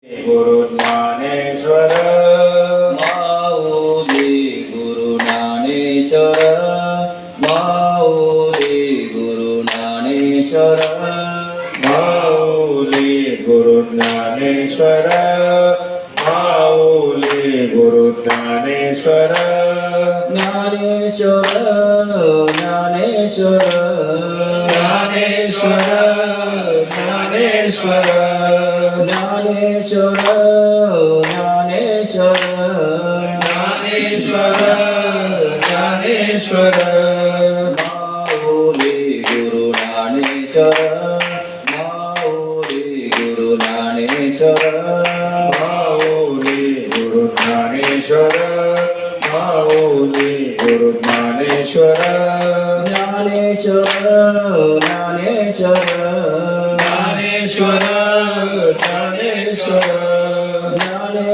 गुरु ज्ञानेश्वर माऊली गुरु ज्ञानेश्वर माऊली गुरु ज्ञानेश्वर माऊली गुरु ज्ञानेश्वर माऊली गुरु ज्ञानेश्वर ज्ञानेश्वर ज्ञानेश्वर ज्ञानेश्वर ज्ञानेश्वर ज्ञानेश्वर ज्ञानेश्वर ज्ञानेश्वर ज्ञानेश्वर माऊली गुरु ज्ञानेश्वर माऊली गुरु ज्ञानेश्वर माऊली गुरु ज्ञानेश्वर माऊली गुरु ज्ञानेश्वर ज्ञानेश्वर ज्ञानेश्वर ज्ञानेश्वर ज्ञानेश्वर ज्ञानेश्वर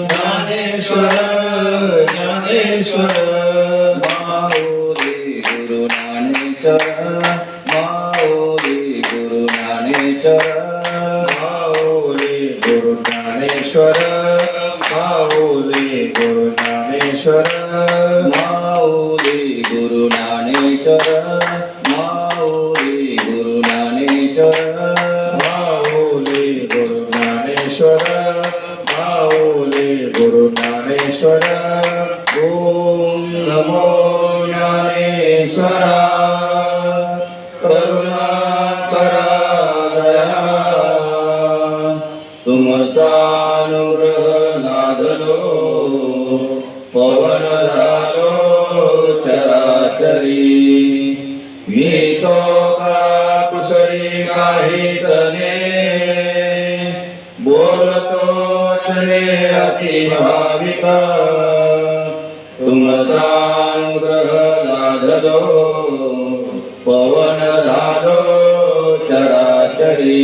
ज्ञानेश्वर ज्ञानेश्वर ज्ञानेश्वर माऊली गुरु ज्ञानेश्वर माऊली गुरु ज्ञानेश्वर माऊली गुरु ज्ञानेश्वर माऊली गुरु ज्ञानेश्वर माऊली गुरु ज्ञानेश्वर माऊली गुरु ज्ञानेश्वर माऊली गुरु ज्ञानेश्वर माऊली गुरु ज्ञानेश्वर ओम नमो ज्ञानेश्वरा करुणाकरा दया तुमचा अनुग्रह लादलो पवन झालो चराचरी मी तो कुसरी काहीच ने बोलतो वचने अति भाविक तुमचा अनुग्रह लादलो पवन झालो चराचरी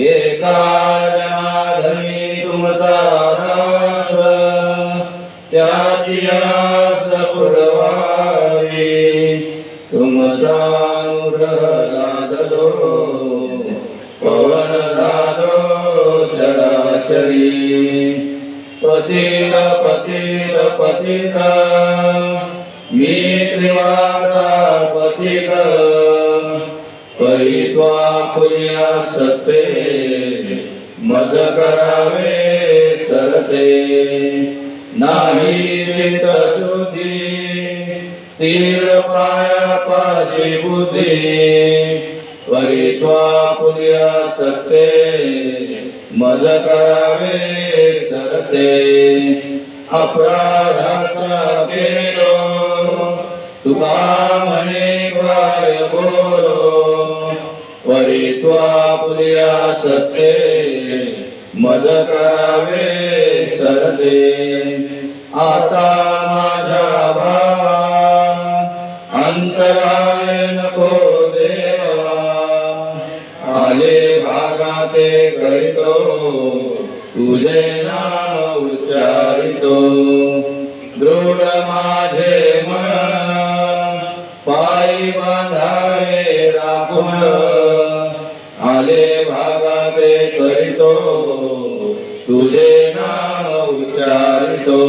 एका जनाधमी तुमचा दास त्याची आस पुरवावी तुमचा अनुग्रह लादलो पवन झालो चराचरी पतित पतित पतित मी त्रिवासा पतित परित्वा पुर्या सत्ते मज करावे सरते नाही चित्त शुद्धी स्थिर पाया पाशी बुद्धी परित्वा पुर्या सत्ते मज करावे सरते अपराधाचा केलो तुका म्हणे काय बोलो परित्वा पुर्या सत्ते मज करावे सरते आता माझ्या भावा अंतराय नको देवा आले भागाते करीतो तुझे नाम उच्चारितो दृढ माझे मन पायी बांधावे राखून आले भागाते करीतो तुझे नाम उच्चारितो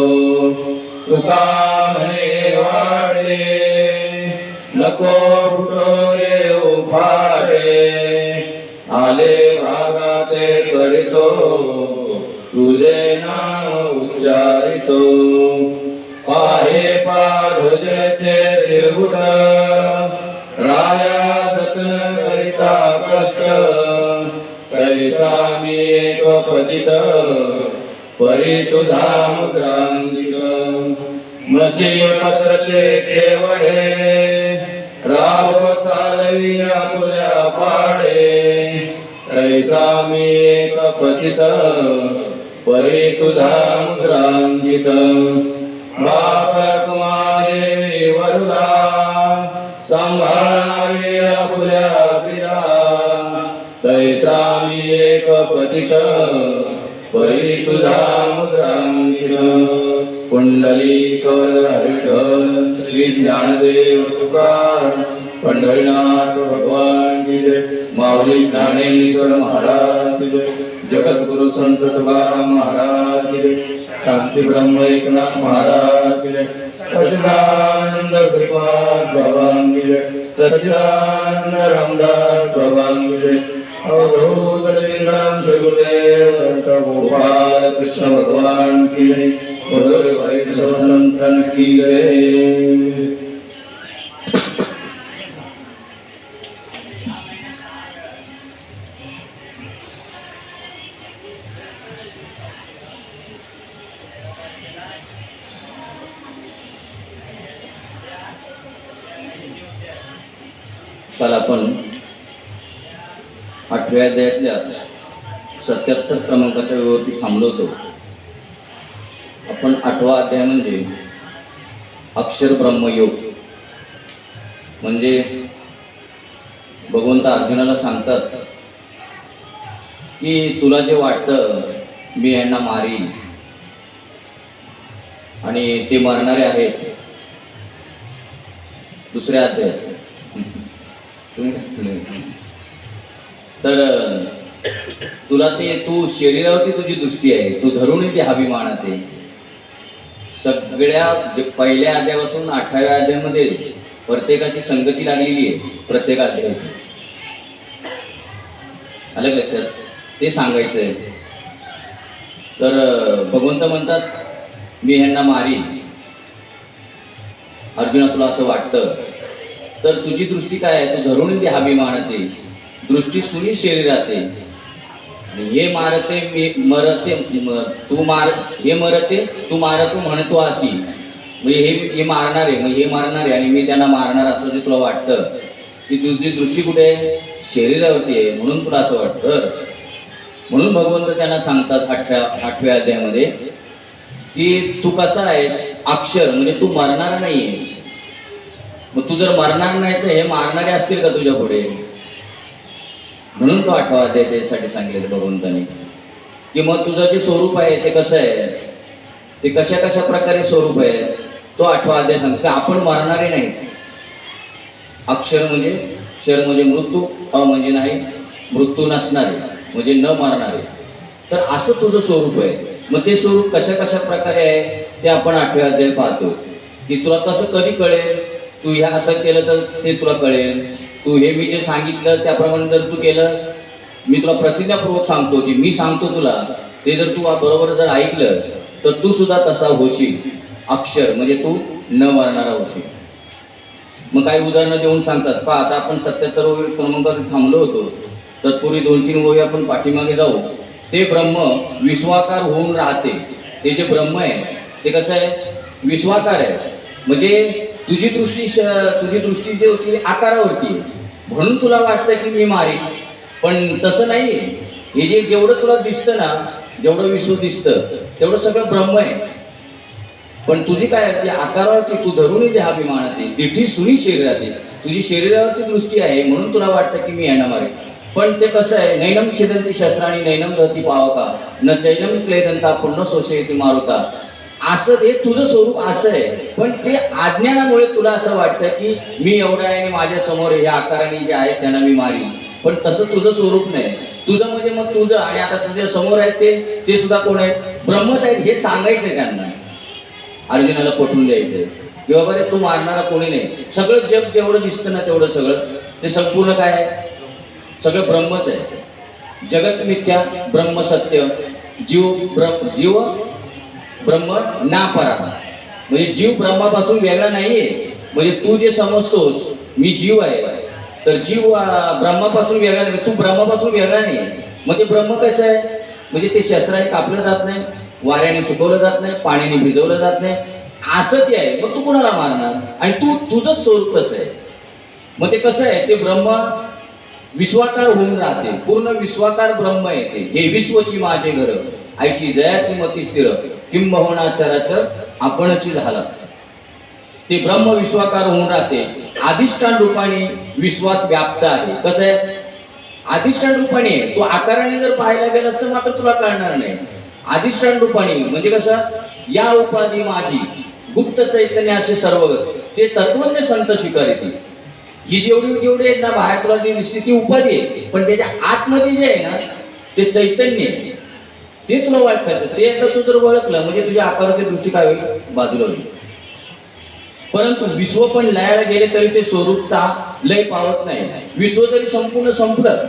तुका म्हणे वाढे नको फुटोरे उफाळे आले भागाते करीतो तुझे नाम उच्चारितो पाहे पाढोजेचे तिरगुट राया जतन करिता कष्ट तैसा मी एक पतित परी तुझा मुद्रांगिक मसी पत्रचे केवढे राव चालवी आपुल्या पाडे तैसा मी एक पतित परी तुझा मुद्रांगित बाप कुमारी वरुला सांभाळावे आपुल्या पिरा तैसा मी एक पतित परी तुझा मुद्रांगित पुंडलिक विठ्ठल श्री ज्ञानदेव तुकाराम पंढरीनाथ भगवान की जय, माऊली ज्ञानेश्वर महाराज की जय, जगद्गुरु संत तुकाराम महाराज की जय, शांती ब्रह्म एकनाथ महाराज की जय, सच्चिदानंद श्रीपाद भगवान की जय, सच्चिदानंद रामदास भगवान की जय, अवधूत लिंगम श्री गुरुदेव दत्त गोपाल कृष्ण भगवान की जय, बोलो भाई सब संतन की जय। काल आपण 8व्या अध्यायातल्या 77 क्रमांकाच्या वेळेवरती थांबलो होतो. आपण 8वा अध्याय म्हणजे अक्षर ब्रह्मयोग, म्हणजे भगवंत अर्जुनाला सांगतात की तुला जे वाटतं मी यांना मारीन आणि ते मरणारे आहेत. दुसऱ्या अध्यायात तर तुला ते तू शरीरावरती तुझी दृष्टी आहे, तू धरून ते अभिमानात आहे. सगळ्या जे पहिल्या अध्यायापासून 8व्या अध्यायामध्ये प्रत्येकाची संगती लागलेली आहे. प्रत्येक अध्यायाची आलं लक्षात, ते सांगायचंय. तर भगवंत म्हणतात मी ह्यांना मारीन. अर्जुना तुला असं वाटतं तर तुझी दृष्टी काय आहे, तू धरून दे अभिमानाते, दृष्टी सुनी शरीराते. हे मारते मी मरते, तू मार, हे मरते तू मारतो म्हणतो अशी, म्हणजे हे मारणारे, म्हणजे हे मारणारे आणि मी त्यांना मारणार असं जे तुला वाटतं की तुझी दृष्टी कुठे आहे, शरीरावरती आहे, म्हणून तुला असं वाटतं. म्हणून भगवंत त्यांना सांगतात 8व्या अध्यायामध्ये की तू कसा आहेस, अक्षर, म्हणजे तू मरणार नाही आहेस. मग तू जर मरणार नाही तर हे मारणारे असतील का तुझ्या पुढे. म्हणून तो 8वा अध्याय त्यासाठी सांगितलं भगवंताने की मग तुझं जे स्वरूप आहे ते कसं आहे, ते कशा कशा प्रकारे स्वरूप आहे, तो 8वा अध्याय सांगतो. आपण मरणारे नाही. अक्षर म्हणजे क्षर म्हणजे मृत्यू, अ म्हणजे नाही, मृत्यू नसणारे म्हणजे न मरणारे. तर असं तुझं स्वरूप आहे. मग ते स्वरूप कशा कशा प्रकारे आहे ते आपण 8व्या अध्याय पाहतो. की तुला कसं कधी कळेल, तू ह्या असं केलं तर ते तुला कळेल. तू हे मी जे सांगितलं त्याप्रमाणे जर तू केलं, मी तुला प्रतिज्ञापूर्वक सांगतो की मी सांगतो तुला, ते जर तू बरोबर जर ऐकलं तर तू सुद्धा तसा होशील. अक्षर म्हणजे तू न मरणारा होशील. मग काही उदाहरणं देऊन सांगतात. पहा आता आपण 77 क्रमांकावर थांबलो होतो. तत्पूर्वी 2-3 ओळी आपण पाठीमागे जाऊ. ते ब्रह्म विश्वाकार होऊन राहते. ते जे ब्रह्म आहे ते कसं आहे, विश्वाकार आहे. म्हणजे तुझी दृष्टी जी होती आकारावरती आहे, म्हणून तुला वाटतं की मी मारीन, पण तसं नाही आहे. हे जे जेवढं तुला दिसतं ना, जेवढं विश्व दिसतं तेवढं सगळं ब्रह्म आहे. पण तुझी काय आहे, आकारावरती तू धरून दे अभिमानात, दिठी सुनी शरीरात, तुझी शरीरावरती दृष्टी आहे म्हणून तुला वाटतं की मी यांना मारेन. पण ते कसं आहे, नैनम छिदंती शस्त्राणी नैनम दहती पावका न चैनम क्लेदंता पुण्य शोषयती मारुता. असं ते तुझं स्वरूप असं आहे. पण ते अज्ञानामुळे तुला असं वाटतं की मी एवढा आहे आणि माझ्या समोर ह्या आकाराने जे आहेत त्यांना मी मारीन. पण तसं तुझं स्वरूप नाही. तुझं म्हणजे मग तुझं आणि आता तुझ्या समोर आहेत ते सुद्धा कोण आहेत, ब्रह्मच आहेत. हे सांगायचं त्यांना, अर्जुनाला पटवून द्यायचं की बाबा रे तू मारणारा कोणी नाही. सगळं जग जेवढं दिसतं ना तेवढं सगळं ते संपूर्ण काय आहे, सगळं ब्रह्मच आहे. जगत मिथ्या ब्रह्म सत्य, जीव ब्रह्म ना परा. म्हणजे जीव ब्रह्मापासून वेगळा नाहीये. म्हणजे तू जे समजतोस मी जीव आहे, तर जीव ब्रह्मापासून वेगळा नाही, तू ब्रह्मापासून वेगळा नाही. मग ते ब्रह्म कसं आहे, म्हणजे ते शस्त्राने कापलं जात नाही, वाऱ्याने सुकवलं जात नाही, पाण्याने भिजवलं जात नाही, असं ते आहे. मग तू कोणाला मारणार, आणि तू तुझं स्वरूप कसं आहे. मग ते कसं आहे, ते ब्रह्म विश्वाकार होऊन राहते. पूर्ण विश्वाकार ब्रह्म येते. हे विश्वची माझे घर, ऐशी जयाची मती स्थिर, किंबहुना चराचर आपणची झाला. ते ब्रह्म विश्वाकार होऊन राहते. अधिष्ठान रूपाने विश्वात व्याप्त आहे. कसं आहे, अधिष्ठान रूपाने आहे. तू आकाराने जर पाहायला गेलास तर मात्र तुला कळणार नाही. अधिष्ठान रूपाने म्हणजे कसं, या उपाधी माझी गुप्त चैतन्य असे सर्व ते तत्वज्ञ संत स्वीकारिती. ही जेवढी जेवढी आहेत ना बाहेर तुला जी दिसते ती उपाधी आहे, पण त्याच्या आतमध्ये जे आहे ना ते चैतन्य आहे, ते तुला ओळखायचं. ते एकदा तू जर ओळखलं म्हणजे तुझ्या आकाराची दृष्टी काय होईल, बाजूला होईल. परंतु विश्व पण लयाला गेले तरी ते स्वरूपता लय पावत नाही. विश्व जरी संपूर्ण संपलं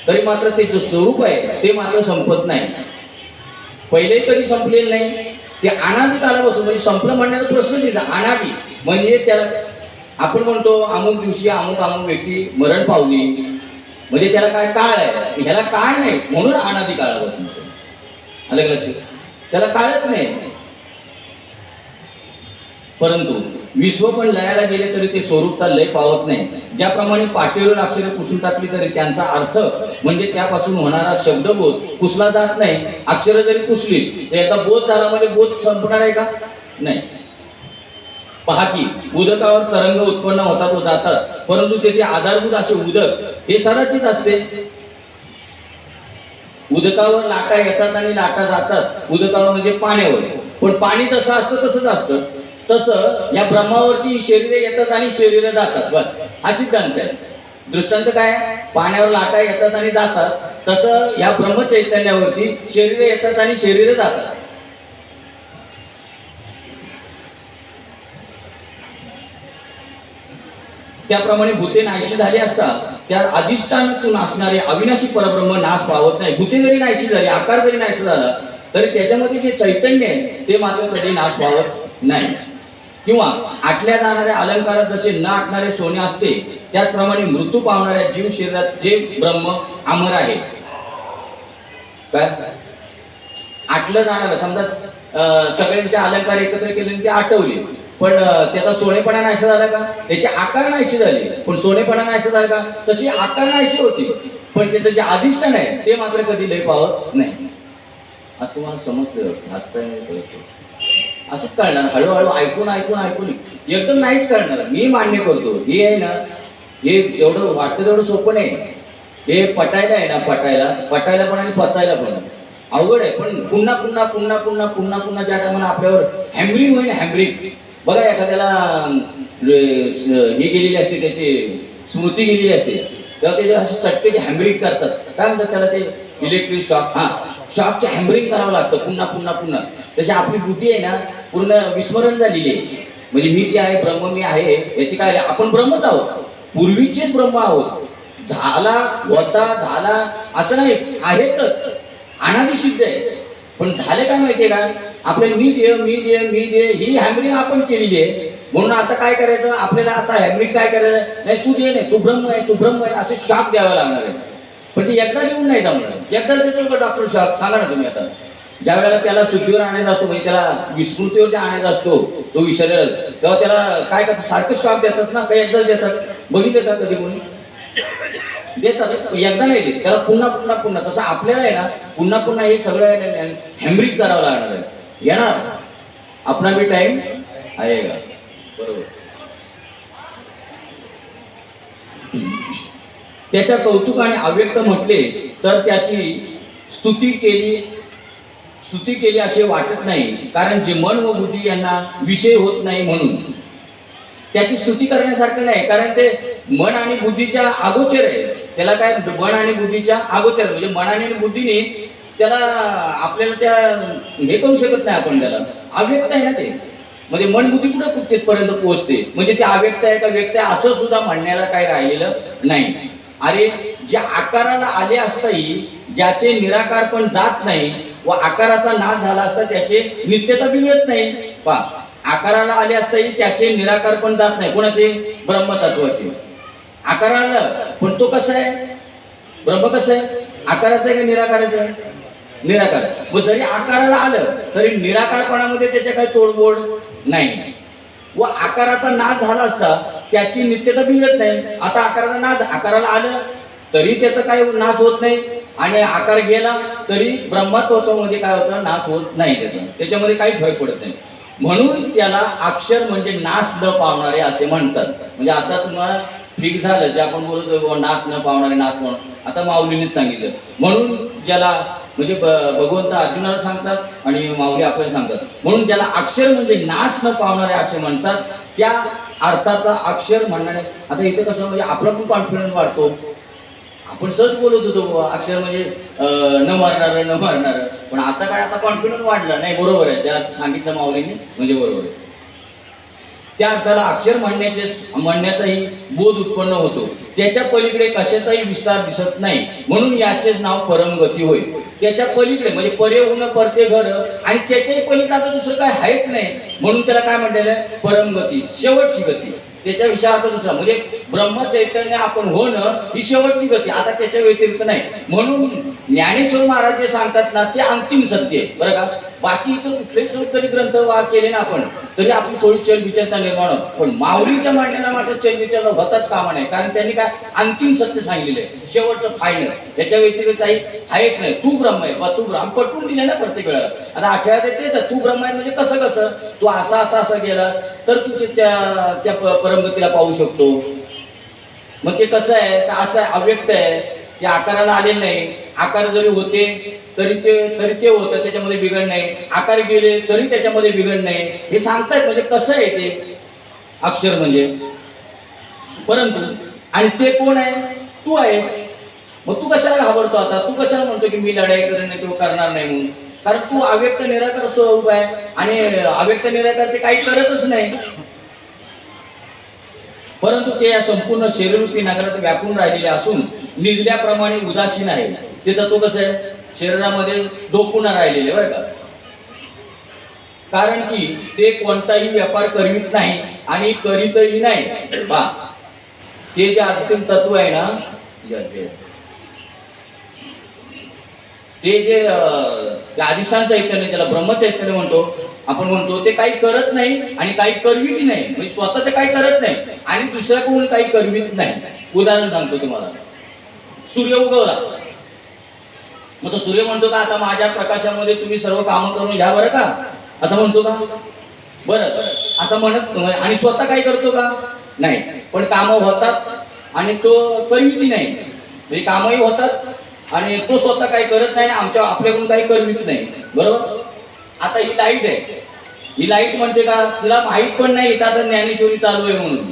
तरी मात्र ते जे स्वरूप आहे ते मात्र संपत नाही. पहिले कधी संपलेलं नाही, ते अनादी काळापासून, म्हणजे संपलं म्हणण्याचा प्रश्न नाही. अनादी म्हणजे त्याला आपण म्हणतो अमुक दिवशी अमुक अमुक व्यक्ती मरण पावली, म्हणजे त्याला काय काळ आहे, ह्याला काळ नाही म्हणून अनादी काळापासून. आलं का लक्षात? त्याला काळच नाही. परंतु विश्व पण लयाला गेले तरी ते स्वरूपता लय पावत नाही. ज्याप्रमाणे पाटीवर अक्षरे पुसून टाकली तरी त्यांचा अर्थ म्हणजे त्यापासून होणारा शब्दबोध पुसला जात नाही. अक्षरं जरी पुसली तर एकदा बोध झाला म्हणजे बोध संपणार आहे का? नाही. पहा की उदकावर तरंग उत्पन्न होतात व जातात, परंतु तेथे आधारभूत असे उदक हे सदाचीच असते. उदकावर लाटा येतात आणि लाटा जातात. उदकावर म्हणजे पाण्यावर, पण पाणी जसं असतं तसंच असतं. तसं या ब्रह्मावरती शरीरे येतात आणि शरीरे जातात. बस हा सिद्धांत आहे. दृष्टांत काय? पाण्यावर लाटा येतात आणि जातात, तसं या ब्रह्मचैतन्यावरती शरीरे येतात आणि शरीरे जातात. त्याप्रमाणे भूते नाहीशी झाली असता त्या अधिष्ठानातून असणारे अविनाशी परब्रह्म नाश पावत नाही. भूते जरी नाहीशी झाली, आकार जरी नाहीसा झाला तरी त्याच्यामध्ये जे चैतन्य आहे ते मात्र कधी नाश पावत नाही. किंवा आटल्या जाणाऱ्या अलंकारात जसे न आटणारे सोने असते त्याचप्रमाणे मृत्यू पावणाऱ्या जीव शरीरात जे ब्रह्म अमर आहे. काय आटलं जाणार, समजा सगळ्यांचे अलंकार एकत्र केले ते आटवले, पण त्याचा सोनेपणा नाहीसा झाला का? त्याचे आकार नाहीसे झाले पण सोनेपणा नाहीसा झाला का? तशी आकार नाहीसे होती पण त्याचं जे अधिष्ठान आहे ते मात्र कधी लय पावत नाही. आज तुम्हाला समजलं, हसताय नाही, असंच कळणार. हळूहळू ऐकून ऐकून ऐकून एकदम नाहीच कळणार. मी मान्य करतो हे आहे ना, हे जेवढं वाटतं तेवढं सोपं नाही. हे पटायला आहे ना, पटायला पण आणि पचायला पण अवघड आहे. पण पुन्हा पुन्हा पुन्हा पुन्हा पुन्हा पुन्हा ज्या टायमाला आपल्यावर हॅमरिंग होईल, हॅमरिंग बघा, एखाद्याला हे गेलेली असते, त्याची स्मृती गेलेली असते, तेव्हा त्याच्या असे चटके हॅमरिंग करतात. काय म्हणतात त्याला? ते इलेक्ट्रिक शॉक. शॉकचे हॅमरिंग करावं लागतं पुन्हा पुन्हा पुन्हा. तशी आपली बुद्धी आहे ना पूर्ण विस्मरण झालेली आहे. म्हणजे मी जे आहे ब्रह्म मी आहे याची काय, आपण ब्रह्मच आहोत, पूर्वीचेच ब्रह्म आहोत. झाला झाला असं नाही, आहेतच, अनादी सिद्ध आहे. पण झाले काय माहितीये का? आपले मी दे ही हॅमरिंग आपण केलेली आहे. म्हणून आता काय करायचं आपल्याला? आता हॅमरिंग काय करायचं? नाही तू दे, नाही तू ब्रह्म आहे असे शॉक द्यावा लागणार आहे. पण ते एकदा देऊन नाही जमणार. एकदा देतो का डॉक्टर शॉक? सांगा ना तुम्ही. आता ज्या वेळेला त्याला शुद्धीवर आणायचा असतो, म्हणजे त्याला विस्मृतीवरती आणायचा असतो, तो विसरेल, तेव्हा त्याला काय करतात? सारखं शॉक देतात ना, काही एकदाच देतात. बघितलं का कधी कोणी? देतात, एकदा नाही देत, त्याला पुन्हा पुन्हा पुन्हा. तसं आपल्याला आहे ना पुन्हा पुन्हा हे सगळं हॅमरिंग करावं लागणार आहे. येणार आपला बी टाइम आहे का? बरोबर. त्याच्या कौतुकाने अव्यक्त म्हटले तर त्याची स्तुती केली असे वाटत नाही, कारण जे मन व बुद्धी यांना विषय होत नाही म्हणून त्याची स्तुती करण्यासारखं नाही. कारण ते मन आणि बुद्धीच्या अगोचर आहे. त्याला काय मन आणि बुद्धीच्या अगोचर, म्हणजे मनाने आणि बुद्धीने त्याला आपल्याला त्या हे करू शकत नाही आपण. त्याला अव्यक्त आहे ना ते. म्हणजे मन बुद्धी कुठं तिथपर्यंत पोहोचते, म्हणजे ते अव्यक्त आहे का व्यक्त आहे असं सुद्धा म्हणण्याला काही राहिलेलं नाही. अरे ज्या आकाराला आले असताही ज्याचे निराकार पण जात नाही व आकाराचा नाश झाला असता त्याचे नित्यता बिघडत नाही. पहा, आकाराला आले असताही त्याचे निराकार पण जात नाही. कोणाचे? ब्रह्मतत्वाचे. आकाराला पण तो कसा आहे? ब्रह्म कसं आहे? आकाराचा आहे का निराकाराचा आहे? निराकार. व जरी आकाराला आलं तरी निराकारपणामध्ये त्याच्या काही तोडमोड नाही. व आकाराचा नाश झाला असता त्याची नित्यता बिघडत नाही. आता आकाराचा नाश, आकाराला आलं तरी त्याचा काही नाश होत नाही आणि आकार गेला तरी ब्रह्मत्वामध्ये काय होतं? नाश होत नाही. त्याच्यामध्ये काही फरक पडत नाही. म्हणून त्याला अक्षर म्हणजे नाश न पावणारे असे म्हणतात. म्हणजे आता तुम्हाला फिक्स झालं जे आपण बोलतो नाश न पावणारे, नाश म्हणून आता माऊलीनेच सांगितलं. म्हणून ज्याला म्हणजे भगवंत अर्जुनाला सांगतात आणि माऊली आपल्याला सांगतात. म्हणून ज्याला अक्षर म्हणजे नाश न पावणारे असे म्हणतात, त्या अर्थाचा अक्षर म्हणणारे. आता इथे कसं म्हणजे आपला पण कॉन्फिडन्स वाढतो. आपण सहज बोलत होतो बुवा, अक्षर म्हणजे न मारणार. पण आता काय, आता कॉन्फिडन्स वाढला. नाही, बरोबर आहे, ज्या सांगितलं माऊलीने म्हणजे बरोबर आहे. त्या अर्थाला अक्षर म्हणण्याचाही बोध उत्पन्न होतो. त्याच्या पलीकडे कशाचाही विस्तार दिसत नाही, म्हणून याचेच नाव परमगती होय. त्याच्या पलीकडे म्हणजे परे होणं, परते घर, आणि त्याच्याही पलीकडे आता दुसरं काय आहेच नाही, म्हणून त्याला काय म्हटलेलं आहे, परमगती, शेवटची गती. त्याच्याविषयी आता दुसरा म्हणजे ब्रह्मचैतन्य आपण होणं ही शेवटची गती, आता त्याच्या व्यतिरिक्त नाही. म्हणून ज्ञानेश्वर महाराज जे सांगतात ना, ते अंतिम सत्य आहे बरं का. बाकी इथं कुठलेही जरी ग्रंथ केले ना आपण, तरी आपली थोडी चलबिचलता निर्माण होत. पण माऊलीच्या मांडण्याला मात्र चलबिचलता होताच कामा नाही, कारण त्यांनी काय अंतिम सत्य सांगितलेलं आहे, शेवटचं फायनल. त्याच्या व्यतिरिक्त काही आहेच नाही. तू ब्रह्म आहे बा, तू ब्रह्म पटवून दिले ना प्रत्येक वेळेला. आता आठवड्यात येते तू ब्रह्म आहे म्हणजे कसं तू असा गेला तर तू त्या परमगतीला पाहू शकतो. मग ते कसं आहे, तर असं आहे, अव्यक्त आहे, ते आकाराला आलेलं नाही. आकार जरी होते तरी ते होतं, त्याच्यामध्ये बिघड नाही. आकार गेले तरी त्याच्यामध्ये बिघड नाही. हे सांगतायत म्हणजे कसं आहे ते अक्षर म्हणजे. परंतु आणि ते कोण आहे, तू आहेस. मग तू कशाला घाबरतो आता, तू कशाला म्हणतो की मी लढाई करेन नाही किंवा करणार नाही म्हणून. कारण तू अव्यक्त निराकार स्वरूप आहे, आणि अव्यक्त निराकार ते काही करतच नाही. परंतु ते या संपूर्ण शरीररूपी नगरात व्यापून राहिलेले असून निर्ल्याप्रमाणे उदासीन आहे. ते तत्व कसं आहे, शरीरामध्ये डोकून राहिलेले बरं का. कारण की ते कोणताही व्यापार करवित नाही आणि करीतही नाही. पहा, ते जे अंतिम तत्व आहे ना, ते जे अधिष्ठान चैतन्य, त्याला ब्रह्मचैतन्य म्हणतो आपण म्हणतो, ते काही करत नाही आणि काही करवित नाही. म्हणजे स्वतः ते काही करत नाही आणि दुसऱ्याकडून काही करवित नाही. उदाहरण सांगतो तुम्हाला. सूर्य उगवला, मग तो सूर्य म्हणतो का आता माझ्या प्रकाशामध्ये तुम्ही सर्व कामं करून घ्या बरं का, असं म्हणतो का? बरं, असं म्हणत. आणि स्वतः काय करतो का? नाही. पण कामं होतात आणि तो करवित नाही. म्हणजे कामही होतात आणि तो स्वतः काही करत नाही, आपल्याकडून काही करवित नाही. बरोबर. आता ही लाईट आहे, ही लाईट म्हणते का, तिला माहित पण नाही इथं आता ज्ञानेश्वरी चालू आहे म्हणून.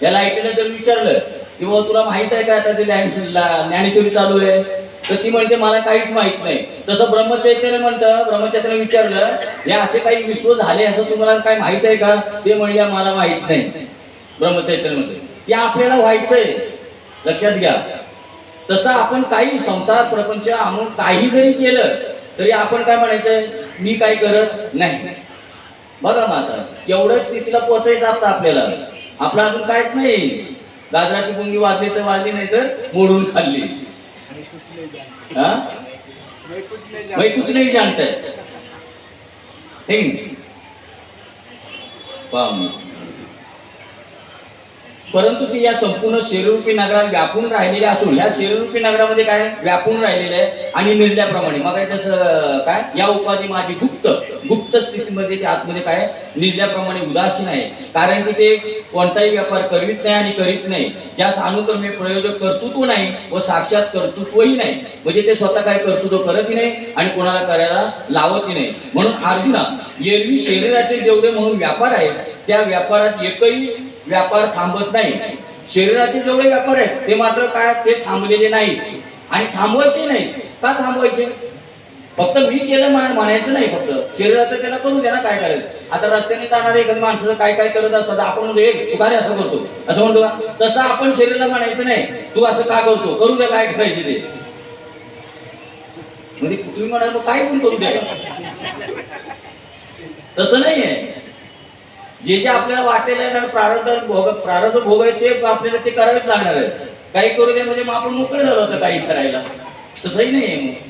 या लाईटीला जर विचारलं की बाबा तुला माहित आहे का आता ते ज्ञानेश्वरी चालू आहे, तर ती म्हणते मला काहीच माहित नाही. तसं ब्रह्मचैतन्य म्हणतं, ब्रह्मचैतन्य विचारलं हे असे काही विश्व झाले असं तुम्हाला काय माहित आहे का, ते म्हणल्या मला माहित नाही. ब्रह्मचैतन्य म्हणते ते आपल्याला व्हायचंय, लक्षात घ्या. तसं आपण काही संसार प्रपंच आणून काही जरी केलं तरी आपण काय म्हणायचं, मी काही करत नाही. बघा माता, एवढंच स्थितीला पोहोचायचं आता आपल्याला. आपलं अजून काहीच नाही. गाजराची पुंगी वाजली तर वाजली, नाही तर मोडून खाल्ली. हाँ, मैं कुछ नहीं जानता है. परंतु ते या संपूर्ण शरीररूपी नगरात व्यापून राहिलेले असून, या शरीररूपी नगरामध्ये काय व्यापून राहिलेले आहे आणि निर्ल्याप्रमाणे. मग तसं काय, या उपाधी माझी गुप्त स्थितीमध्ये ते आतमध्ये काय निर्ल्याप्रमाणे उदासीन आहे. कारण की ते कोणताही व्यापार करवित नाही आणि करीत नाही. ज्यास अनुक्रमे प्रयोजक कर्तृत्व नाही व साक्षात कर्तृत्वही नाही. म्हणजे ते स्वतः काय कर्तृत्व करतही नाही आणि कोणाला करायला लावतही नाही. म्हणून अर्जुना, एरवी शरीराचे जेवढे म्हणून व्यापार आहेत, त्या व्यापारात एकही व्यापार थांबत नाही. शरीराचे जेवढे व्यापार आहेत ते मात्र काय, ते थांबलेले नाही आणि थांबवायचे नाही. का थांबवायचे? फक्त मी केलं म्हणायचं नाही. फक्त शरीराचं त्याला करू द्या ना, काय करायचं. आता रस्त्याने जाणारे एखाद्या माणसाचं काय करत असतात, आपण म्हणतो तू काय असं करतो, असं म्हणतो का? तसं आपण शरीराला म्हणायचं नाही, तू असं का करतो, करू द्या काय करायचे ते. म्हणजे तुम्ही म्हणाल मग काय पण करू द्या, तसं नाही आहे. जे जे आपल्याला वाटेल आहे ना, प्रारब्ध भोग आहे ते आपल्याला ते करावेच लागणार आहे. काही करू दे म्हणजे मग आपण मोकळे झालो होतं काही करायला, तसंही नाही आहे.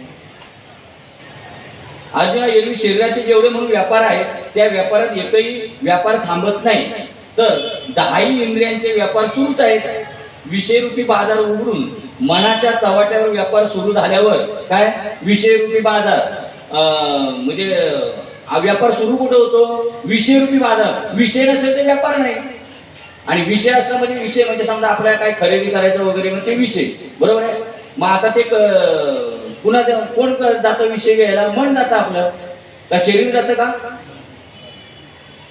अर्जुना, एरवी शरीराचे जेवढे म्हणून व्यापार आहेत, त्या व्यापारात एकही व्यापार थांबत नाही. तर 10 इंद्रियांचे व्यापार सुरूच आहेत. विषयरूपी बाजार उघडून मनाच्या चव्हाट्यावर व्यापार सुरू झाल्यावर काय, विषयरूपी बाजार म्हणजे व्यापार सुरू कुठं होतो, विषयरूपी बाजार. विषय नसेल तर व्यापार नाही. आणि विषय असला म्हणजे विषय म्हणजे समजा आपल्याला काय खरेदी करायचं वगैरे म्हणजे विषय, बरोबर आहे. मग आता ते पुन्हा कोण जातं विषय घ्यायला? मन जातं आपलं, का शरीर जातं का?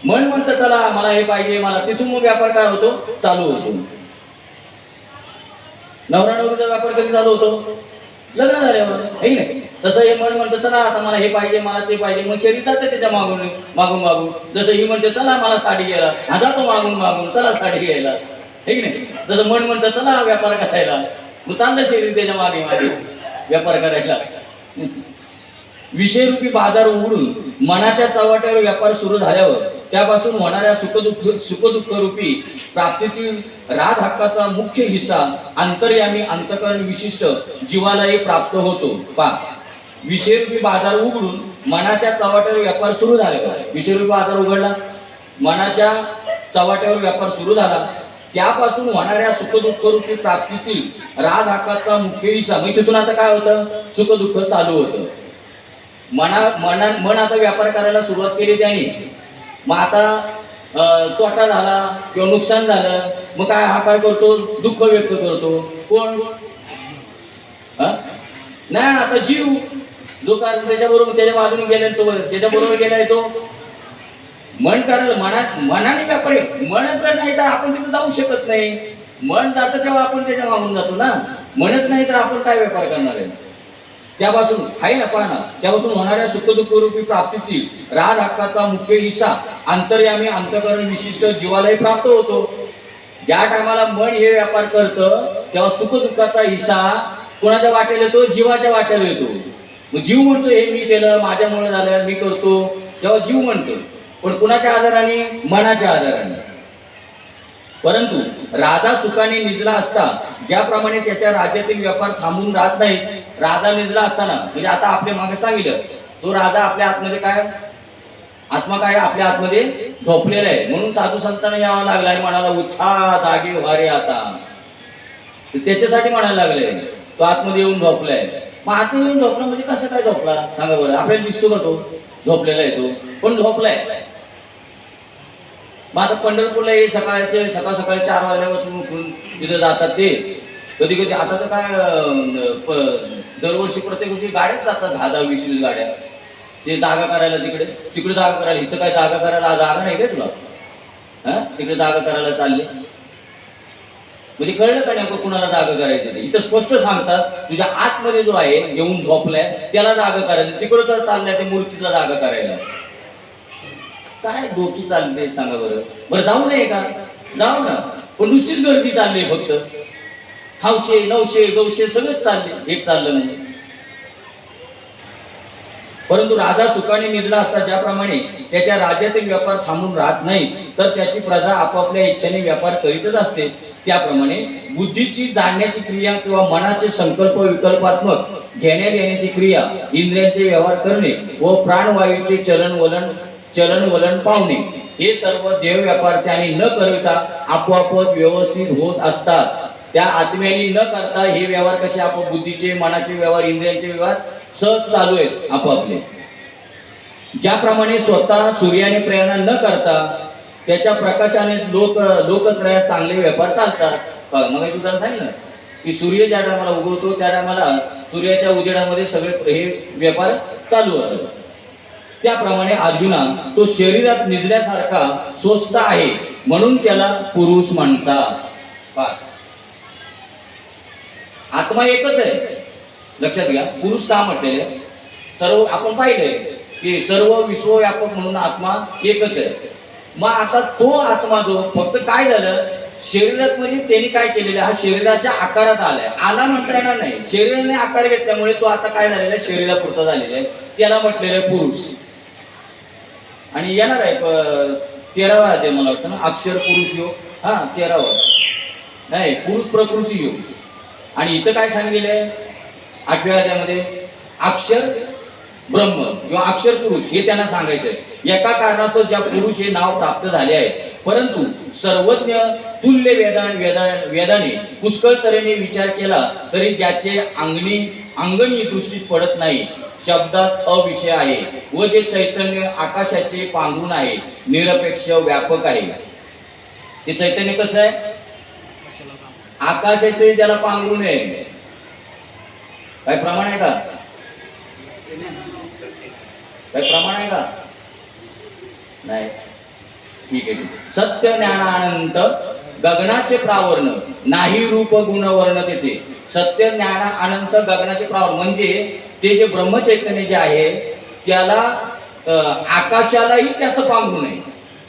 मन म्हणतं चला मला हे पाहिजे, मला, तिथून मग व्यापार काय होतो? चालू होतो. नवरा नवरीचा व्यापार कधी चालू होतो? लग्न झाल्यावर, आहे नाही? तसं हे मन म्हणतं चला आता मला हे पाहिजे, मला ते पाहिजे, मग शरीर जातं त्याच्या मागून मागून मागून. जसं ही म्हणते चला मला साडी घ्यायला, हा जातो मागून मागून चला साडी घ्यायला, आहे की नाही? जसं मन म्हणतं चला व्यापार करायला, मग चाललं शरीर त्याच्या मागे मागे व्यापार करायला. विषयरूपी बाजार उघडून मनाच्या चव्हाट्यावर व्यापार सुरू झाल्यावर त्यापासून होणाऱ्या सुखदुःख रूपी प्राप्तीतील राज हक्काचा मुख्य हिस्सा अंतर्यामी अंतकरण विशिष्ट जीवालाही प्राप्त होतो. विषयरूपी बाजार उघडून मनाच्या चव्हाट्यावर व्यापार सुरू झाल्यावर, विषयरूपी बाजार उघडला, मनाच्या चव्हाट्यावर व्यापार सुरू झाला, त्यापासून होणाऱ्या सुखदुःख रूपी प्राप्तीतील राज हक्काचा मुख्य हिस्सा, म्हणजे तिथून आता काय होतं? सुखदुःख चालू होतं. मन आता व्यापार करायला सुरुवात केली त्याने, मग आता तोटा झाला किंवा नुकसान झालं, मग काय हा काय करतो? दुःख व्यक्त करतो. कोण? नाही, आता जीव जो काय त्याच्याबरोबर त्याच्या बाजूने गेला, तो त्याच्याबरोबर गेलाय तो मन करायला. मनाने व्यापार आहे. मनच जर नाही तर आपण तिथे जाऊ शकत नाही. मन जातं तेव्हा आपण त्याच्या मागून जातो ना. मनच नाही तर आपण काय व्यापार करणार आहे? त्यापासून आहे ना, पहा ना, त्यापासून होणाऱ्या सुखदुःख रूपी प्राप्तीतील राज हक्काचा मुख्य हिस्सा अंतर्यामी अंतकरण विशिष्ट जीवालाही प्राप्त होतो. ज्या टायमाला मन हे व्यापार करतं तेव्हा सुखदुःखाचा हिस्सा कोणाच्या वाटेला येतो? जीवाच्या वाटेला येतो. मग जीव म्हणतो हे मी केलं, माझ्यामुळे झालं, मी करतो, तेव्हा जीव म्हणतो. पण कुणाच्या आधाराने? मनाच्या आधाराने. परंतु राजा सुखाने निजला असता ज्याप्रमाणे त्याच्या राज्यातील व्यापार थांबून राहत नाही, राजा निजला असताना, म्हणजे आता आपल्या मागे सांगितलं, तो राजा आपल्या आतमध्ये काय, आत्मा काय आपल्या आतमध्ये झोपलेला आहे. म्हणून साधू संतांना यावं लागलं आणि म्हणाला उठा जागे व्हारे आता. त्याच्यासाठी म्हणायला लागले, तो आतमध्ये येऊन झोपलाय. मग आतमध्ये येऊन झोपला म्हणजे कसं काय झोपला सांगा बरं? आपल्याला दिसतो का तो झोपलेला आहे? तो पण झोपलाय. मग आता पंढरपूरला हे सकाळ सकाळी 4 वाजल्यापासून उठून तिथे जातात ते. कधी कधी आता तर काय दरवर्षी प्रत्येक वर्षी गाड्याच जातात, 10-20 गाड्या ते जागा करायला, तिकडे जागा करायला. इथं काय जागा करायला जागा नाही का तुला? तिकडे जागा करायला चालले म्हणजे कळलं का नेमकं कुणाला जागा करायचं ते? इथं स्पष्ट सांगतात तुझ्या आतमध्ये जो आहे येऊन झोपलाय त्याला जागा करायचं. तिकडं तर चाललाय ते मूर्तीला जागा करायला. काय डोकी चालली सांगा बरं? बरं जाऊ नये का? जाऊ ना, पण नुसतीच गर्दी चालली आहे फक्त. हौशे नवशे गौशे सगळंच चालले, हेच चाललं नाही. परंतु राजा सुखाने निजला असता ज्याप्रमाणे त्याच्या राज्यातील व्यापार थांबून राहत नाही, तर त्याची प्रजा आपापल्या इच्छेने व्यापार करीतच असते. त्याप्रमाणे बुद्धीची जाणण्याची क्रिया किंवा मनाचे संकल्प विकल्पात्मक घेण्या देण्याची क्रिया, इंद्रियांचे व्यवहार करणे व प्राणवायूचे चलन वलन पावणे, हे सर्व देव व्यापार त्याने न करता आपोआपच व्यवस्थित होत असतात. त्या आत्म्याने न करता हे व्यवहार कसे आपोआप, बुद्धीचे मनाचे व्यवहार इंद्रियांचे व्यवहार सहज चालू आहेत आपापले. ज्याप्रमाणे स्वतः सूर्याने प्रेरणा न करता त्याच्या प्रकाशाने लोकत्रयात चांगले व्यापार चालतात. मग तुझं सांगितलं की सूर्य ज्या टायमाला उगवतो त्या टायमाला सूर्याच्या उजेडामध्ये सगळे हे व्यापार चालू होतात. त्याप्रमाणे अर्जुना तो शरीरात निजल्यासारखा स्वस्थ आहे म्हणून त्याला पुरुष म्हणतात. आत्मा एकच आहे, लक्षात घ्या. पुरुष का म्हटलेले? सर्व आपण पाहिलंय की सर्व विश्वव्यापक म्हणून आत्मा एकच आहे. मग आता तो आत्मा जो फक्त काय झालं शरीरात, म्हणजे त्यांनी काय केलेलं, हा शरीराच्या आकारात आलाय. आला म्हणता येणार नाही, शरीराने आकार घेतल्यामुळे तो आता काय झालेला आहे, शरीरापुरता झालेला आहे. त्याला म्हटलेलं आहे पुरुष. आणि येणार आहे 13वा अध्याय मला वाटतं ना, अक्षर पुरुष योग. 13वा नाही, पुरुष प्रकृती योग. आणि इथं काय सांगितलंय 8व्या अध्यायामध्ये, अक्षर ब्रह्म किंवा अक्षर पुरुष हे त्यांना सांगायचंय. एका कारणास्तव ज्या पुरुष हे नाव प्राप्त झाले आहे, परंतु सर्वज्ञ तुल्य वेदाने पुष्कळ तऱ्हेने विचार केला तरी ज्याचे अंगणी दृष्टीत पडत नाही. शब्दात अविषय आहे व जे चैतन्य आकाशाचे पांघरून आहे, निरपेक्ष व्यापक आहे. ते चैतन्य कसं आहे? आकाशाचे त्याला पांघरून आहे. काय प्रमाण आहे का? काही प्रमाण आहे का? नाही. ठीक आहे, ठीक आहे. सत्य ज्ञानानंत गगनाचे प्रावरण नाही रूप गुण वर्ण तेथे. सत्य ज्ञान अनंत गगनाचे प्रावरण म्हणजे ते जे ब्रह्मचैतन्य जे आहे त्याला आकाशालाही त्याचं पांघरून आहे.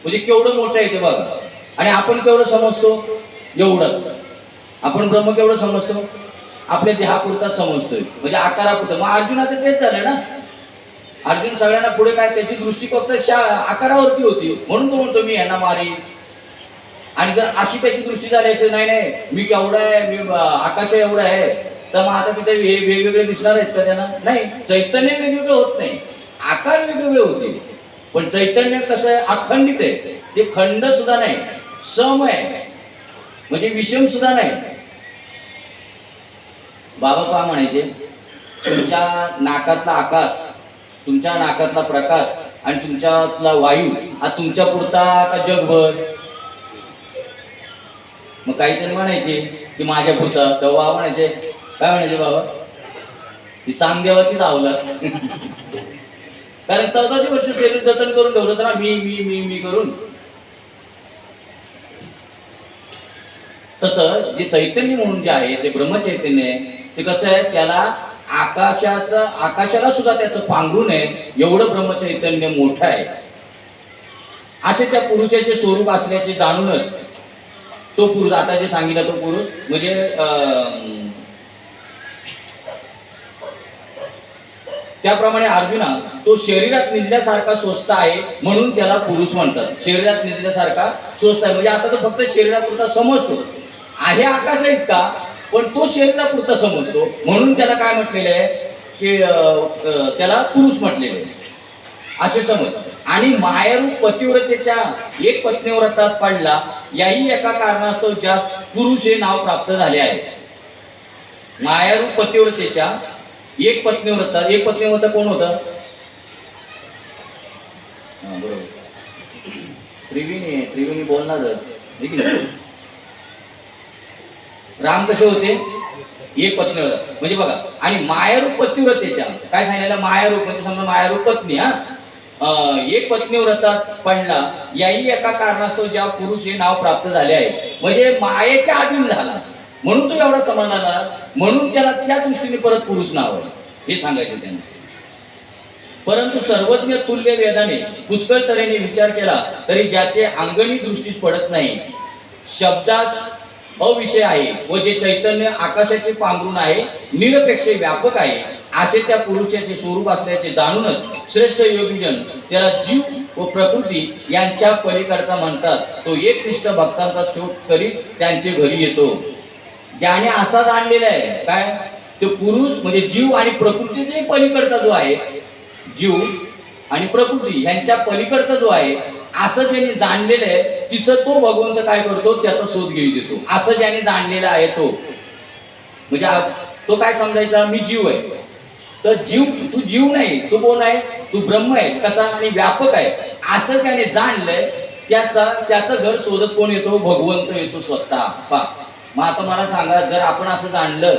म्हणजे केवढं मोठं आहे ते बघा. आणि आपण केवढं समजतो? एवढंच. आपण ब्रह्म केवढं समजतो? आपल्या देहापुरता समजतोय, म्हणजे आकारापुरतं. मग अर्जुनाचं तेच झालं ना. अर्जुन सगळ्यांना पुढे काय, त्याची दृष्टी फक्त आकारावरती होती, म्हणून तो म्हणतो मी यांना मारी. आणि जर अशी त्याची दृष्टी झाली असेल, नाही नाही मी केवढा आहे, मी आकाश एवढा आहे, तर मग आता तिथे वेगवेगळे दिसणार आहेत का त्यांना? नाही. चैतन्य वेगवेगळं होत नाही, आकार वेगवेगळे होते, पण चैतन्य कसं आहे? अखंडित आहे. ते खंड सुद्धा नाही, सम आहे, म्हणजे विषम सुद्धा नाही. बाबा का म्हणायचे, तुमच्या नाकातला आकाश, तुमच्या नाकातला प्रकाश आणि तुमच्यातला वायू हा तुमच्या पुरता का जगभर? मग काही जण म्हणायचे की माझ्या पुरता. तेव्हा म्हणायचे, काय म्हणायचे बाबा, ती चांगदेवाचीच आवलास. कारण 14 वर्ष शरीर जतन करून ठेवलं तर ना, मी मी मी मी करून. तसं जे चैतन्य म्हणून जे आहे ते ब्रह्मचैतन्य आहे, ते कसं आहे, त्याला आकाशाला सुद्धा त्याचं पांघरून आहे, एवढं ब्रह्मचैतन्य मोठं आहे. असे त्या पुरुषाचे स्वरूप असल्याचे जाणूनच तो पुरुष, आता जे सांगितलं तो पुरुष म्हणजे त्याप्रमाणे अर्जुना, तो शरीरात निजल्यासारखा स्वस्थ आहे म्हणून त्याला पुरुष म्हणतात. शरीरात निजल्यासारखा स्वस्थ आहे म्हणजे आता तो फक्त शरीरापुरता समजतो आहे, आकाश आहेत का, पण तो शरीरापुरता समजतो म्हणून त्याला काय म्हटलेलं आहे की त्याला पुरुष म्हटलेलं आहे, असे समज. आणि मायारूप पतिव्रतेच्या एक पत्नीव्रतात पडला, याही एका कारणास्तव ज्या पुरुष हे नाव प्राप्त झाले आहे. मायारूप पतिव्रतेच्या एक पत्नीव्रता. एक पत्नीव्रता कोण होतं? बरोबर, त्रिवेणी बोलणारच. राम कसे होते? एक पत्नीव्रता. म्हणजे बघा, आणि मायारूप पतिव्रतेच्या काय सांगितलं? मायारूप म्हणजे समजा मायारूप पत्नी. एक पत्नीव्रतात पडला, याही एका कारणास्तव ज्या पुरुष हे नाव प्राप्त झाले आहे. म्हणजे मायेच्या अधीन झाला म्हणून तो एवढा समाधान, म्हणून त्याला त्या दृष्टीने परत पुरुष नाव आहे, हे सांगायचं त्यांना. परंतु सर्वज्ञ तुल्य वेदाने पुष्कळ तऱ्हेने विचार केला तरी ज्याचे अंगणी दृष्टीत पडत नाही, शब्दास अविषय आहे व जे चैतन्य आकाशाचे पांघरून आहे, निरपेक्ष व्यापक आहे, असे त्या पुरुषाचे स्वरूप असल्याचे जाणूनच श्रेष्ठ योगीजन त्याला जीव व प्रकृती यांच्या पलीकडचा म्हणतात. तो एकनिष्ठ भक्तांचा शोध करीत त्यांचे घरी येतो. ज्याने असा जाणलेला आहे काय, तो पुरुष म्हणजे जीव आणि प्रकृतीचे पलीकडचा जो आहे, जीव आणि प्रकृती यांच्या पलीकडचा जो आहे, असं ज्याने जाणलेलं आहे तिथं तो भगवंत काय करतो, त्याचा शोध घेऊ देतो. असं ज्याने जाणलेला आहे तो म्हणजे तो काय समजायचा, मी जीव आहे. तर जीव, तू जीव नाही, तू कोण आहे? तू ब्रह्म आहे. कसा? आणि व्यापक आहे. असं त्याने जाणलंय, त्याचं घर शोधत कोण येतो? भगवंत येतो स्वतः. मग आता मला सांगा, जर आपण असं जाणलं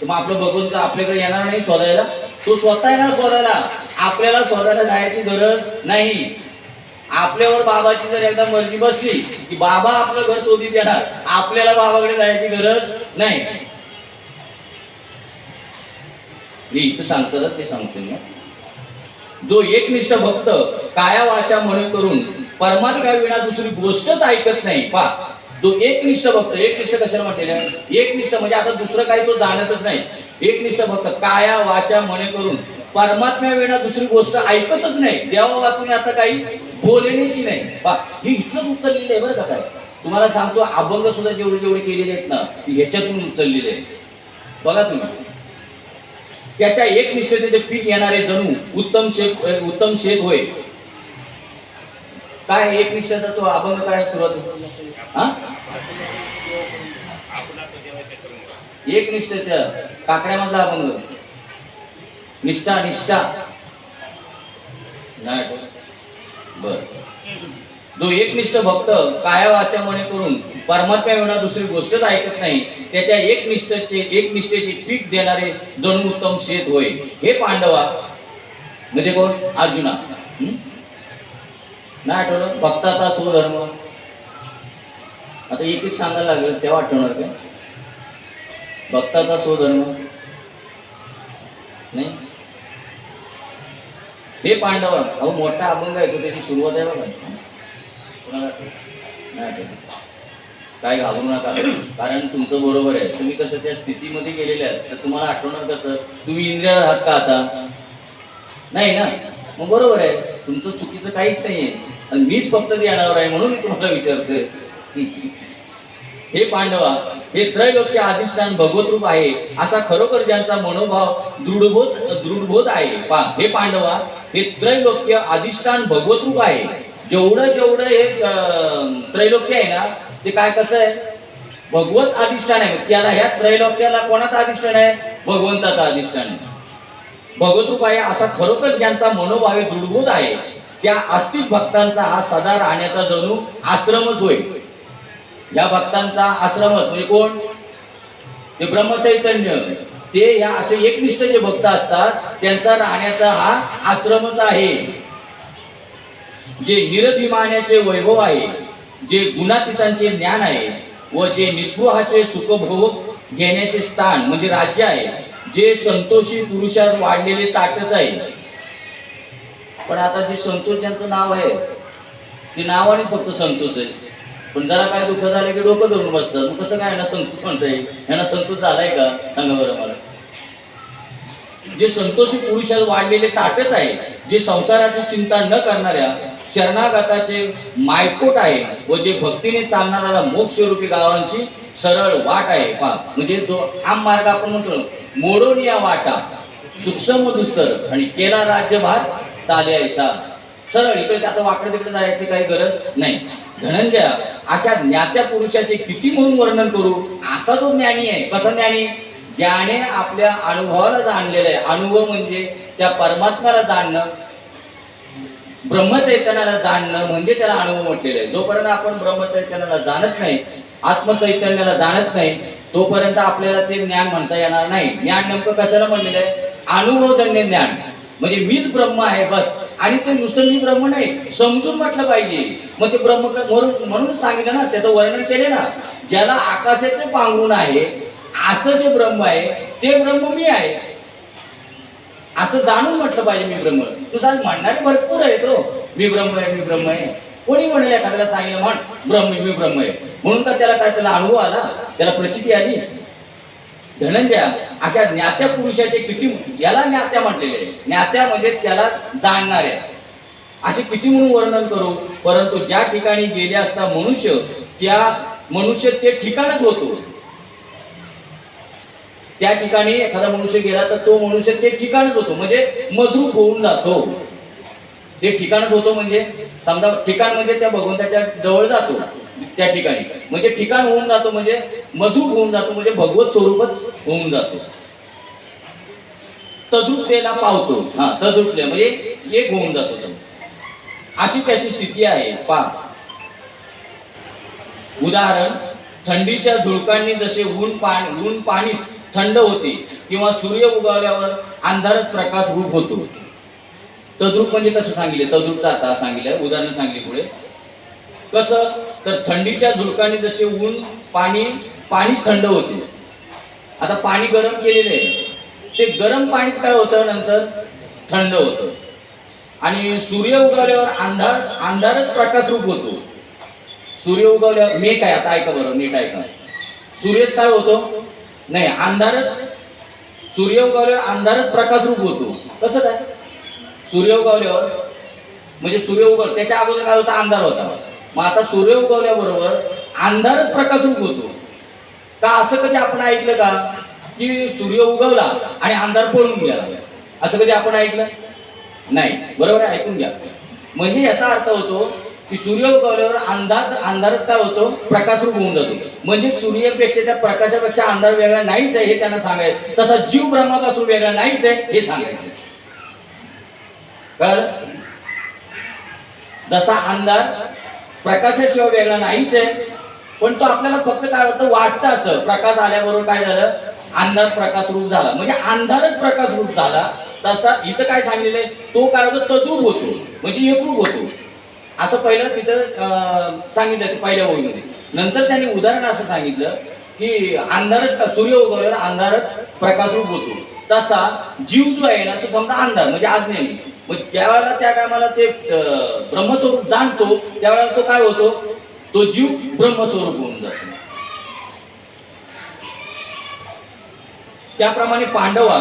तर मग आपलं भगवंत आपल्याकडे येणार नाही शोधायला? तो स्वतः येणार शोधायला. आपल्याला शोधायला जायची गरज नाही. आपल्यावर बाबाची जर एकदा मर्जी बसली की बाबा आपलं घर शोधित येणार, आपल्याला बाबाकडे जायची गरज नाही. मी इथं सांगतो ते सांगतो ना. जो एकनिष्ठ भक्त काया वाचा म्हणे करून परमात्मा विना दुसरी गोष्टच ऐकत नाही. जो एकनिष्ठ भक्त, एकनिष्ठ कशाला म्हटलेलं आहे? एकनिष्ठ म्हणजे आता दुसरं काही तो जाणतच नाही. एकनिष्ठ भक्त काया वाचा म्हणे करून परमात्म्या विना दुसरी गोष्ट ऐकतच नाही. देवा वाचून आता काही बोलण्याची नाही. ही इथलं उचललेलं आहे बरं का. काय तुम्हाला सांगतो, अभंग सुद्धा जेवढे जेवढे केलेले आहेत ना, ह्याच्यातून उचललेले आहे. बघा तुम्ही, त्याच्या एकनिष्ठतेचे पीक येणारे जणू उत्तम शेत होय. काय एकनिष्ठता तो अभंग काय सुरुवात? एकनिष्ठेच्या काकड्यामधला अभंग. निष्ठा नाही बर. जो एकनिष्ठ भक्त काया वाचा म्हणे करून परमात्म्या विना दुसरी गोष्टच ऐकत नाही, त्याच्या एकनिष्ठेचे पीक देणारे जणू उत्तम शेत होय. हे पांडवा, म्हणजे कोण? अर्जुना. नाही आठवलं? भक्ताचा स्वधर्म. आता एक एक सांगायला लागेल तेव्हा आठवणार काय? भक्ताचा स्वधर्म नाही. हे पांडव अहो मोठा अभंग आहे तो, त्याची सुरुवात आहे बघा. कोणाला आठवलं? नाही आठवलं. काय घाबरू नका, कारण तुमचं बरोबर आहे. तुम्ही कसं त्या स्थितीमध्ये गेलेले आहात तर तुम्हाला आठवणार कसं? तुम्ही इंद्रियावर आहात का आता? नाही ना, मग बरोबर आहे, तुमचं चुकीचं काहीच नाहीये. आणि मीच फक्त ध्यानावर आहे म्हणून मी तुम्हाला विचारतोय. हे पांडवा, हे त्रैलोक्य अधिष्ठान भगवत रूप आहे असा खरोखर ज्यांचा मनोभाव दृढबोध आहे. हे पांडवा, हे त्रैलोक्य अधिष्ठान भगवत रूप आहे. जेवढं हे त्रैलोक्य आहे ना, ते काय कसं आहे? भगवत अधिष्ठान आहे. त्याला ह्या त्रैलोक्याला कोणाचं अधिष्ठान आहे? भगवंताचं अधिष्ठान आहे. भगवत रूप आहे असा खरोखर ज्यांचा मनोभावे दृढबोध आहे त्या आस्तिक भक्तांचा हा सदा राहण्याचा जणू आश्रमच होय. या भक्तांचा आश्रमच म्हणजे कोण? ते ब्रह्मचैतन्य. ते या असे एकनिष्ठ जे भक्त असतात त्यांचा राहण्याचा हा आश्रमच आहे. जे निरभिमानाचे वैभव आहे, जे गुणातीतांचे ज्ञान आहे व जे निस्पृहाचे सुखभोग घेण्याचे स्थान म्हणजे राज्य आहे, जे संतोषी पुरुषात वाढलेले ताटच आहे. पण आता जे संतोष ज्यांचं नाव आहे ते नावाने फक्त संतोष आहे, पण जरा काय दुःख झालं की डोकं धरून बसतात. मग कसं काय यांना संतोष म्हणता येईल? यांना संतोष झालाय का? सांगा बरं मला. जे संतोषी पुरुषात वाढलेले ताटच आहे, जे संसाराची चिंता न करणाऱ्या शरणागताचे मायपोट आहे व जे भक्तीने चालणाऱ्याला मोक्षरूपी गावांची सरळ वाट आहे. म्हणजे जो आम मार्ग आपण म्हणतो मोडून या वाटा सूक्ष्म दुस्तर आणि केला राज्यभार चालायचा सरळ. इकडे आता वाकडे तिकडे जायची काही गरज नाही. धनंजय, अशा ज्ञात्या पुरुषाचे किती म्हणून वर्णन करू? असा जो ज्ञानी आहे. कसा ज्ञानी? ज्याने आपल्या अनुभवाला जाणलेलं आहे. अनुभव म्हणजे त्या परमात्म्याला जाणणं, ब्रह्मचैतन्याला जाणणं म्हणजे त्याला अनुभव म्हटलेलं आहे. जोपर्यंत आपण ब्रह्मचैतन्याला जाणत नाही, आत्मचैतन्याला जाणत नाही, तोपर्यंत आपल्याला ते ज्ञान म्हणता येणार नाही. ज्ञान नेमकं कशाला म्हणलेलं आहे? अनुभवजन्य ज्ञान. म्हणजे मीच ब्रह्म आहे बस. आणि ते नुसतं मी ब्रह्म नाही समजून म्हटलं पाहिजे. मग ते ब्रह्म म्हणून सांगितलं ना, त्याचं वर्णन केले ना. ज्याला आकाशाचे पांघरून आहे असं जे ब्रह्म आहे ते ब्रह्म मी आहे असं जाणून म्हटलं पाहिजे. मी ब्रह्म. तुझा म्हणणारे भरपूर आहे तो मी ब्रह्म आहे, मी ब्रह्म आहे. कोणी म्हणेल एखाद्याला सांगितलं म्हण ब्रह्म मी ब्रह्म आहे म्हणून का त्याला काय त्याला अनुभव आला, त्याला प्रचिती आली? धनंजय, अशा ज्ञात्या पुरुषाचे किती, याला ज्ञात्या म्हटलेले आहे. ज्ञात्या म्हणजे त्याला जाणणाऱ्या. असे किती म्हणून वर्णन करू? परंतु ज्या ठिकाणी गेले असता मनुष्य, त्या मनुष्य ते ठिकाणच होतो. त्या ठिकाणी एखादा मनुष्य गेला तर तो मनुष्य ते ठिकाणच होतो. म्हणजे मधुप होऊन जातो. ते ठिकाणच होतो म्हणजे समजा ठिकाण म्हणजे त्या भगवंताच्या जवळ जातो त्या ठिकाणी, म्हणजे ठिकाण होऊन जातो म्हणजे मधुप होऊन जातो म्हणजे भगवत स्वरूपच होऊन जातो. तद्रुपतेला पावतो. तद्रुपले म्हणजे एक होऊन जातो तो. अशी त्याची स्थिती आहे. उदाहरण, थंडीच्या झुळकांनी जसे ऊन पाणी थंड होते किंवा सूर्य उगवल्यावर अंधारात प्रकाश रूप होतो. तद्रूप म्हणजे कसं सांगितले? तद्रूपचा आता सांगितलं, उदाहरण सांगली पुढे. कसं तर थंडीच्या झुळकांनी जसे ऊन पाणीच थंड होते. आता पाणी गरम केलेलं आहे, ते गरम पाणीच काय होतं नंतर थंड होतं. आणि सूर्य उगवल्यावर अंधारच प्रकाश रूप होतो. सूर्य उगवल्यावर मेघ काय, आता ऐका बरं नीट ऐका. सूर्यच काय होतो? नाही, अंधारच. सूर्य उगवल्यावर अंधारच प्रकाश रूप होतो. कसं काय? सूर्य उगवल्यावर म्हणजे सूर्य उगव त्याच्या अगोदर काय होता? अंधार होता. मग आता सूर्य उगवल्याबरोबर अंधारच प्रकाश रूप होतो का? असं कधी आपण ऐकलं का की सूर्य उगवला आणि अंधार पळून गेला? असं कधी आपण ऐकलं नाही. बरोबर आहे, ऐकून घ्या. म्हणजे याचा अर्थ होतो की सूर्य उगवल्यावर अंधारच काय होतो? प्रकाश रूप होऊन जातो. म्हणजे सूर्यापेक्षा त्या प्रकाशापेक्षा अंधार वेगळा नाहीच आहे हे त्यांना सांगायचं. तसा जीव ब्रह्मापासून वेगळा नाहीच आहे हे सांगायचं. कळलं? जसा अंधार प्रकाशाशिवाय वेगळा नाहीच आहे, पण तो आपल्याला फक्त काय होतं वाटतं. असं प्रकाश आल्याबरोबर काय झालं? अंधार प्रकाश रूप झाला, म्हणजे अंधारच प्रकाश रूप झाला. तसा इथं काय सांगितलेलं आहे, तो काय होतो तद्रूप होतो, म्हणजे एकरूप होतो, असं पहिलं तिथं सांगितलं पहिल्या ओळीमध्ये. नंतर त्यांनी उदाहरण असं सांगितलं की अंधारच, सूर्य उगवल्यावर अंधारच प्रकाश रूप होतो, तसा जीव जो आहे ना तो समजा अंधार म्हणजे अज्ञानी. मग त्यावेळेला त्या टायमाला ते ब्रह्मस्वरूप जाणतो, त्यावेळेला तो काय होतो, तो जीव ब्रह्मस्वरूप होऊन जातो. त्याप्रमाणे पांडवा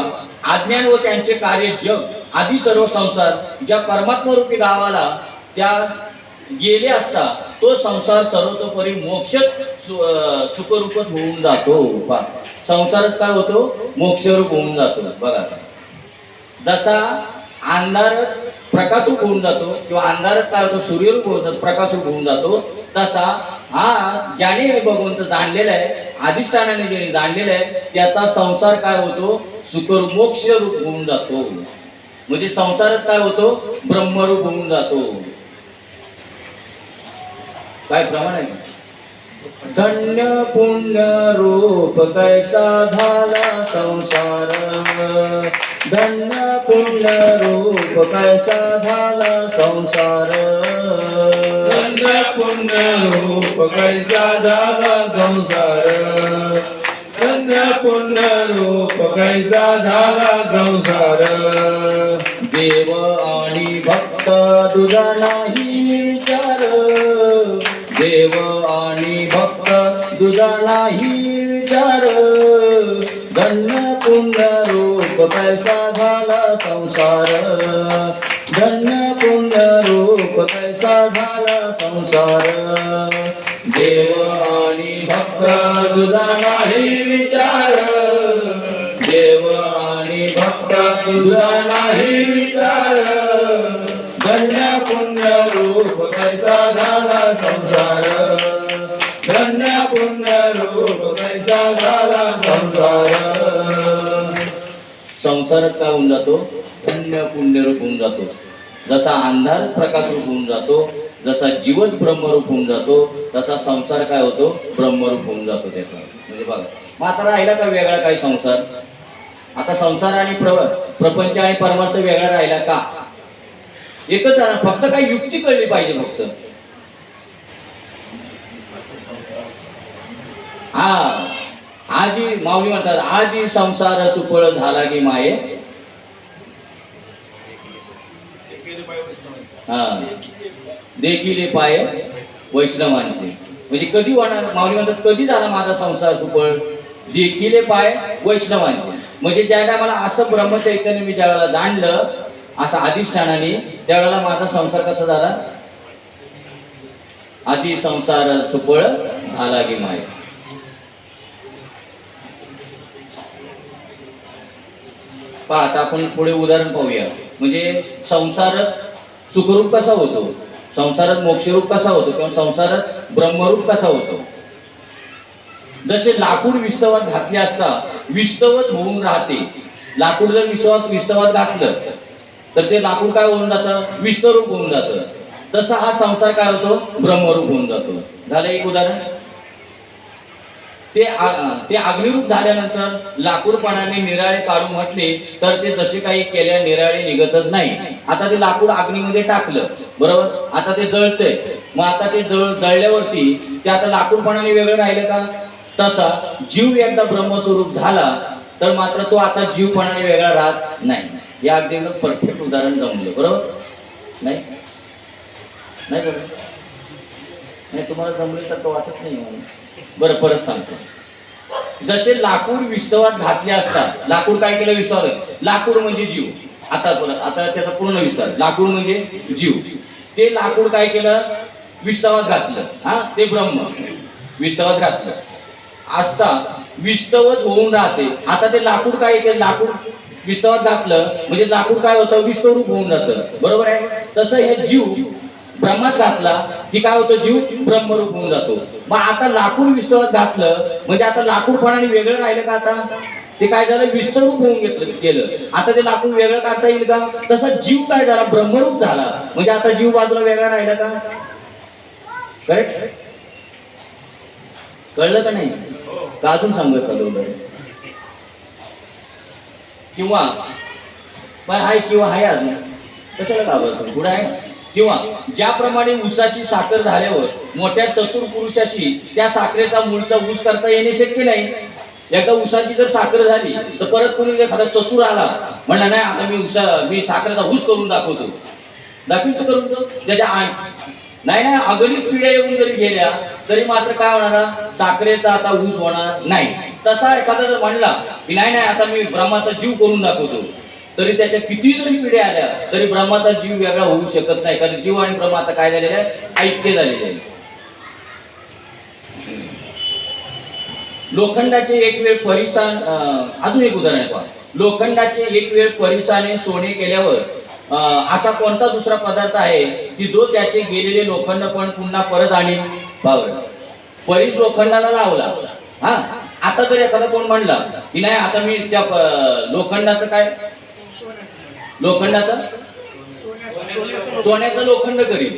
अज्ञान व त्यांचे कार्य जग आदी सर्व संसार ज्या परमात्मा रूपी गावाला त्या गेले असता तो संसार सर्वतोपरी मोक्षच सुखरूपच होऊन जातो. संसारच काय होतो, मोक्षरूप होऊन जातो. बघा, जसा अंधारच प्रकाशरूप होऊन जातो किंवा अंधारच काय होतो सूर्यरूप होऊन जातो, प्रकाशरूप होऊन जातो, तसा हा ज्याने भगवंत जाणलेला आहे, अधिष्ठानाने ज्याने जाणलेला आहे, त्याचा संसार काय होतो, सुखरूप मोक्षरूप होऊन जातो. म्हणजे संसारच काय होतो, ब्रह्मरूप होऊन जातो. काय प्रमाण आहे, धन्य पुण्य रूप कैसा झाला संसार, धन्य पुण्य रूप कैसा झाला संसार, धन्य पुण्य रूप कैसा झाला संसार, धन्य पुण्य रूप कैसा झाला संसार. देव आणि भक्त तुझा नाही विचार, देव आणि भक्त तुझा नाही विचार, धन्य पुण्य रूप कैसा झाला संसार, धन्य पुण्य रूप कैसा झाला संसार. देव आणि भक्त तुझा नाही विचार, देव आणि भक्त तुझा नाही विचार, धन्य पुण्य रूप कैसा झाला संसार, धन्य पुण्य रूप कैसा झाला संसार. संसारच काय होऊन जातो, धन्य पुण्य रूप होऊन जातो. जसा अंधार प्रकाश रूप होऊन जातो, जसा जीवच ब्रह्मरूप होऊन जातो, तसा संसार काय होतो, ब्रह्मरूप होऊन जातो त्याचा. म्हणजे बघा, मग आता राहिला का वेगळा काही संसार? आता संसार आणि प्रपंच आणि परमार्थ वेगळा राहिला का? एकच आहे, फक्त काही युक्ती कळली पाहिजे फक्त. आजी माऊली म्हणतात, आजी संसार सुफळ झाला की माये, देखिले पाय वैष्णवांचे. म्हणजे कधी होणार, माऊली म्हणतात कधी झाला माझा संसार सुफळ, देखिले पाय वैष्णवांचे. म्हणजे ज्या टायमाला असं ब्रह्मचैतन्य मी ज्या वेळेला जाणलं असं अधिष्ठानाने, त्यावेळेला माझा संसार कसा झाला, आधी संसार सुफळ झाला की माय. पहा, आता आपण पुढे उदाहरण पाहूया. म्हणजे संसार सुखरूप कसा होतो, संसारात मोक्षरूप कसा होतो, किंवा संसारात ब्रह्मरूप कसा होतो. जसे लाकूड विस्तवात घातले असता विस्तवच होऊन राहते. लाकूड जर विस्तवात घातलं तर ते लाकूड काय होऊन जातं, विस्तरूप होऊन जातं. तसा हा संसार काय होतो, ब्रह्मरूप होऊन जातो. झालं एक उदाहरण. ते अग्निरूप झाल्यानंतर लाकूडपणाने निराळे काढून म्हटले तर ते जसे काही केल्या निराळे निघतच नाही. आता ते लाकूड अग्नीमध्ये टाकलं, बरोबर, आता ते जळतंय. मग आता ते जळल्यावरती ते आता लाकूडपणाने वेगळं राहिलं का? तसा जीव एकदा ब्रह्मस्वरूप झाला तर मात्र तो आता जीवपणाने वेगळा राहत नाही. या अगदी परफेक्ट उदाहरण जमलं, बरोबर नाही? नाही बरोबर नाही, तुम्हाला जमल्यासारखं वाटत नाही म्हणून. बरं, परत सांगतो. जसे लाकूड विस्तवात घातले असतात, लाकूड काय केलं विस्तवात, लाकूड म्हणजे जीव. आता त्याचा पूर्ण विस्तार, लाकूड म्हणजे जीव. ते लाकूड काय केलं, विस्तवात घातलं, ते ब्रह्म विस्तवात घातलं असता विस्तवच होऊन राहते. आता ते लाकूड काय केलं, लाकूड विस्तवात घातलं म्हणजे लाकूड काय होतं, विस्तवरूप होऊन जातं, बरोबर आहे. तसं हे जीव ब्रह्मात घातला की काय होतं, जीव ब्रह्मरूप होऊन जातो. मग आता लाकूड विस्तवात घातलं म्हणजे आता लाकूडपणाने वेगळं राहिलं का? आता ते काय झालं, विस्तरूप होऊन गेलं. आता ते लाकूड वेगळं काढता येईल का? तसा जीव काय झाला, ब्रह्मरूप झाला. म्हणजे आता जीव बाजूला वेगळा राहिला का? करेक्ट? कळलं का नाही? का अजून सांगत चालू? किंवा पण आहे किंवा आहे अजून कशाला घाबरतो पुढे आहे. किंवा ज्याप्रमाणे ऊसाची साखर झाल्यावर मोठ्या चतुर पुरुषाशी त्या साखरेचा मूळचा ऊस करता येणे शक्य नाही. एकदा ऊसाची जर साखर झाली तर परत कोणी एखादा चतुर आला म्हणला नाही आता मी साखरेचा ऊस करून दाखवतो करून तो त्याच्या नाही अगणित पिढ्या येऊन जरी गेल्या तरी मात्र काय होणार साखरेचा आता ऊस होणार नाही. तसा एखादा जर म्हणला की नाही आता मी ब्रह्माचा जीव करून दाखवतो तरी त्याच्या किती जरी पिढ्या आल्या तरी ब्रह्माचा जीव वेगळा होऊ शकत नाही. कारण जीव आणि ब्रह्म आता काय झालेलं आहे ऐक्य झालेले आहे. लोखंडाचे एक वेळ परिसान अजून एक उदाहरण आहे पहा. लोखंडाचे एक वेळ परिसाने सोने केल्यावर असा कोणता दुसरा पदार्थ आहे की जो त्याचे गेलेले लोखंड पण पुन्हा परत आणीन. पावर परीस लोखंडाला लावला हा. आता जर एखादा कोण म्हणला की नाही आता मी त्या लोखंडाचं काय सोन्याचं लोखंड करीन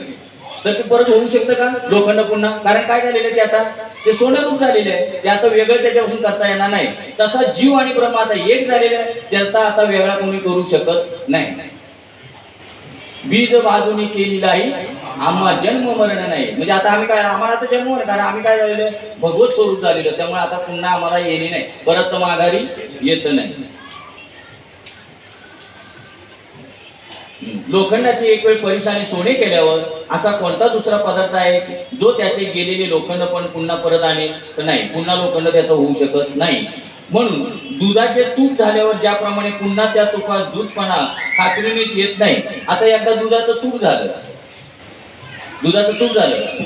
तर ते परत होऊ शकतं का लोखंड पुन्हा. कारण काय झालेलं आहे ते आता ते सोनं रूप झालेलं आहे. ते आता वेगळं त्याच्यापासून करता येणार नाही. तसा जीव आणि ब्रह्म आता एक झालेला आहे. त्याचा आता वेगळा कोणी करू शकत नाही. बीज बाजूनी केलेला आहे आम्हा जन्म मरण नाही. म्हणजे आता आम्ही काय आम्हाला आता जन्म मरण कारण आम्ही काय झालेलं आहे भगवत स्वरूप झालेलं. त्यामुळे आता पुन्हा आम्हाला येणे नाही परत माघारी येत नाही. लोखंडाची एक वेळ परिसाने सोने केल्यावर असा कोणता दुसरा पदार्थ आहे जो त्याचे गेलेले लोखंड पण पुन्हा परत आणेल तर नाही. पुन्हा लोखंड त्याचं होऊ शकत नाही. म्हणून दुधाचे तूप झाल्यावर ज्याप्रमाणे पुन्हा त्या तुपात दूधपणा खात्रीने येत नाही. आता एकदा दुधाचं तूप झालं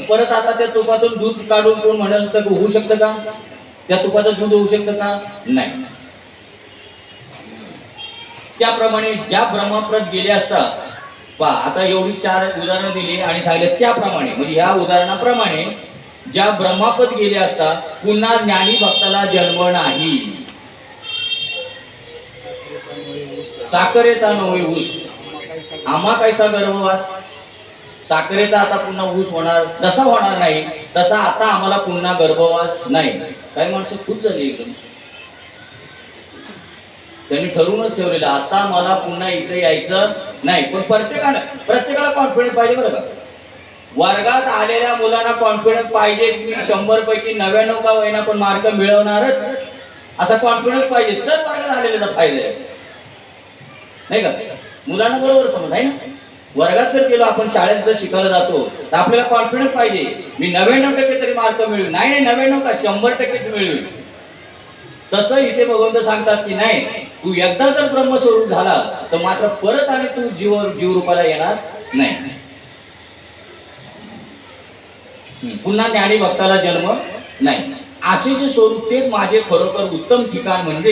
परत आता त्या तुपातून दूध काढून कोण म्हणाल तर होऊ शकतं का. त्या तुपाचं दूध होऊ शकतं का नाही. त्याप्रमाणे ज्या ब्रह्मप्रत गेले असता पहा आता एवढी 4 उदाहरणं दिली आणि सांगितले त्याप्रमाणे म्हणजे ह्या उदाहरणाप्रमाणे ज्या ब्रह्मापद गेले असता पुन्हा ज्ञानी भक्ताला जन्म नाही. साखरेचा नवे ऊस आम्हा कायचा गर्भवास. साखरेचा आता पुन्हा ऊस होणार जसा होणार नाही तसा आता आम्हाला पुन्हा गर्भवास नाही. काही माणसं खूप झाली एकदम त्यांनी ठरवूनच ठेवलेलं आता मला पुन्हा इथे यायचं नाही. पण प्रत्येकाला कॉन्फिडन्स पाहिजे बरं का. वर्गात आलेल्या मुलांना कॉन्फिडन्स पाहिजे मी 100 पैकी 99 का होईना पण मार्क मिळवणारच असा कॉन्फिडन्स पाहिजे तर वर्गात आलेल्याचा फायदा आहे नाही का. मुलांना बरोबर समज आहे ना. वर्गात जर गेलो आपण शाळेत जर शिकायला जातो तर आपल्याला कॉन्फिडन्स पाहिजे मी 99% तरी मार्क मिळवेल. नाही 99 का 100%च मिळवेल. तसं इथे भगवंत सांगतात की नाही तू एकदा जर ब्रह्मस्वरूप झाला तर मात्र परत आणि तू जीवरूपाला येणार नाही. पुन्हा ज्ञानी भक्ताला जन्म नाही. असे जे स्वरूप तेच माझे खरोखर उत्तम ठिकाण म्हणजे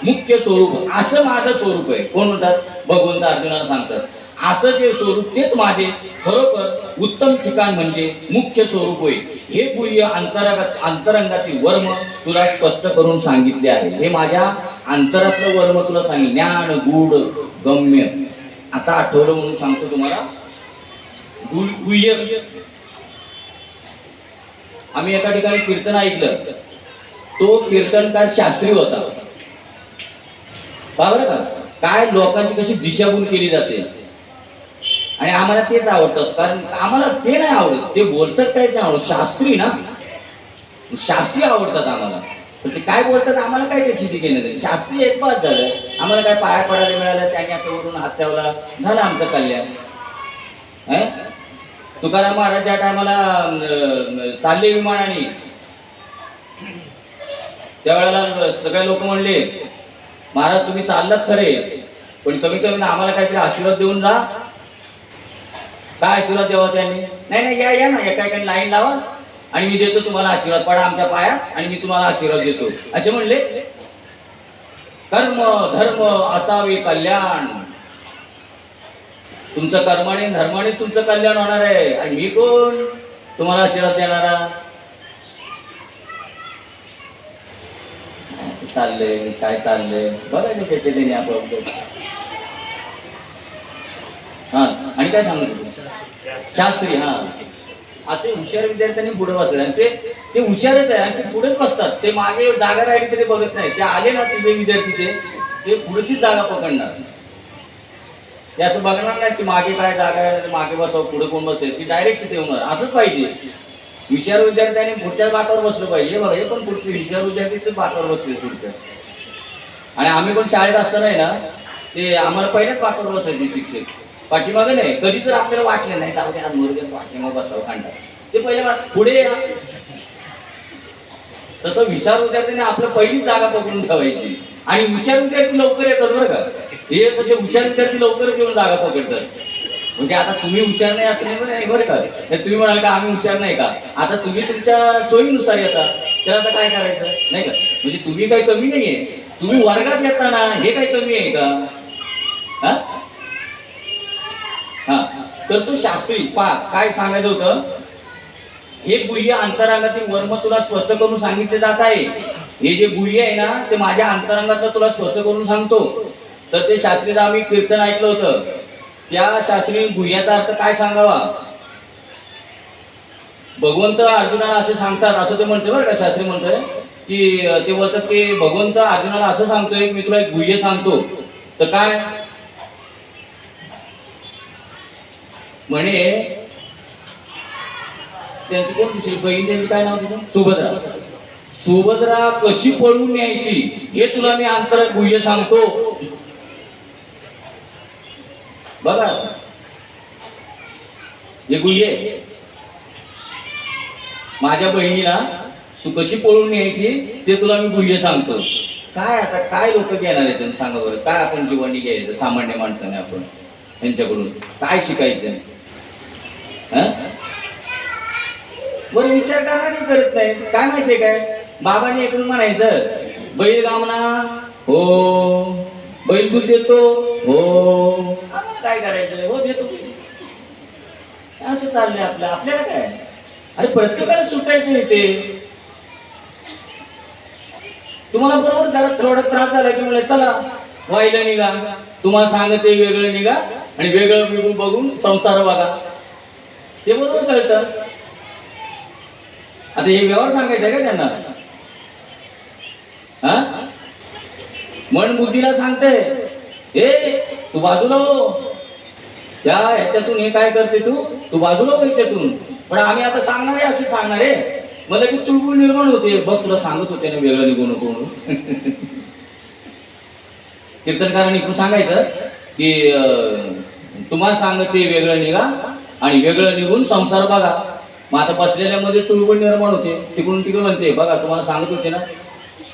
मुख्य स्वरूप असं माझं स्वरूप आहे. कोण म्हणतात भगवंत अर्जुनाला सांगतात असं जे स्वरूप तेच माझे खरोखर उत्तम ठिकाण म्हणजे मुख्य स्वरूप होय. हे गुह्य अंतरंगातील वर्म तुला स्पष्ट करून सांगितले आहे. हे माझ्या अंतरातलं वर्म तुला सांगितले ज्ञान गूढ गम्य. आता आठवलं म्हणून सांगतो तुम्हाला गुह्य. आम्ही एका ठिकाणी कीर्तन ऐकलं. तो कीर्तनकार शास्त्री होता. बरोबर का. काय लोकांची कशी दिशाभूल केली जाते आणि आम्हाला तेच आवडतात. कारण आम्हाला ते नाही आवडत ते बोलतात काहीच नाही आवडत. शास्त्री ना शास्त्री आवडतात आम्हाला. पण ते काय बोलतात आम्हाला काय त्याची घेणं नाही. शास्त्री एक बात झालं आम्हाला काय पाया पडायला मिळालं त्यांनी असं वरून हात ठेवला झालं आमचं कल्याण. तुकाराम महाराज ज्या टायमाला चालले विमानाने त्यावेळेला सगळे लोक म्हणले महाराज तुम्ही चाललात खरे पण कमी कमी आम्हाला काहीतरी आशीर्वाद देऊन जा. काय आशीर्वाद द्यावा त्यांनी. नाही या ना एका एका लाईन लावा आणि मी देतो तुम्हाला आशीर्वाद पडा आमच्या पायात आणि मी तुम्हाला आशीर्वाद देतो असे म्हणले. कर्म धर्म असावे कल्याण. तुमचं कर्माने धर्मानेच तुमचं कल्याण होणार आहे आणि मी कोण तुम्हाला आशीर्वाद देणारा. चाललंय काय चाललंय बघायचं त्याच्या त्याने आपण. हा आणि काय सांगतो शास्त्री. हा असे हुशार विद्यार्थ्यांनी पुढे बसले आणि ते हुशारच आहे आणि ते पुढेच बसतात. ते मागे जागा राहिली तरी बघत नाही. ते आले ना तुझे विद्यार्थी ते पुढचीच जागा पकडणार. ते असं बघणार नाही की मागे काय जागा आहे, मागे बसावं, पुढे कोण बसते, ती डायरेक्ट तिथे होणार. असंच पाहिजे. हुशार विद्यार्थ्यांनी पुढच्या बाकावर बसलं पाहिजे. बघा, हे पण पुढचे हुशार विद्यार्थी ते बाकावर बसले पुढच्या. आणि आम्ही पण शाळेत असताना आहे ना, ते आम्हाला पहिल्याच बाकावर बसायचे शिक्षक. पाठीमागे नाही. कधी तर आपल्याला वाटलं नाही जाऊ दे आज मुरुगन पाठीमागे बसावं कांडा, ते पहिले पुढे या. तसं हुशार विद्यार्थ्यांनी आपलं पहिलीच जागा पकडून ठेवायची. आणि हुशार विद्यार्थी लवकर येतात बरं का. हे तसे हुशार विद्यार्थी लवकर येऊन जागा पकडतात. म्हणजे आता तुम्ही हुशार नाही असं नाही बरं का. तुम्ही म्हणाल का आम्ही हुशार नाही का, आता तुम्ही तुमच्या सोयीनुसार येता, त्याला आता काय करायचं नाही का. म्हणजे तुम्ही काही कमी नाहीये. तुम्ही वर्गात येताना हे काही कमी आहे का. हा, तर तो शास्त्री काय सांगायचं होतं, हे गुह्य अंतरांगातील वर्म तुला स्पष्ट करून सांगितले जात आहे. हे जे गुह्य आहे ना, ते माझ्या अंतरंगातलं तुला स्पष्ट करून सांगतो. तर ते शास्त्रीचं आम्ही कीर्तन ऐकलं होतं. त्या शास्त्री गुह्याचा अर्थ काय सांगावा. भगवंत अर्जुनाला असे सांगतात, असं ते म्हणते बरं का. शास्त्री म्हणतोय की ते बोलतात की भगवंत अर्जुनाला असं सांगतोय की मी तुला एक गुह्य सांगतो. तर काय म्हणे, त्यांची कोण दुसरी बहीण, त्यांची काय नाव तिथं, सुभद्रा. सुभद्रा कशी पळून यायची हे तुला मी अंतर गुह्य सांगतो. बघा, हे गुह्य माझ्या बहिणीला तू कशी पळून यायची ते तुला मी गुह्य सांगतो. काय आता काय लोक घेणार आहेत सांगा बरं. काय आपण जीवनी घ्यायचं सामान्य माणसाने, आपण यांच्याकडून काय शिकायचं. बरं, विचार करणारी करत नाही. काय माहितीये काय, बाबांनी ऐकून म्हणायचं बैल गामना हो, बैल दूध देतो हो, आम्हाला काय करायचं हो, देतो. असं चाललंय आपल्याला काय. अरे प्रत्येकाला सुटायचं इथे. तुम्हाला बरोबर जरा थोडा त्रास झाला की म्हणजे चला वाईला निघा, तुम्हाला सांगते वेगळं निघा आणि वेगळं बघून संसार बघा, ते बरोबर कळतं. आता हे व्यवहार सांगायचं का त्यांना. मन बुद्धीला सांगते हे तू बाजूला हो, त्या ह्याच्यातून हे काय करते तू बाजूला हो ह्याच्यातून. पण आम्ही आता सांगणार आहे, असे सांगणार आहे, मला की चुळबुळ निर्माण होते. बघ तुला सांगत होते ना वेगळं निघू नको म्हणून. कीर्तनकारांनी इकडून सांगायचं की तुम्हाला सांगते वेगळं निघा आणि वेगळं निघून संसार बघा. मग आता बसलेल्यामध्ये चुळबुळ निर्माण होते. तिकडून तिकडे म्हणते बघा तुम्हाला सांगत होते ना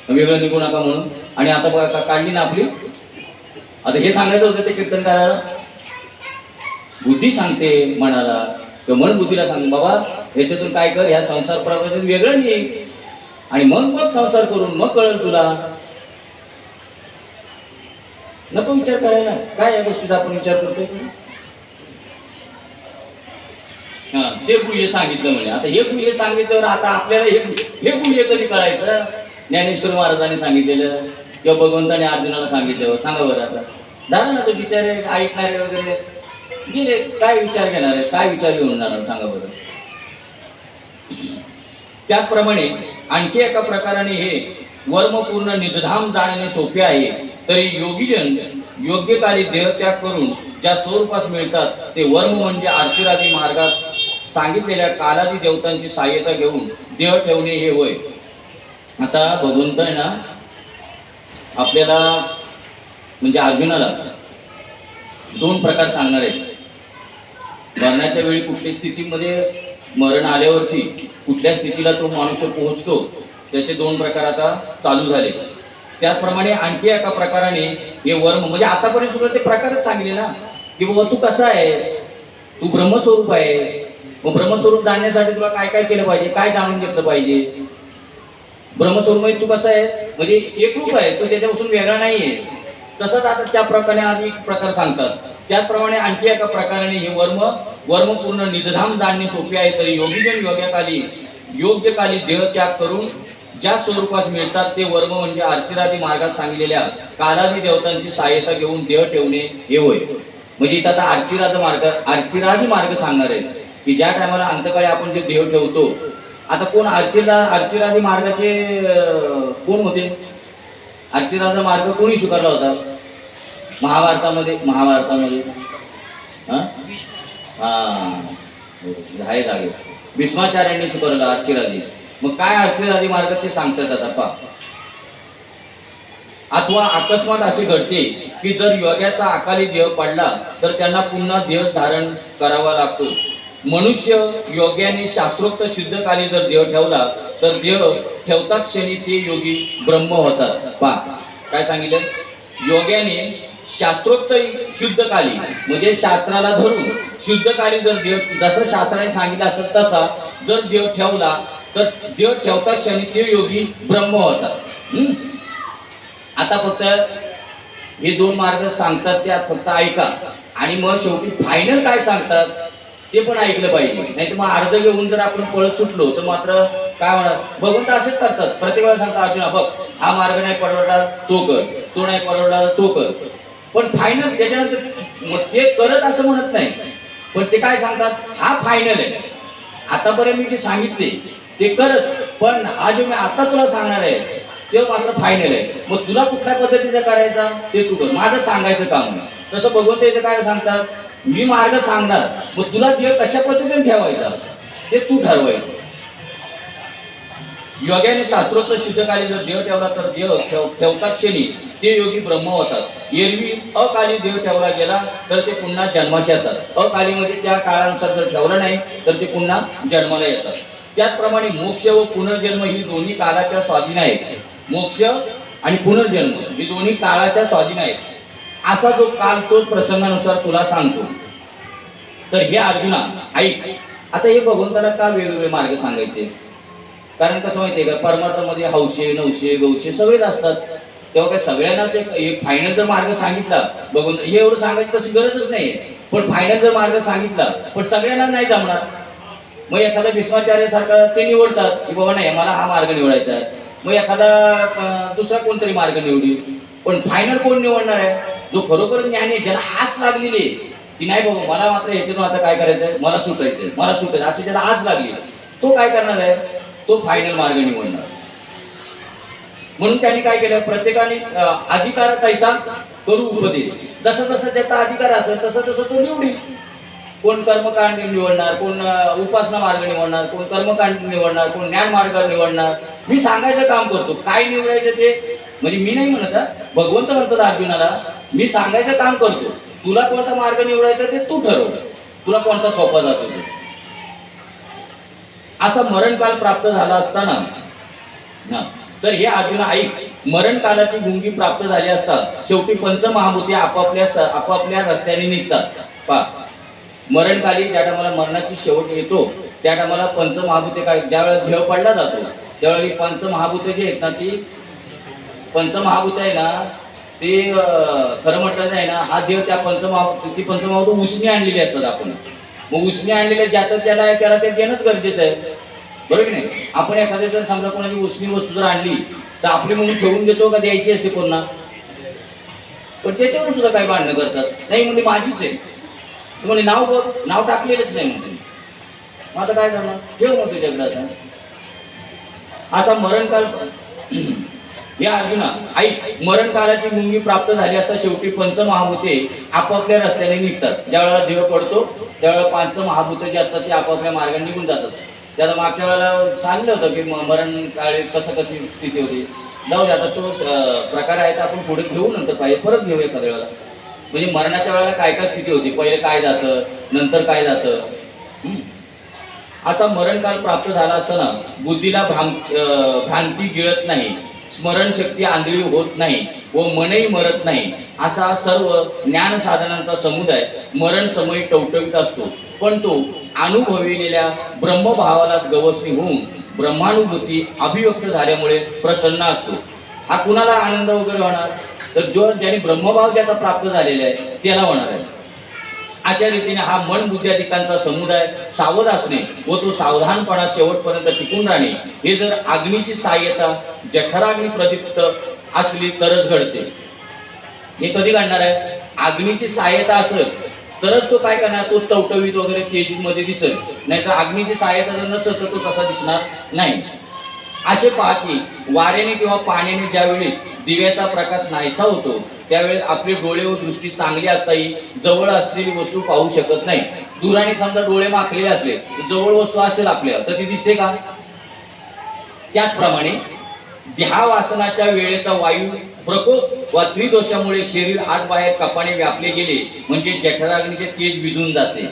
वेगळं निघू नका म्हणून, आणि आता बघा काढली ना आपली. आता हे सांगायचं होतं ते कीर्तनकाराला. बुद्धी सांगते मनाला किंवा मन बुद्धीला सांगते बाबा ह्याच्यातून काय कर, ह्या संसार प्रपंचातून वेगळं निघ आणि मग संसार करून मग कळेल तुला. नको विचार करायला. काय या गोष्टीचा आपण विचार करतोय. हा, ते गुह्य सांगितलं म्हणजे. आता हे गुह्य सांगितल्यावर आता आपल्याला हे गुह्य कधी कळायचं. ज्ञानेश्वर महाराजांनी सांगितलेलं किंवा भगवंताने अर्जुनाला सांगितल्यावर सांगा बरं. आता झालं ना, ते बिचारे ऐकणारे वगैरे गेले, काय विचार घेणार आहे, काय विचार घेऊन जाणार सांगा बरं. त्याचप्रमाणे आणखी एका प्रकाराने हे वर्मपूर्ण निजधाम जाणणे सोपे आहे. तरी योगीजन योग्य कार्य देहत्याग करून ज्या स्वरूपास मिळतात ते वर्म म्हणजे अर्चिरादी मार्गात सांगितलेल्या कालादी देवतांची सहाय्यता घेऊन देह ठेवणे हे होय. आता भगवंत आहे ना आपल्याला म्हणजे अर्जुनाला दोन प्रकार सांगणार आहेत. मरणाच्या वेळी कुठल्या स्थितीमध्ये, मरण आल्यावरती कुठल्या स्थितीला तो मनुष्य पोहोचतो त्याचे दोन प्रकार आता चालू झाले. त्याचप्रमाणे आणखी एका प्रकाराने हे वर्म म्हणजे आतापर्यंत सुद्धा ते प्रकारच सांगले ना की बाबा तू कसा आहेस, तू ब्रह्मस्वरूप आहेस. मग ब्रह्मस्वरूप जाणण्यासाठी तुला काय काय केलं पाहिजे, काय जाणून घेतलं पाहिजे. ब्रह्मस्वरूप तू कसं आहे म्हणजे एकरूप आहे, तो त्याच्यापासून वेगळा नाहीये. तसंच आता त्या प्रकारे आधी प्रकार सांगतात. त्याचप्रमाणे आणखी एका प्रकाराने हे वर्मपूर्ण निजधाम जाणणे सोपे आहे. तरी योगीजन योग्य काली देह त्याग करून ज्या स्वरूपात मिळतात ते वर्म म्हणजे अर्चिरादी मार्गात सांगितलेल्या कालादी देवतांची सहाय्यता घेऊन देह ठेवणे हे होय. म्हणजे इथं आता अर्चिरादी मार्ग सांगणार आहे की ज्या टायमाला अंतकाळी आपण जे देह ठेवतो. आता कोण अर्चिरादी मार्गाचे कोण होते, अर्चिराचा मार्ग कोणी स्वीकारला होता महाभारतामध्ये? हा आहे जागे भीष्माचार्यांनी शिकवलेला अर्चिरादी. मग काय अर्चिरादी मार्ग ते सांगतात आता पा. अथवा अकस्मात असे घडते की जर योग्याचा अकाली देह पडला तर त्यांना पुन्हा देह धारण करावा लागतो. मनुष्य योग्याने शास्त्रोक्त शुद्धकाली जर देह ठेवला तर देह ठेवता क्षणी ते योगी ब्रह्म होतात. पा काय सांगितलं? योग्याने शास्त्रोक्त शुद्धकाली म्हणजे शास्त्राला धरून शुद्धकाली जर देव जसं शास्त्राने सांगितलं असेल तसा जर देव ठेवला तर देव ठेवता क्षणी ते योगी ब्रह्म होतात. आता फक्त हे दोन मार्ग सांगतात त्यात फक्त ऐका आणि मग शेवटी फायनल काय सांगतात ते पण ऐकलं पाहिजे. नाही तर मग अर्ध घेऊन जर आपण पळत सुटलो तर मात्र काय होणार? भगवंत असेच करतात. प्रत्येक वेळा सांगतात अर्जुना बघ हा मार्ग नाही परवडला तो कर, तो नाही परवडला तो कर. पण फायनल त्याच्यानंतर मग ते करत असं म्हणत नाही, पण ते काय सांगतात हा फायनल आहे. आतापर्यंत मी जे सांगितले ते करत, पण हा जो मी आता तुला सांगणार आहे ते मात्र फायनल आहे. मग तुला कुठल्या पद्धतीचं करायचा ते तू कर, माझं सांगायचं काम नाही. तसं भगवंत इथं काय सांगतात, मी मार्ग सांगणार, मग तुला देव कशा पद्धतीने ठेवायचा ते तू ठरवायचं. योग्याने शास्त्रोक्त शुद्धकाली जर देव ठेवला तर देव ठेवता क्षणी ते योगी ब्रह्म होतात. एरवी अकाली देव ठेवला गेला तर ते पुन्हा जन्मास येतात. अकाली म्हणजे त्या काळानुसार जर ठेवलं नाही तर ते पुन्हा जन्माला येतात. त्याचप्रमाणे मोक्ष व पुनर्जन्म ही दोन्ही काळाच्या स्वाधीन आहेत. मोक्ष आणि पुनर्जन्म ही दोन्ही काळाच्या स्वाधीन आहेत. असा जो काल तोच प्रसंगानुसार तुला सांगतो. तर हे अर्जुना ऐक. आता हे भगवंताला का वेगवेगळे मार्ग सांगायचे? कारण कसं माहितीये का, परमार्थामध्ये हौशे नवशे गौशे सगळेच असतात. तेव्हा काय सगळ्यांनाच एक फायनल जर मार्ग सांगितला भगवंत, हे एवढं सांगायची तशी गरजच नाही. पण फायनल जर मार्ग सांगितला पण सगळ्यांना नाही जमणार. मग एखादा भीष्माचार्य सारखा ते निवडतात की बाबा नाही मला हा मार्ग निवडायचा आहे, मग एखादा दुसरा कोणतरी मार्ग निवडी. पण फायनल कोण निवडणार आहे? जो खरोखर ज्ञानी ज्याला आस लागलेली आहे की नाही बाबा मला मात्र ह्याच्यातून आता काय करायचंय, मला सुटायचं अशी ज्याला आस लागली तो काय करणार आहे? तो फायनल मार्ग निवडणार. म्हणून त्यांनी काय केलं, प्रत्येकाने अधिकार तैसा करू उपदेश. जसं जसं ज्याचा अधिकार असेल तसं तसं तो निवडील. कोण कर्मकांड निवडणार, कोण उपासना मार्ग निवडणार, कोण कर्मकांड निवडणार, कोण ज्ञान मार्ग निवडणार. मी सांगायचं काम करतो, काय निवडायचं ते म्हणजे मी नाही म्हणत, भगवंत म्हणतात अर्जुनाला मी सांगायचं काम करतो. तुला कोणता मार्ग निवडायचा ते तू ठरव, तुला कोणता सोपा जातो ते. असा मरणकाल प्राप्त झाला असताना तर हे अर्जुना ऐक, मरण कालाची गुंगी प्राप्त झाली असतात शेवटी पंचमहाभूते आपापल्या रस्त्याने निघतात. पहा, मरणकाली ज्या टायमाला मरणाची शेवट येतो त्या टायमाला पंचमहाभूते काय, ज्यावेळेला देह पडला जातो त्यावेळी पंचमहाभूते जे आहेत ना, ती पंचमहाभूत आहे ना, ते खरं म्हटलं नाही ना, हा देव त्या पंचमहाभूत उसने आणलेली असतात. आपण मग उसने आणलेले ज्याचं त्याला आहे त्याला ते देणंच गरजेचं आहे, बरोबर की नाही? आपण एखाद्या जर समजा कोणाची उसनी वस्तू जर आणली तर आपली म्हणून ठेवून देतो का द्यायची असते कोणा? पण त्याच्यावर सुद्धा काही भांडणं करतात. नाही म्हणजे माझीच आहे, म्हणजे नाव बघ, नाव टाकलेलंच नाही म्हणते. मग आता काय करणार? ठेव मग तुझ्याकडे. आता असा मरणकाल हे अर्जुना ऐक, मरण कालाची मुंगी प्राप्त झाली असता शेवटी पंचमहाभूते आपापल्या रस्त्याने निघतात. ज्यावेळेला देह पडतो त्यावेळेला पंचमहाभूते जे असतात ते आपापल्या मार्गाने निघून जातात. त्याला मागच्या वेळेला सांगितलं होतं की मरण काळी कशी स्थिती होती. जाऊ दे, आता तो प्रकार आहे तर आपण पुढे घेऊ, नंतर पाहिजे परत घेऊ एखाद्या वेळेला. म्हणजे मरणाच्या वेळेला काय काय स्थिती होती, पहिले काय जातं नंतर काय जातं. असा मरणकाल प्राप्त झाला असताना बुद्धीला भ्रांती गिळत नाही, स्मरणशक्ती आंधळी होत नाही व मनही मरत नाही. असा सर्व ज्ञान साधनांचा समुदाय मरण समयी टवटवीत असतो. पण तो अनुभवलेल्या ब्रह्मभावाला गवसणी होऊन ब्रह्मानुभूती अभिव्यक्त झाल्यामुळे प्रसन्न असतो. हा कुणाला आनंद वगैरे होणार? तर ज्याने ब्रह्मभाव ज्याचा प्राप्त झालेला आहे त्याला होणार आहे. अशा रीतीने हा मन बुद्ध्याधिकांचा समुदाय सावध असणे व तो सावधानपणा शेवटपर्यंत टिकून राहणे हे जर अग्नीची सहाय्यता जठराग्नी प्रदीप्त असली तरच घडते. हे कधी घडणार आहे? अग्नीची सहाय्यता असेल तरच तो काय करणार, तो टवटवीत वगैरे तेजीमध्ये दिसेल. नाहीतर अग्नीची सहाय्यता जर नसेल तर तो तसा दिसणार नाही. असे पहा की वाऱ्याने किंवा पाण्याने ज्यावेळी दिव्याचा प्रकाश नाहीसा होतो त्यावेळेस आपले डोळे व दृष्टी चांगली असताही जवळ असलेली वस्तू पाहू शकत नाही. दुराने समजा डोळे माखलेले असले तर जवळ वस्तू असेल आपल्या तर ती दिसते का? त्याचप्रमाणे देहावासनाच्या वेळेचा वायू प्रकोप व त्रिदोषामुळे शरीर आत बाहेर कपाने व्यापले गेले म्हणजे जठराग्नीचे तेज विझून जाते.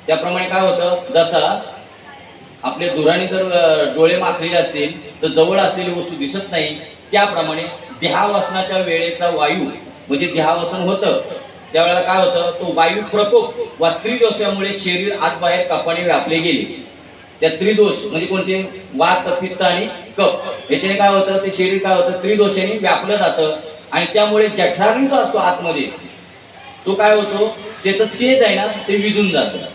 त्याप्रमाणे काय होतं, जसा आपले दुराने जर डोळे माखलेले असतील तर जवळ असलेली वस्तू दिसत नाही, त्याप्रमाणे देहावासनाच्या वेळेचा वायू म्हणजे देहावसन होतं त्यावेळेला काय होतं, तो वायू प्रकोप व त्रिदोषामुळे शरीर आत बाहेर कपाने व्यापले गेले. त्या त्रिदोष म्हणजे कोणते, वात पित्त आणि कफ, याच्याने काय होतं ते शरीर काय होतं त्रिदोषाने व्यापलं जातं आणि त्यामुळे जठराग्नी जो असतो आतमध्ये तो काय होतो, त्याचं तेज आहे ना ते विझून जातं.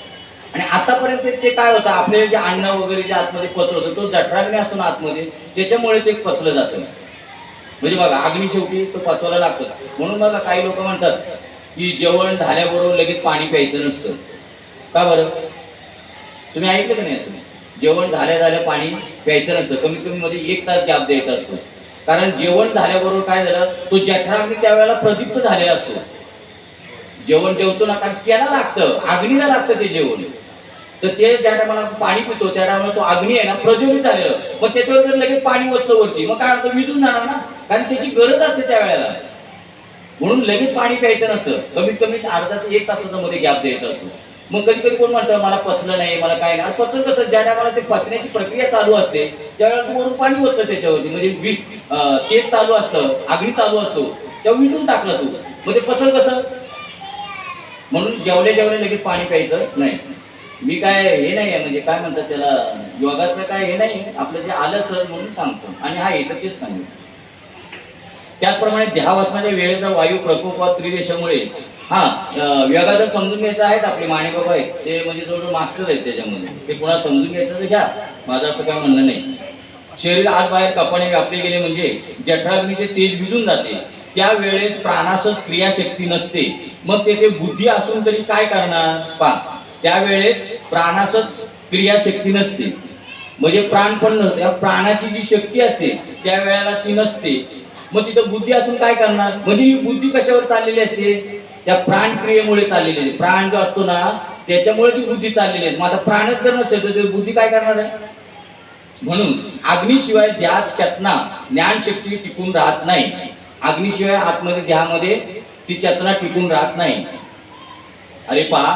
आणि आतापर्यंत ते काय होतं, आपले जे अन्न वगैरे जे आतमध्ये पचलं होतं तो जठराग्नी असतो ना आतमध्ये, त्याच्यामुळे ते पचलं जातं. म्हणजे बघा अग्नी शेवटी तो पचवायला लागतो. म्हणून बघा काही लोक म्हणतात की जेवण झाल्याबरोबर लगेच पाणी प्यायचं नसतं. का बरं? तुम्ही ऐकलं का नाही असं? जेवण झाल्या पाणी प्यायचं नसतं, कमीत कमी मध्ये 1 तास गॅप द्यायचा असतो. कारण जेवण झाल्याबरोबर काय झालं, तो जठराग्नी त्यावेळेला प्रदीप्त झालेला असतो. जेवण जेवतो ना, कारण त्याला लागतं, अग्नीला लागतं ते जेवण. तर ते ज्या टायमाला पाणी पितो त्या टायमाला तो अग्नी आहे ना प्रज्वलित झालेलं, मग त्याच्यावर जर लगेच पाणी ओतलं वरती मग काय होतं, विझून जाणार ना, कारण त्याची गरज असते त्यावेळेला. म्हणून लगेच पाणी प्यायचं नसतं, कमीत कमी अर्धा ते 1 तासाचा मध्ये गॅप द्यायचा असतो. मग कधी कधी कोण म्हणतं मला पचलं नाही, मला काय नाही. पचलं कसं, ज्या टायमाला ते पचण्याची प्रक्रिया चालू असते त्यावेळेला तू वरून पाणी ओतलं त्याच्यावरती, म्हणजे तेज चालू असतं, अग्नी चालू असतो, तेव्हा विझून टाकलं तू, मग ते पचल कसं? म्हणून जेवले लगेच पाणी प्यायचं नाही. मी काय हे नाही आहे, म्हणजे काय म्हणतात त्याला, योगाचं काय हे नाही, आपलं जे आलं सर म्हणून सांगतो आणि हा येतं तेच सांगतो. त्याचप्रमाणे देहावासनाच्या वेळेचा वायू प्रकोप व त्रिदेशामुळे वेगा जर समजून घ्यायचं आहेत आपले माने बाबा आहेत ते, म्हणजे जवळ मास्टर आहेत त्याच्यामध्ये, ते कुणाला समजून घ्यायचं तर घ्या, माझं असं काय म्हणणं नाही. शरीर आत बाहेर कपाने व्यापले गेले म्हणजे जठराग्नीचे तेज विझून जाते. त्यावेळेस प्राणासच क्रियाशक्ती नसते, मग तेथे बुद्धी असून तरी काय करणार? पहा, त्यावेळेस प्राणासच क्रियाशक्ती नसते, म्हणजे प्राण पण नसते, प्राणाची जी शक्ती असते त्यावेळेला ती नसते, मग तिथं बुद्धी असून काय करणार? म्हणजे ही बुद्धी कशावर चाललेली असते? त्या प्राण क्रियेमुळे चाललेली आहे. प्राण जो असतो ना त्याच्यामुळे ती बुद्धी चाललेली आहे. मग आता प्राणच जर नसेल तर बुद्धी काय करणार आहे? म्हणून अग्निशिवाय देहात चेतना ज्ञानशक्ती टिकून राहत नाही. अग्निशिवाय आतमध्ये देहामध्ये ती चेतना टिकून राहत नाही. अरे पहा,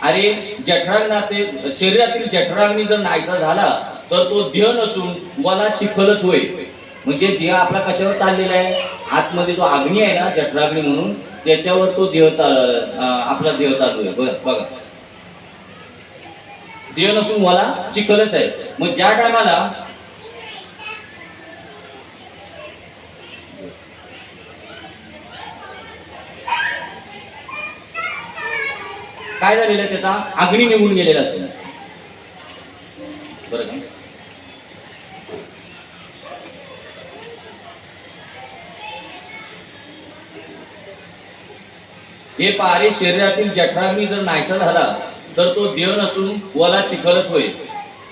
अरे जठराग्नी, शरीरातील जठराग्नी जर नाहीसा झाला तर तो देह नसून वला चिखलच होय. म्हणजे देह आपला कशावर चाललेला आहे? आतमध्ये जो अग्नी आहे ना जठराग्नी म्हणून, त्याच्यावर तो देह आपला देह चालू आहे. बघा, देह नसून वला चिखलच आहे. मग ज्या टायमाला काय झालेलं आहे, त्याचा अग्नी निघून गेलेला असेल, बरं का? हे पारे शरीरातील जठराग्नी जर नाहीसा झाला तर तो देह नसून वला चिखलच होय.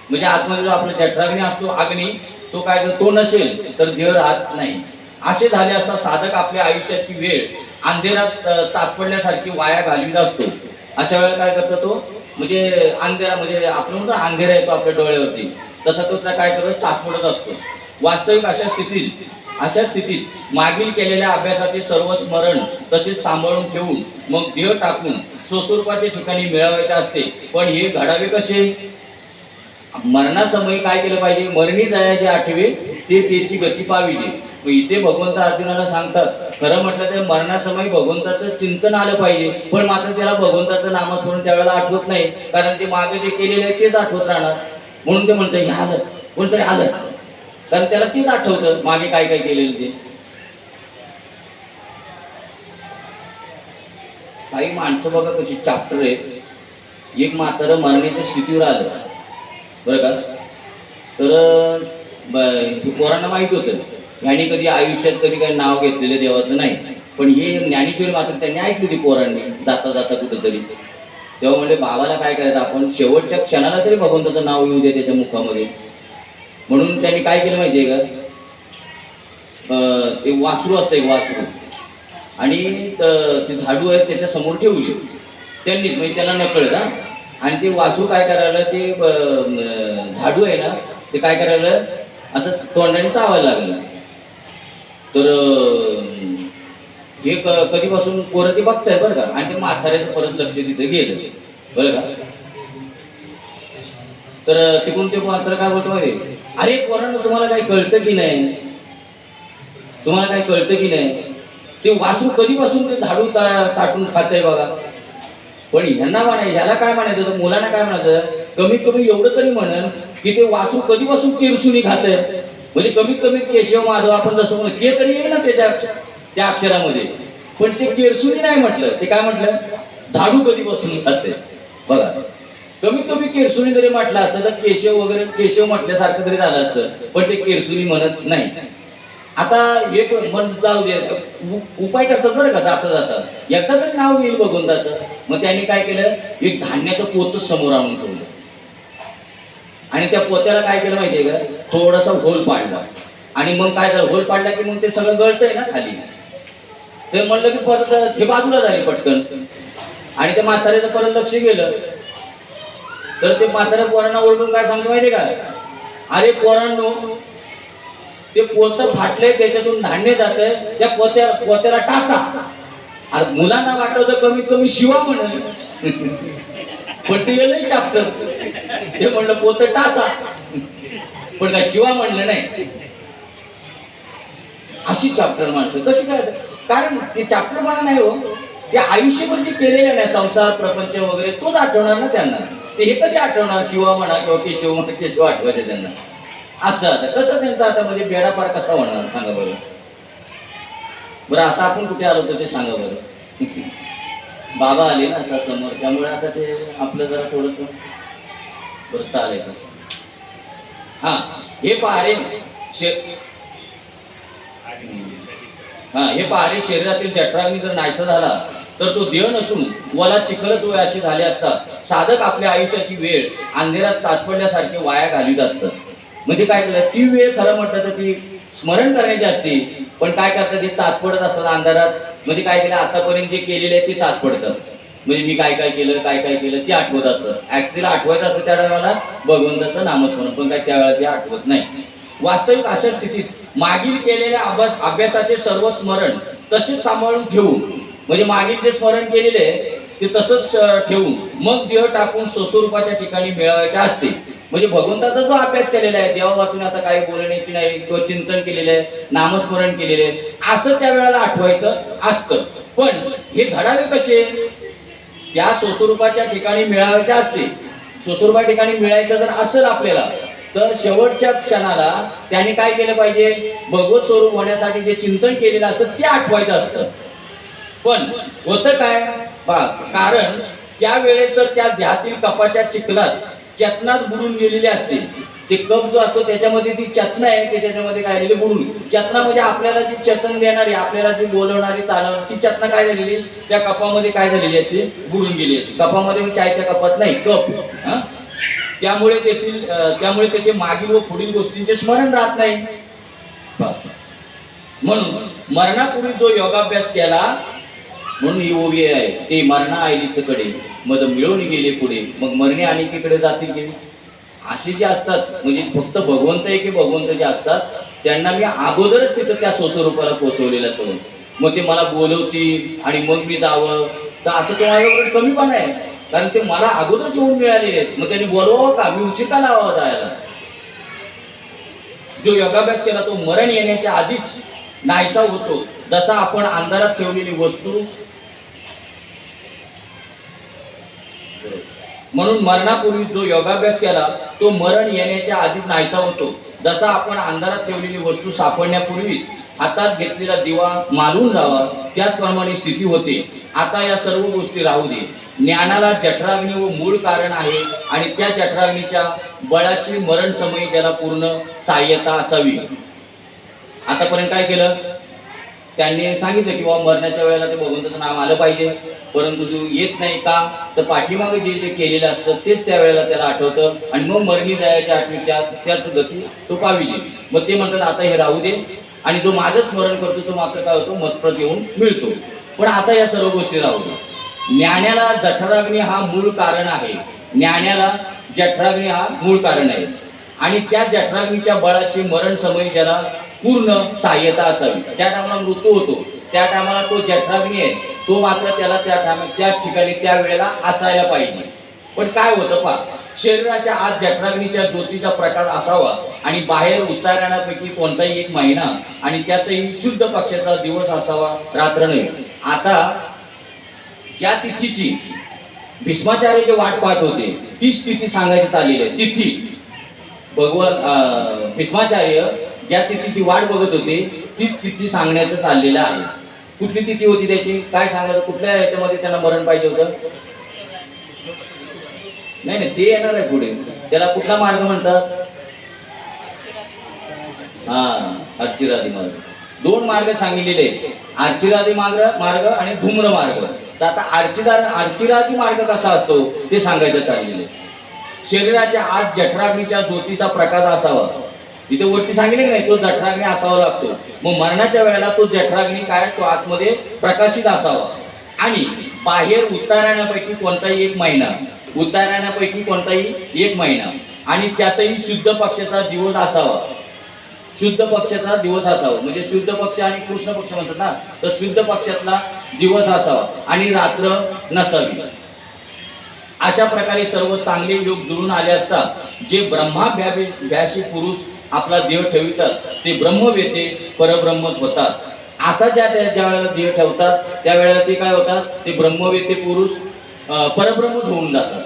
म्हणजे आतमध्ये जो आपला जठराग्नी असतो अग्नी, तो काय तो नसेल तर देह राहत नाही. असे झाले असता साधक आपल्या आयुष्याची वेळ अंधेरात चाचपडल्यासारखी वाया घालवीत असतो. अशा वेळेला काय करतो तो, म्हणजे अंधेरा, म्हणजे आपण म्हणतो अंधेरा येतो आपल्या डोळ्यावरती, तसा तो काय करतो, चाचपडत असतो. वास्तविक अशा स्थितीत मागील केलेल्या अभ्यासाचे सर्व स्मरण तसेच सांभाळून ठेवून मग देह टाकून स्वस्वरूपाच्या ठिकाणी मिळवायचे असते. पण हे घडावे कसे? मरणासमयी काय केलं पाहिजे? मरणी जायचे आठवे ते त्याची गती पाहिजे. इथे भगवंत अर्जुनाला सांगतात, खरं म्हटलं तर मरणासमयी भगवंताचं चिंतन आलं पाहिजे, पण मात्र त्याला भगवंताचं नामस्मरण त्यावेळेला आठवत नाही, कारण ते मागे जे केलेले आहे तेच आठवत राहणार. म्हणून ते म्हणतात हे आलं, कोणतरी आलं, कारण त्याला तेच आठवतं मागे काय काय केलेलं ते. काही माणसं बघा कशी चॅप्टर आहेत. एक म्हातारं मरण्याच्या स्थितीवर आलं बरं का, तर पोरांना माहित होतं ह्याने कधी आयुष्यात कधी काही नाव घेतलेलं देवाचं नाही, पण हे ज्ञानेश्वरी मात्र त्यांनी ऐकली होती पोरांनी जाता जाता कुठंतरी. तेव्हा म्हणजे बाबाला काय करायचं, आपण शेवटच्या क्षणाला तरी भगवंताचं नाव येऊ दे त्याच्या मुखामध्ये. म्हणून त्यांनी काय केलं माहितीये का, ते वासरू असतं एक वासरू, आणि ते झाडू आहे त्याच्या समोर ठेवली त्यांनीच, म्हणजे त्याला नकळत. हा, आणि ते वासरू काय करायला, ते झाडू आहे ना ते काय करायला असं तोंडाने चावायला लागलं. तर हे कधीपासून पोरं ते बघताय बरं का, आणि ते म्हाताऱ्याचं परत लक्ष तिथे गेलं बरं का. तर तिकडून ते मात्र काय बोलतो माहिती, अरे पोरांनो तुम्हाला काही कळतं की नाही, तुम्हाला काही कळतं की नाही, ते वासरू कधीपासून ते झाडू चाटून खातंय बघा. पण ह्यांना म्हणायचं, ह्याला काय म्हणायचं होतं, मुलांना काय म्हणायचं, कमीत कमी एवढं तरी म्हणन की ते वासरू कधीपासून किरसुनी खातंय, म्हणजे कमीत कमी केशव माधव आपण जसं म्हणतो के तरी येईल ना त्या अक्षरामध्ये, पण ते केरसुनी नाही म्हटलं, ते काय म्हटलं, झाडू कधीपासून खातंय बघा. कमीत कमी केरसुनी जरी म्हटलं असतं तर केशव वगैरे केशव म्हटल्यासारखं तरी झालं असतं, पण ते केरसुनी म्हणत नाही. आता एक मन जाऊ दे, उपाय करतात बरं का, जाता जाता एकदा तरी नाव येईल भगवंताचं. मग त्यांनी काय केलं, एक धान्याचं पोतच समोर आणून ठेवलं, आणि त्या पोत्याला काय केलं माहितीये का, थोडासा होल पाडला, आणि मग काय झालं, होल पाडला की मग ते सगळं गळतंय ना खाली. ते म्हणलं की परत हे बाजूला झाली पटकन, आणि त्या म्हाताऱ्याचं परत लक्ष गेलं. तर ते म्हाताऱ्या पोरांना ओरडून काय सांगतो माहितीये का, अरे पोरांनो ते पोतं फाटले, त्याच्यातून धान्य जातंय, त्या पोत्याला टाचा. अरे मुलांना वाटलं कमीत कमी शिवा म्हणून, पण ते लई चाप्टर, ते म्हणलं पोतं टाचा, पण काय शिवा म्हणलं नाही. अशी चाप्टर माणसं कशी काय, कारण ते चाप्टर म्हणा नाही हो, ते आयुष्यभर जे केलेलं नाही संसार प्रपंच वगैरे तोच आठवणार ना त्यांना. ते हे कधी आठवणार, शिवा म्हणा किंवा केशव म्हणा, केशव आठवायचे त्यांना. असं आता कसं त्यांचा आता म्हणजे बेडापार कसा होणार सांगा बरं. बरं आता आपण कुठे आलो होतो ते सांगा बरं. बाबा आले ना आता समोर, त्यामुळे आता ते आपलं जरा थोडस बरं चालेल तसं. हा हे पारे हे पारे शरीरातील जठराग्नी जर नाहीसा झाला तर तो देह नसून वला चिखलत वय अशी झाले असतात. साधक आपल्या आयुष्याची वेळ अंधेरात चाचपडल्यासारखे वाया घालीत असतात. म्हणजे काय केलं, ती वेळ खरं म्हटलं तर ती स्मरण करण्याची असते, पण काय करतात ते चाचपडत असतात अंधारात. म्हणजे काय केलं, आतापर्यंत जे केलेलं आहे ते चाचपडतं, म्हणजे मी काय काय केलं ते आठवत असतं. ऍक्च्युअली आठवायचं असतं त्या वेळेला भगवंताचं नामस्मरण, पण काय त्यावेळेला ते आठवत नाही. वास्तविक अशा स्थितीत मागील केलेल्या अभ्यासाचे सर्व स्मरण तसेच सांभाळून ठेवून, म्हणजे मागील जे स्मरण केलेले ते तसंच ठेवून मग देह टाकून स्वस्वरूपाच्या ठिकाणी मिळवायचे असते. म्हणजे भगवंताचा जो अभ्यास केलेला आहे, देवा वाचून आता काही बोलण्याची नाही किंवा चिंतन केलेलं आहे, नामस्मरण केलेले आहे, असं त्या वेळेला आठवायचं असतं. पण हे घडावे कसे, त्या स्वस्वरूपाच्या ठिकाणी मिळवायचे असते. स्वस्वरूपा ठिकाणी मिळायचं जर असेल आपल्याला, तर शेवटच्या क्षणाला त्याने काय केलं पाहिजे, भगवत स्वरूप होण्यासाठी जे चिंतन केलेलं असतं ते आठवायचं असतं. पण होतं काय, कारण त्यावेळेस तर त्या देहातील कपाच्या चिखलात चेतनात बुडून गेलेली असते. ते कप जो असतो त्याच्यामध्ये ती चेतना आहे, की त्याच्यामध्ये काय झालेली बुडून. चेतना म्हणजे आपल्याला जी चेतन देणारी, आपल्याला जी बोलवणारी चालवणारी ती चेतना काय झालेली, त्या कपामध्ये काय झालेली असते, बुडून गेली असते. कपामध्ये चायच्या कपात नाही, कप. त्यामुळे त्याचे मागील व पुढील गोष्टींचे स्मरण राहत नाही. म्हणून मरणापूर्वी जो योगाभ्यास केला, म्हणून ही ओवी आहे, ते मरणा आईलीकडे मग मिळून गेले पुढे, मग मरणे अनेकीकडे जातील गेले. असे जे असतात, म्हणजे फक्त भगवंत आहे की भगवंत जे असतात त्यांना मी अगोदरच तिथं त्या स्वस्वरूपाला पोहोचवलेलं असतं. मग ते मला बोलवतील आणि मग मी जावं, तर असं तो माझ्याकडे कमीपणा आहे. कारण ते मला अगोदरच येऊन मिळालेले आहेत, मग त्यांनी बोलवावं का, मी उशिका लावावा जायला. जो योगाभ्यास केला तो मरण येण्याच्या आधीच नाहीसा होतो. जसा आपण अंधारात ठेवलेली वस्तू, म्हणून मरणापूर्वी जो योगाभ्यास केला तो मरण येण्याच्या आधीच नाहीसा होतो. जसा आपण अंधारात ठेवलेली वस्तू सापडण्यापूर्वी हातात घेतलेला दिवा मारून जावा, त्याचप्रमाणे स्थिती होते. आता या सर्व गोष्टी राहू दे. ज्ञानाला जठराग्नी व मूळ कारण आहे, आणि त्या जठराग्नीच्या बळाची मरण समयी त्याला पूर्ण सहाय्यता असावी. आतापर्यंत काय केलं, त्यांनी सांगितलं की बाबा मरण्याच्या वेळेला ते भगवंताचं नाम आलं पाहिजे, परंतु तू येत नाही का, तर पाठीमागे जे जे केलेलं असतं तेच त्यावेळेला त्याला आठवतं, आणि मग मरणी जायच्या आठवीच्या त्याच गती तो पाविली. मग ते म्हणतात आता हे राहू दे, आणि जो माझं स्मरण करतो तो मात्र काय होतो मतप्रत येऊन मिळतो. पण आता या सर्व गोष्टी राहू द्या. ज्ञानाला जठराग्नी हा मूळ कारण आहे. ज्ञानाला जठराग्नी हा मूळ कारण आहे आणि त्या जठराग्नीच्या बळाची मरण समयी ज्याला पूर्ण सहाय्यता असावी. ज्या टायमाला मृत्यू होतो त्या टायमाला तो जठराग्नी आहे तो मात्र त्याला त्या ठिकाणी त्या वेळेला असायला पाहिजे. पण काय होतं पहा, शरीराच्या आत जठराग्नीच्या ज्योतीचा प्रकाश असावा आणि बाहेर उतारण्यापैकी कोणताही एक महिना आणि त्यातही शुद्ध पक्षाचा दिवस असावा, रात्र नाही. आता ज्या तिथीची भीष्माचार्य जे वाट पाहत होते तीच तिथी सांगायची चाललेली आहे. तिथी भीष्माचार्य ज्या तिथीची वाट बघत होते तीच तिथी सांगण्याचं चाललेलं आहे. कुठली तिथी होती त्याची, काय सांगायचं, कुठल्या याच्यामध्ये त्यांना मरण पाहिजे होतं? नाही ते येणार आहे पुढे. त्याला कुठला मार्ग म्हणतात? हा, अर्चिरादी मार्ग. दोन मार्ग सांगितलेले आहेत, अर्चिरादी मार्ग आणि धूम्र मार्ग. तर आता अर्चिरादी मार्ग कसा असतो ते सांगायचं चाललेलं. शरीराच्या आत जठराग्नीच्या ज्योतीचा प्रकाश असावा. इथे वरती सांगितले नाही तो जठराग्नी असावा लागतो. मग मरणाच्या वेळेला तो जठराग्नी काय तो आतमध्ये प्रकाशित असावा आणि बाहेर उतारण्यापैकी कोणताही एक महिना आणि त्यातही शुद्ध पक्षाचा दिवस असावा. शुद्ध पक्षाचा दिवस असावा म्हणजे शुद्ध पक्ष आणि कृष्ण पक्ष म्हणतात ना, तर शुद्ध पक्षातला दिवस असावा आणि रात्र नसावी. अशा प्रकारे सर्व चांगले योग जुळून आले असतात. जे ब्रह्माभ्यासी पुरुष आपला देह ठेवितात ते ब्रह्मवेते परब्रह्मच होतात. असा ज्या वेळेला देह ठेवतात त्यावेळेला ते काय होतात, ते ब्रह्मवेते पुरुष परब्रह्मच होऊन जातात.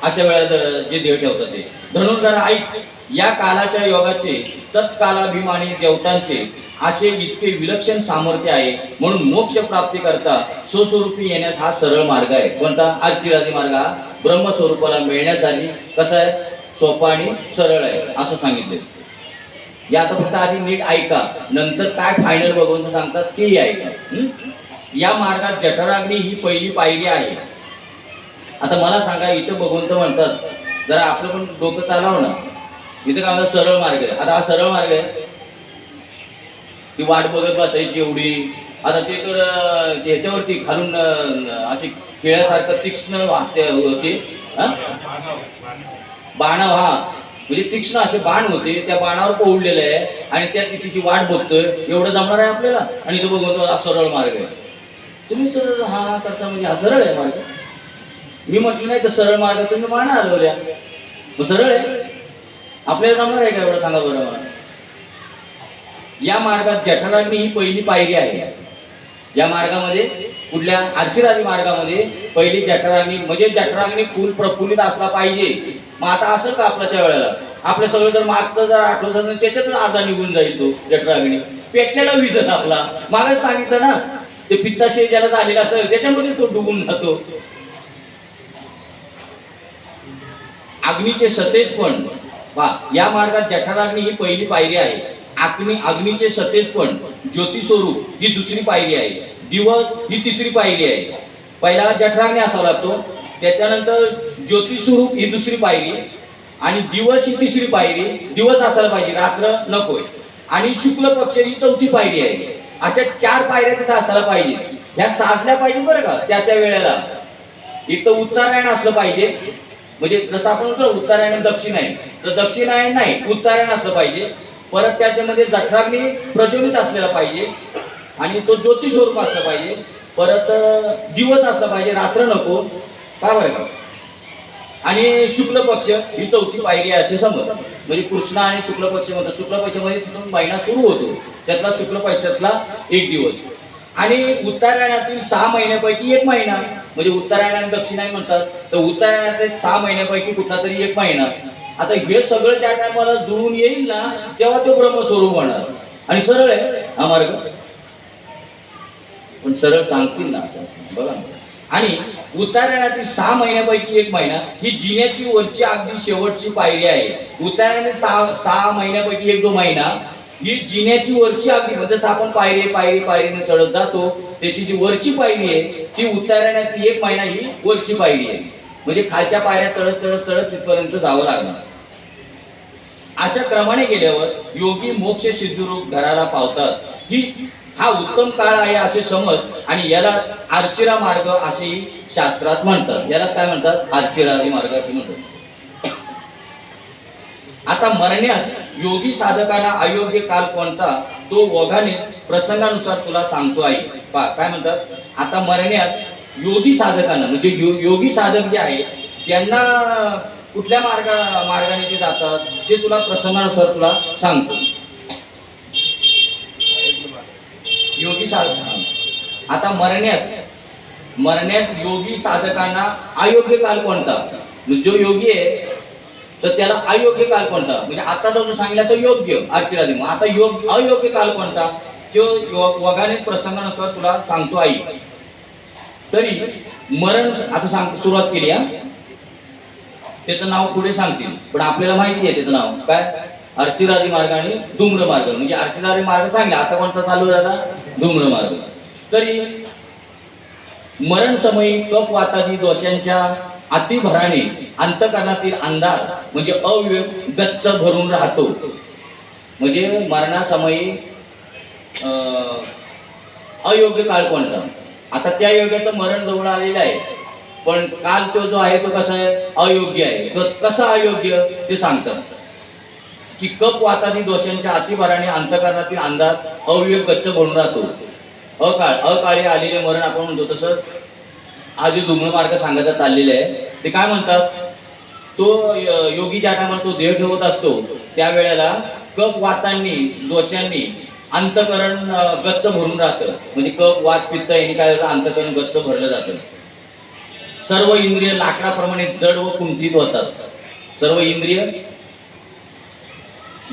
अशा वेळेला जे देह ठेवतात ते धनुर्धर ऐक, या कालाच्या योगाचे तत्कालाभिमानी देवतांचे असे इतके विलक्षण सामर्थ्य आहे. म्हणून मोक्ष प्राप्ती करता स्वस्वरूपी येण्यास हा सरळ मार्ग आहे. कोणता? अर्चिरादी मार्ग. हा ब्रह्मस्वरूपाला मिळण्यासाठी कसा आहे, सोपा आणि सरळ आहे असं सांगितलं. या आता फक्त आधी नीट ऐका, नंतर काय फायनल भगवंत सांगतात तेही ऐका. या मार्गात जठराग्नी ही पहिली पायरी आहे. आता मला सांगा, इथं भगवंत म्हणतात जरा आपलं पण डोकं चालव ना. इथं काय सरळ मार्ग आहे. आता हा सरळ मार्ग आहे, ती वाट बघत बसायची एवढी. आता ते तर ह्याच्यावरती खालून अशी खेळासारखं तीक्ष्ण वाहते होते. बाण, हा म्हणजे तीक्ष्ण असे बाण होते, त्या बाणावर पोहलेलं आहे आणि त्या तिची वाट बघतोय. एवढं जमणार आहे आपल्याला? आणि तो बघतो हा सरळ मार्ग आहे. तुम्ही सरळ हा करता म्हणजे हा सरळ आहे मार्ग. मी म्हटलं नाही तर सरळ मार्ग, तुम्ही बाणा हलवल्या, मग सरळ आहे. आपल्याला जमणार आहे का एवढं सांगा बरं मला. या मार्गात जठराग्नी ही पहिली पायरी आहे. या मार्गामध्ये कुठल्या अर्चिरादी मार्गामध्ये पहिली जठराग्नी म्हणजे जठराग्नी फुल प्रफुल्लित असला पाहिजे. मग आता असं का आपल्या त्या वेळेला आपलं सगळं जर मागचं जर आठवत त्याच्यातच अर्धा निघून जाईल तो जठराग्नी. पेटलेला विजत आपला मागच सांगितलं ना, ते पित्ताशय ज्याला झालेला असेल त्याच्यामध्ये तो डुबून जातो. अग्नीचे सतेज पण या मार्गात जठराग्नी ही पहिली पायरी आहे. अग्नीचे सतेज पण ज्योतिस्वरूप ही दुसरी पायरी आहे. दिवस ही तिसरी पायरी आहे. पहिला जठराग्नी असावा लागतो, त्याच्यानंतर ज्योतिस्वरूप ही दुसरी पायरी आणि दिवस ही तिसरी पायरी. दिवस असायला पाहिजे, रात्र नकोय. आणि शुक्ल पक्ष ही चौथी पायरी आहे. अशा 4 पायऱ्या तिथं असायला पाहिजे. ह्या साधल्या पाहिजे बरं का त्या वेळेला. इथं उच्चारायण असलं पाहिजे, म्हणजे जसं आपण म्हणतो उत्तरायण दक्षिणायन, तर दक्षिणायन नाही उच्चारायण असलं पाहिजे. परत त्याच्यामध्ये जठराग्नी प्रज्वलित असलेला पाहिजे आणि तो ज्योती स्वरूप असला पाहिजे. परत दिवस असला पाहिजे, रात्र नको. काय बरं. आणि शुक्ल पक्ष ही चौथी पायरी आहे असे समज. म्हणजे कृष्ण आणि शुक्ल पक्ष म्हणतात. शुक्ल पक्षामध्ये तिथून महिना सुरू होतो, त्यातला शुक्ल पक्षातला 1 दिवस. आणि उत्तरायणातील 6 महिन्यापैकी 1 महिना म्हणजे उत्तरायण आणि दक्षिणायन म्हणतात. तर उत्तरायणातले 6 महिन्यापैकी कुठला तरी 1 महिना. आता हे सगळं त्या टायमाला जुळून येईल ना तेव्हा तो ब्रह्मस्वरूप होणार. आणि सरळ आहे हा मार्ग, पण सरळ सांगतील ना बघा. आणि उत्तरायणातील 6 महिन्यापैकी 1 महिना ही जिन्याची वरची अगदी शेवटची पायरी आहे. उत्तरायणातील 6 महिन्यापैकी 1 जो महिना ही जिन्याची वरची अगदी म्हणजे आपण पायरीने चढत जातो, त्याची जी वरची पायरी आहे ती उत्तरायणातली 1 महिना ही वरची पायरी आहे. म्हणजे खालच्या पायऱ्या चढत तिथपर्यंत जावं लागणार. अशा क्रमाने गेल्यावर योगी मोक्ष सिद्धरूप घराला पावतात ही हा उत्तम काळ आहे असे समज आणि याला अर्चिरा मार्ग असेही शास्त्रात म्हणतात. यालाच काय म्हणतात? अर्चिरादी मार्ग असे म्हणतात. आता मरण्यास योगी साधकांना अयोग्य काल कोणता तो ओघाने प्रसंगानुसार तुला सांगतो आहे. काय म्हणतात? आता मरण्यास योगी साधकांना म्हणजे योगी साधक जे आहे त्यांना कुठल्या मार्गाने ते जातात ते तुला प्रसंगानुसार तुला सांगतो. योगी साधक आता मरण्यास योगी साधकांना अयोग्य काल कोणता? जो योगी आहे तर त्याला अयोग्य काल कोणता? म्हणजे आता जो सांगितला तो योग्य अर्चिरादी. मग आता अयोग्य काल कोणता तो वगाने प्रसंगानुसार तुला सांगतो आई. तरी मरण आता सुरुवात केली हा. त्याचं नाव पुढे सांगतील पण आपल्याला माहिती आहे त्याचं नाव काय? अर्चिरादी मार्ग आणि धूम्र मार्ग. म्हणजे अर्चिरादी मार्ग सांगला, आता कोणता चालू झाला? धूम्र मार्ग. तरी मरण समयी कप वातादी दोषांच्या अतिभराने अंतकरणातील अंधार म्हणजे अविवेक गच्च भरून राहतो. म्हणजे मरणासमयी अयोग्य काळ कोणता? आता त्या योग्याचं मरण जवळ आलेलं आहे पण काल तो जो आहे तो कसा आहे? अयोग्य आहे. कसा अयोग्य ते सांगतात की कप वातादी दोषांच्या अतिभराने अंतकरणातील अंधार अविवेक गच्च भरून राहतो. अकाळी आलेले मरण आपण म्हणतो तसं हा जो धूम्र मार्ग सांगायचा चाललेला आहे ते काय म्हणतात? तो योगी ज्या टायमाला तो देह ठेवत असतो त्यावेळेला कप वातांनी दोषांनी अंतकरण गच्च भरून राहतं. म्हणजे कप वात पित्त यांनी काय होतं? अंतकरण गच्च भरलं जातं. सर्व इंद्रिय लाकडाप्रमाणे जड व कुंठित होतात. सर्व इंद्रिय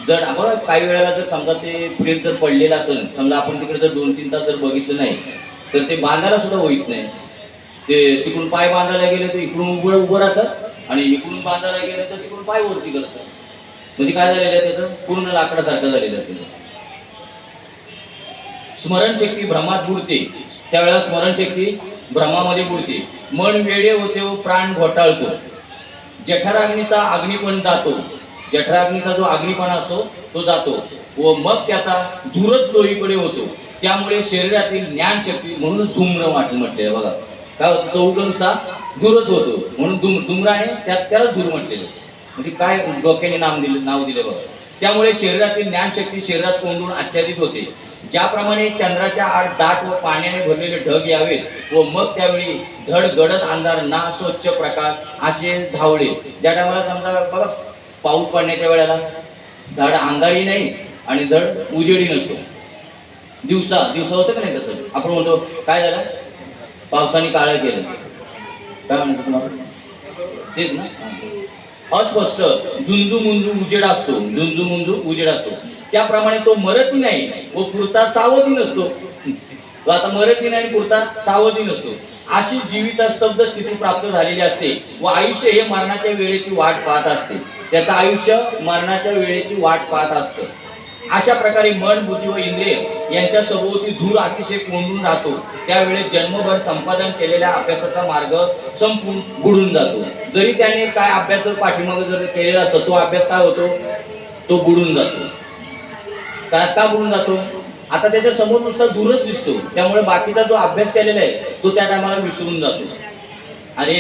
जड. आपण काही वेळेला जर समजा ते फ्रीज जर पडलेलं असेल, समजा आपण तिकडे जर 2-3 तास जर बघितलं नाही तर ते बांधायला सुद्धा होईत नाही. ते तिकडून पाय बांधायला गेले तर इकडून उभं राहतात आणि इकडून बांधायला गेले तर तिकडून पाय वरती करतात. म्हणजे काय झालेलं आहे? त्याचं पूर्ण लाकडासारखं झालेलं असेल. स्मरणशक्ती भ्रमात बुडते. त्यावेळेला स्मरणशक्ती भ्रमामध्ये बुडते. मन वेडे होते व प्राण घोटाळतो. जठराग्नीचा अग्निपण जातो. जठराग्नीचा जो अग्निपणा असतो तो जातो व मग त्याचा धूरच चोहीकडे होतो. त्यामुळे शरीरातील ज्ञानशक्ती म्हणून धूम्र म्हटलेलं बघा. काय होतं? चौघ नुसता धूरच होतो म्हणून धूम्राने त्याला धूर म्हटलेलं. म्हणजे काय डोक्याने नाव दिले बघा. त्यामुळे शरीरातील ज्ञानशक्ती शरीरात कोंडून आच्छादित होते. ज्याप्रमाणे चंद्राच्या आड दाट व पाण्याने भरलेले ढग यावेत व मग त्यावेळी धड गडद अंधार ना स्वच्छ प्रकाश असे धावले. ज्या टायमाला समजा बघा पाऊस पडण्याच्या वेळेला धड अंधारही नाही आणि धड उजेडी नसतो. दिवसा होतं का नाही तसं? आपण म्हणतो काय झालं? पावसाने काळं केलं. काय म्हणतो तुम्हाला? तेच ना. अस्पष्ट झुंजू मुंजू उजेड असतो. झुंजू मुंजू उजेड असतो. त्याप्रमाणे तो मरतही नाही व पुरता सावधी नसतो. तो आता मरतही नाही पुरता सावधी नसतो. अशी जीवित स्तब्ध स्थिती प्राप्त झालेली असते व आयुष्य हे मरणाच्या वेळेची वाट पाहत असते. त्याचं आयुष्य मरणाच्या वेळेची वाट पाहत असतं. अशा प्रकारे मन बुद्धी व इंद्रिय यांच्या सभोवती धूर अतिशय कोंडून राहतो. त्यावेळेस जन्मभर संपादन केलेल्या अभ्यासाचा मार्ग संपून बुडून जातो. जरी त्याने काय अभ्यास जर पाठीमागे जर केलेला असतो तो अभ्यास काय होतो? तो बुडून जातो. का बुडून जातो? आता त्याच्या समोर नुसता धूरच दिसतो. त्यामुळे बाकीचा जो अभ्यास केलेला आहे तो त्या टायमाला विसरून जातो. आणि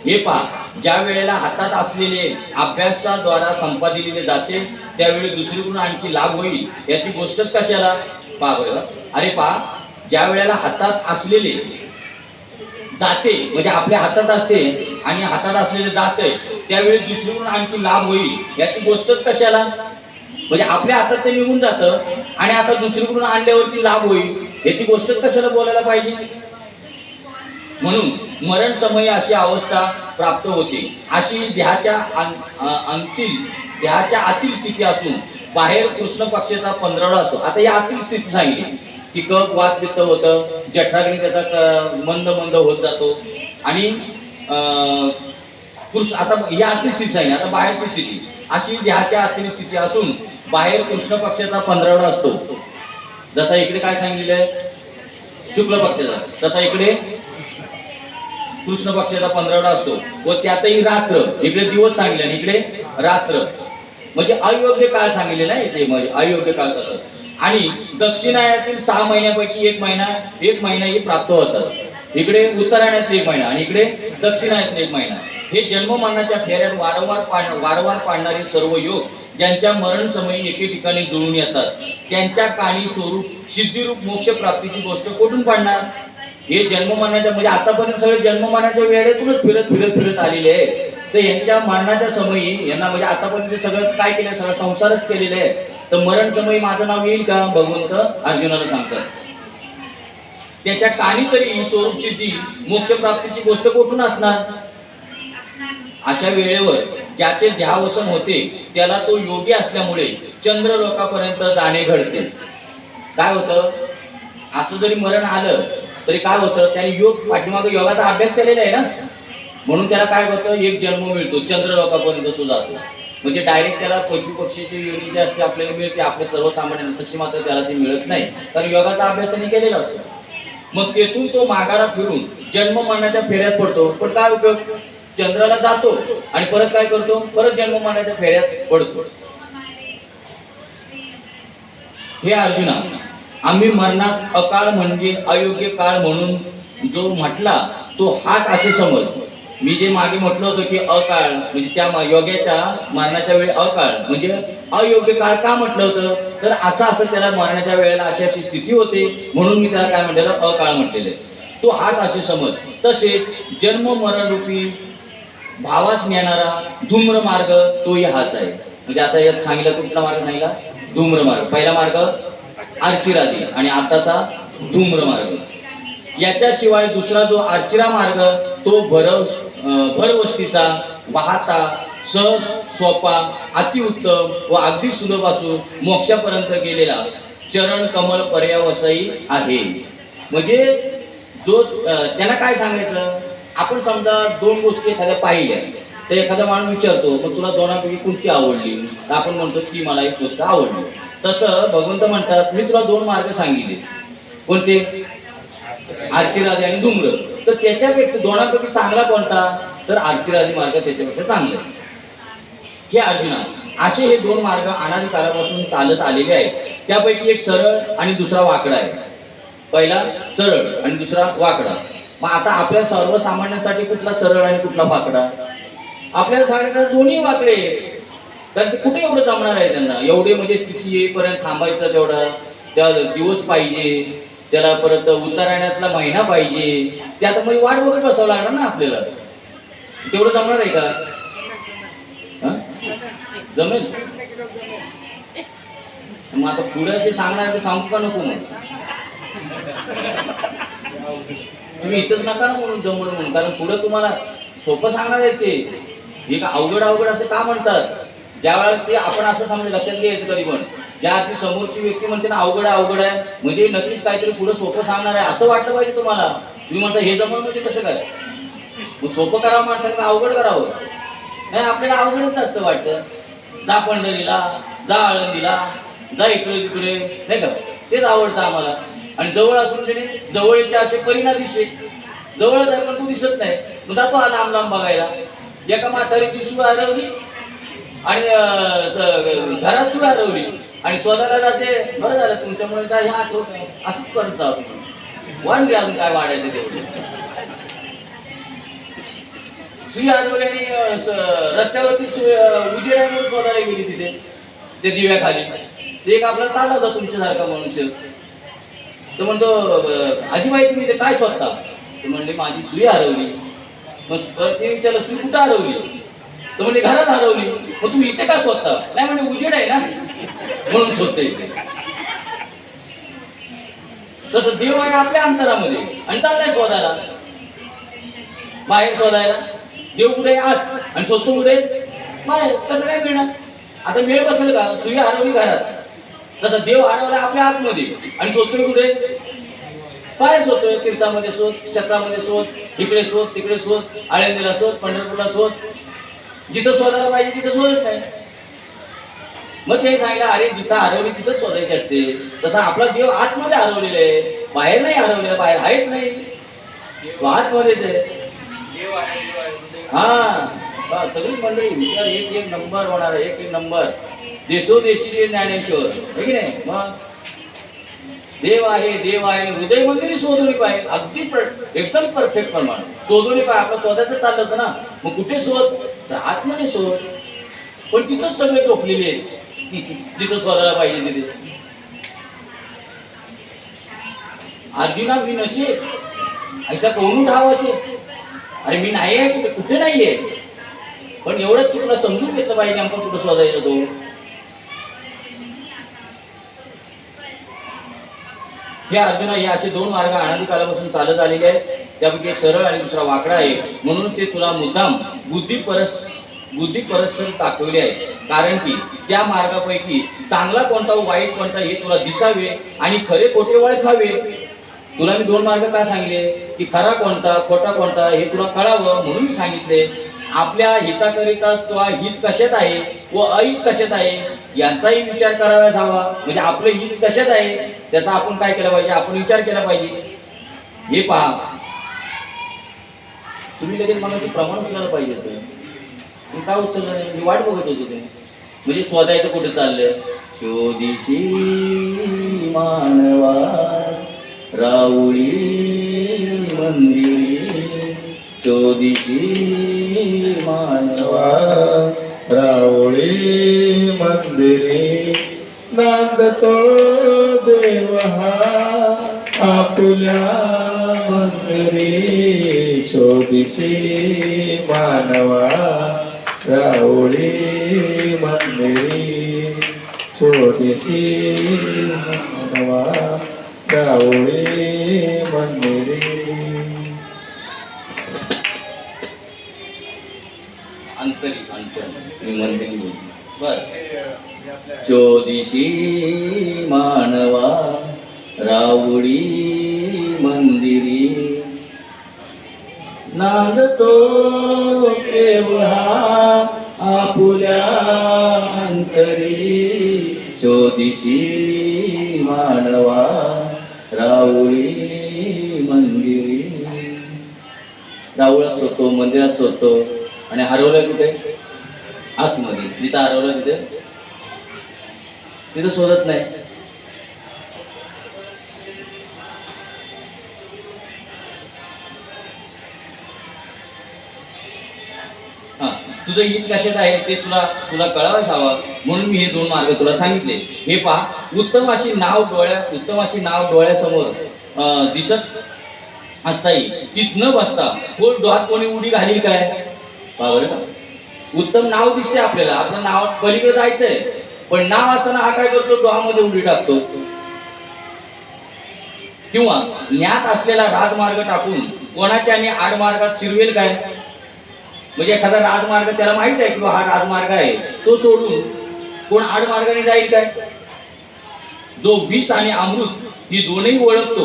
हे पहा, ज्या वेळेला हातात असलेले अभ्यासाद्वारा संपादिले जाते त्यावेळी दुसरीकडून आणखी लाभ होईल याची गोष्टच कशाला? पहा बरं. अरे पहा, ज्या वेळेला हातात असलेले जाते म्हणजे आपल्या हातात असते आणि हातात असलेले जाते त्यावेळी दुसरीकडून आणखी लाभ होईल याची गोष्टच कशाला? म्हणजे आपल्या हातात ते निघून जातं आणि आता दुसरीकडून आणल्यावरती लाभ होईल याची गोष्टच कशाला बोलायला पाहिजे? म्हणून मरण समयी अशी अवस्था प्राप्त होते. अशी देहाच्या आतील स्थिती असून बाहेर कृष्ण पक्षाचा 15 असतो. आता या आतील स्थिती सांगितली की कफ वात पित्त होतं, जठराग्नी त्याचा मंद होत जातो आणि आता या आतील स्थिती सांगितली. आता बाहेरची स्थिती अशी देहाच्या आतील स्थिती असून बाहेर कृष्ण पक्षाचा 15 असतो. जसा इकडे काय सांगितलंय शुक्ल पक्षाचा, तसा इकडे कृष्ण पक्षाचा 15 असतो व त्यातही रात्र. इकडे दिवस सांगितले आणि इकडे रात्र. म्हणजे अयोग्य काळ सांगितलेला आहे ते, म्हणजे अयोग्य काळ कसं. आणि दक्षिणायातील 6 महिन्यापैकी एक महिना हे प्राप्त होतात. इकडे उत्तरायणातील 1 महिना आणि इकडे दक्षिणायातील 1 महिना. हे जन्म मरणाच्या फेऱ्यात वारंवार पाडणारे सर्व योग ज्यांच्या मरण समयी एके ठिकाणी जुळून येतात, त्यांच्या कानी स्वरूप सिद्धिरूप मोक्ष प्राप्तीची गोष्ट कुठून पाडणार? हे जन्म मरणाच्या, म्हणजे आतापर्यंत सगळे जन्म मरणाच्या वेळेतूनच फिरत आलेले आहे. तर यांच्या मरणाच्या समयी यांना, म्हणजे आतापर्यंत सगळं काय केलं, सगळं संसारच केलेलं आहे. तर मरण समयी माझं नाव येईल का? भगवंत अर्जुनाला सांगतात. त्याच्या कानी तरी स्वरूप सिद्धी मोक्ष प्राप्तीची गोष्ट कुठून असणार? अशा वेळेवर ज्याचे ध्यावसन होते त्याला तो योगी असल्यामुळे चंद्र लोकापर्यंत जाणे घडते. काय होतं, असं जरी मरण आलं तरी काय होतं, त्याने योग पाठीमागे योगाचा अभ्यास केलेला आहे ना, म्हणून त्याला काय होतं, एक जन्म मिळतो, चंद्र लोकापर्यंत तो जातो. म्हणजे डायरेक्ट त्याला पशु पक्षीची योनी जी असते आपल्याला मिळते, आपल्या सर्वसामान्यांना, तशी मात्र त्याला ती मिळत नाही, कारण योगाचा अभ्यास त्यांनी केलेला असतो. मग तेथून तो माघारा फिरून जन्म मरणाच्या फेऱ्यात पडतो. पण काय उपयोग, चंद्राला जातो आणि परत काय करतो, परत जन्म मरणाच्या फेऱ्यात पडतो. हे अर्जुना, आम्ही मरणास अकाळ म्हणजे अयोग्य काळ म्हणून जो म्हटला तो हाच असे समज. मी जे मागे म्हटलं होतं की अकाळ म्हणजे त्या योग्याच्या मरणाच्या वेळी अकाळ म्हणजे अयोग्य काळ का म्हटलं होतं, तर असं त्याला मरणाच्या वेळेला अशी स्थिती होते, म्हणून मी त्याला काय म्हटलेलं, अकाळ म्हटलेलं. तो हाच असे समज. तसेच जन्म मरण रूपी भावास नेणारा धूम्र मार्ग तोही हाच आहे. म्हणजे आता यात सांगितलं, कुठला मार्ग सांगितला, धूम्र मार्ग. पहिला मार्ग अर्चिरादी आणि आताचा धूम्र मार्ग. याच्याशिवाय दुसरा जो अर्चिरा मार्ग तो भरवस्तीचा, वाहता, सहज, सोपा, अतिउत्तम व अगदी सुलभ असून मोक्षापर्यंत गेलेला चरण कमल पर्यावसायी आहे. म्हणजे जो त्याला काय सांगायचं, आपण समजा 2 गोष्टी एखाद्या पाहिल्या, तर एखादा माणूस विचारतो, मग तुला दोनापैकी कोणती आवडली, तर आपण म्हणतो की मला एक गोष्ट आवडली. तसं भगवंत म्हणतात, मी तुला 2 मार्ग सांगितले, कोणते, अर्चिरादी आणि धूम्र. तर त्याच्यापेक्षा दोनापैकी चांगला कोणता, तर अर्चिरादी मार्ग त्याच्यापेक्षा चांगला. हे अर्जुना, असे हे 2 मार्ग अनादी काळापासून चालत आलेले आहेत. त्यापैकी एक सरळ आणि दुसरा वाकडा आहे. पहिला सरळ आणि दुसरा वाकडा. मग आता आपल्या सर्वसामान्यांसाठी कुठला सरळ आणि कुठला वाकडा? आपल्याला सांगण्यात दोन्ही वाकडे, कारण ते कुठे एवढं जमणार आहे त्यांना, एवढे म्हणजे तिथे येईपर्यंत थांबायचं तेवढा, त्या दिवस पाहिजे, त्याला परत उत्तरायणातला महिना पाहिजे, ते आता म्हणजे वाट बघत बसावं लागणार ना आपल्याला, तेवढं जमणार आहे का? जमेल? मग आता पुढे जे सांगणार ते सांगू का नको? मग तुम्ही इथंच नका ना म्हणून जमणं म्हणून, कारण पुढे तुम्हाला सोपं सांगणार आहे ते. हे का अवघड असं का म्हणतात? ज्या वेळेला ते आपण असं समज लक्षात घ्यायचं कधी पण, ज्या ती समोरची व्यक्ती म्हणते ना अवघड आहे, म्हणजे नक्कीच काहीतरी पुढे सोपं सांगणार आहे असं वाटलं पाहिजे तुम्हाला. तुम्ही म्हणता हे जमलं म्हणजे कसं काय, मग सोपं करावं माणसाला अवघड करावं नाही. आपल्याला अवघडच असतं वाटतं. जा पंढरीला, जा आळंदीला, जा इकडे तिकडे, नाही का, तेच आवडतं आम्हाला. आणि जवळ असून तरी जवळचे असे परिणाम दिसले, जवळच आहे पण तू दिसत नाही, मग जातो हा लांब बघायला. एका म्हातारीची सूळ हरवली आणि घरात सूळ हरवली आणि स्वतःला जाते, बरं झालं तुमच्यामुळे काय हे आठवत नाही, असंच करत जाऊ. वाढली अजून काय वाढायचं तेवढे. सुई हरवली आणि रस्त्यावरती उजेड आहे म्हणून शोधायला गेली तिथे, ते दिव्याखाली. ते एक आपल्याला चालला होता तुमच्यासारखा मनुष्य. तो म्हणतो, आजीबाई तुम्ही ते काय शोधता? ते म्हणले माझी सुई हरवली. मग ते विचारलं सुई कुठं हरवली? तो म्हणजे घरात हरवली. मग तुम्ही इथे का शोधता? नाही म्हणजे उजेड आहे ना म्हणून शोधता इथे. तसं देव आहे आपल्या अंतरामध्ये आणि चाललाय शोधायला, बाहेर शोधायला. देव कुठे आत आणि शोधतो कुठे बाहेर. कसं काय मिळणार? आता वेळ बसेल का? सुई हरवली घरात, तसा देव हरवला आपल्या आतमध्ये आणि शोधतोय कुठे? बाहेर शोधतोय. तीर्थामध्ये शोध, क्षेत्रामध्ये शोध, इकडे शोध, तिकडे शोध, आळंदीला शोध, पंढरपूरला शोध. जिथं शोधायला पाहिजे तिथं शोधत नाही. मग ते सांगितलं, अरे जिथं हरवली तिथंच शोधायची असते. तसा आपला देव आतमध्ये हरवलेला आहे, बाहेर नाही हरवलेला, बाहेर आहेच नाही, तो आतमध्येच आहे. हा हा सगळीच मंडळी हुशार, एक एक नंबर होणार, एक एक नंबर, देशोदेशी जे ज्ञानेश्वर आहे की नाही. मग देव आहे, देव आहे, हृदय मंदिरी शोधून पाहिजे, अगदी एकदम परफेक्ट प्रमाण शोधून पाहिजे. आपलं शोधायचं चाललं होतं ना, मग कुठे शोध, तर आतमध्ये शोध. पण तिथंच सगळे झोपलेले आहेत जिथं शोधायला पाहिजे तिथे. अर्जुना मी नसे ऐसा कोण ठाव असे, अरे मी नाही आहे, कुठे कुठे नाहीये. पण एवढंच की तुला समजून घेतलं पाहिजे नेमकं कुठं शोधायचं तो. हे अर्जुना, हे असे दोन मार्ग अनादी कालापासून चालत आलेले आहेत. त्यापैकी एक सरळ आणि दुसरा वाकडा आहे. म्हणून ते तुला मुद्दाम बुद्धी परस्पर दाखवले आहे. कारण की त्या मार्गापैकी चांगला कोणता वाईट कोणता हे तुला दिसावे आणि खरे खोटे ओळखावे. तुला मी दोन मार्ग का सांगितले, की खरा कोणता खोटा कोणता हे तुला कळावं म्हणून मी सांगितले. आपल्या हिताकरिताच तो हित कशात आहे व अहित कशात आहे यांचाही विचार करावाच हवा. म्हणजे आपलं हित कशात आहे त्याचा आपण काय केलं पाहिजे, आपण विचार केला पाहिजे. हे पहा, तुम्ही लगेच मनाचे प्रमाण उचलायला पाहिजे. तुम्ही काय उचललं नाही, मी वाट बघत होतो. तुम्ही म्हणजे शोधायचं कुठे चाललंय. शोधिशी मानवा राऊळी मंदिरी, शोधिशी मानवा रावळी मंदिरी, नांदतो देव हा आपुल्या मंदिरी. शोधिशी मानवा रावळी मंदिरी, शोधिशी मानवा रावळी मंदिरी. अंतरी मंदिरी बर. शोधिशी मानवा राऊळी मंदिरी, नांदतो केवळा आपुल्या अंतरी. शोधिशी मानवा राऊळी मंदिरी. राऊळात शोधतो, मंदिरात शोधतो आणि हरवलं कुठे, आतमध्ये. जिथं हरवलं तिथं शोधत नाही. हा, तुझं हित कशात आहे ते तुला कळावंच हवं म्हणून मी हे दोन मार्ग तुला सांगितले. हे पहा, उत्तम अशी नाव डोळ्यासमोर दिसत असताही तीत न बसता खोल डोहात कोणी उडी घालील काय. पहा बरं का, उत्तम नाव दिसते आपल्याला, आपलं नाव पलीकडे जायचंय, पण नाव असताना हा काय करतो, डोहामध्ये उडी टाकतो. किंवा ज्ञात असलेला राजमार्ग टाकून कोणाच्या आणि आडमार्गात शिरवेल काय. म्हणजे एखादा राजमार्ग त्याला माहित आहे की हा राजमार्ग आहे, तो सोडून कोण आडमार्गाने जाईल काय. जो विष आणि अमृत ही दोन्ही ओळखतो,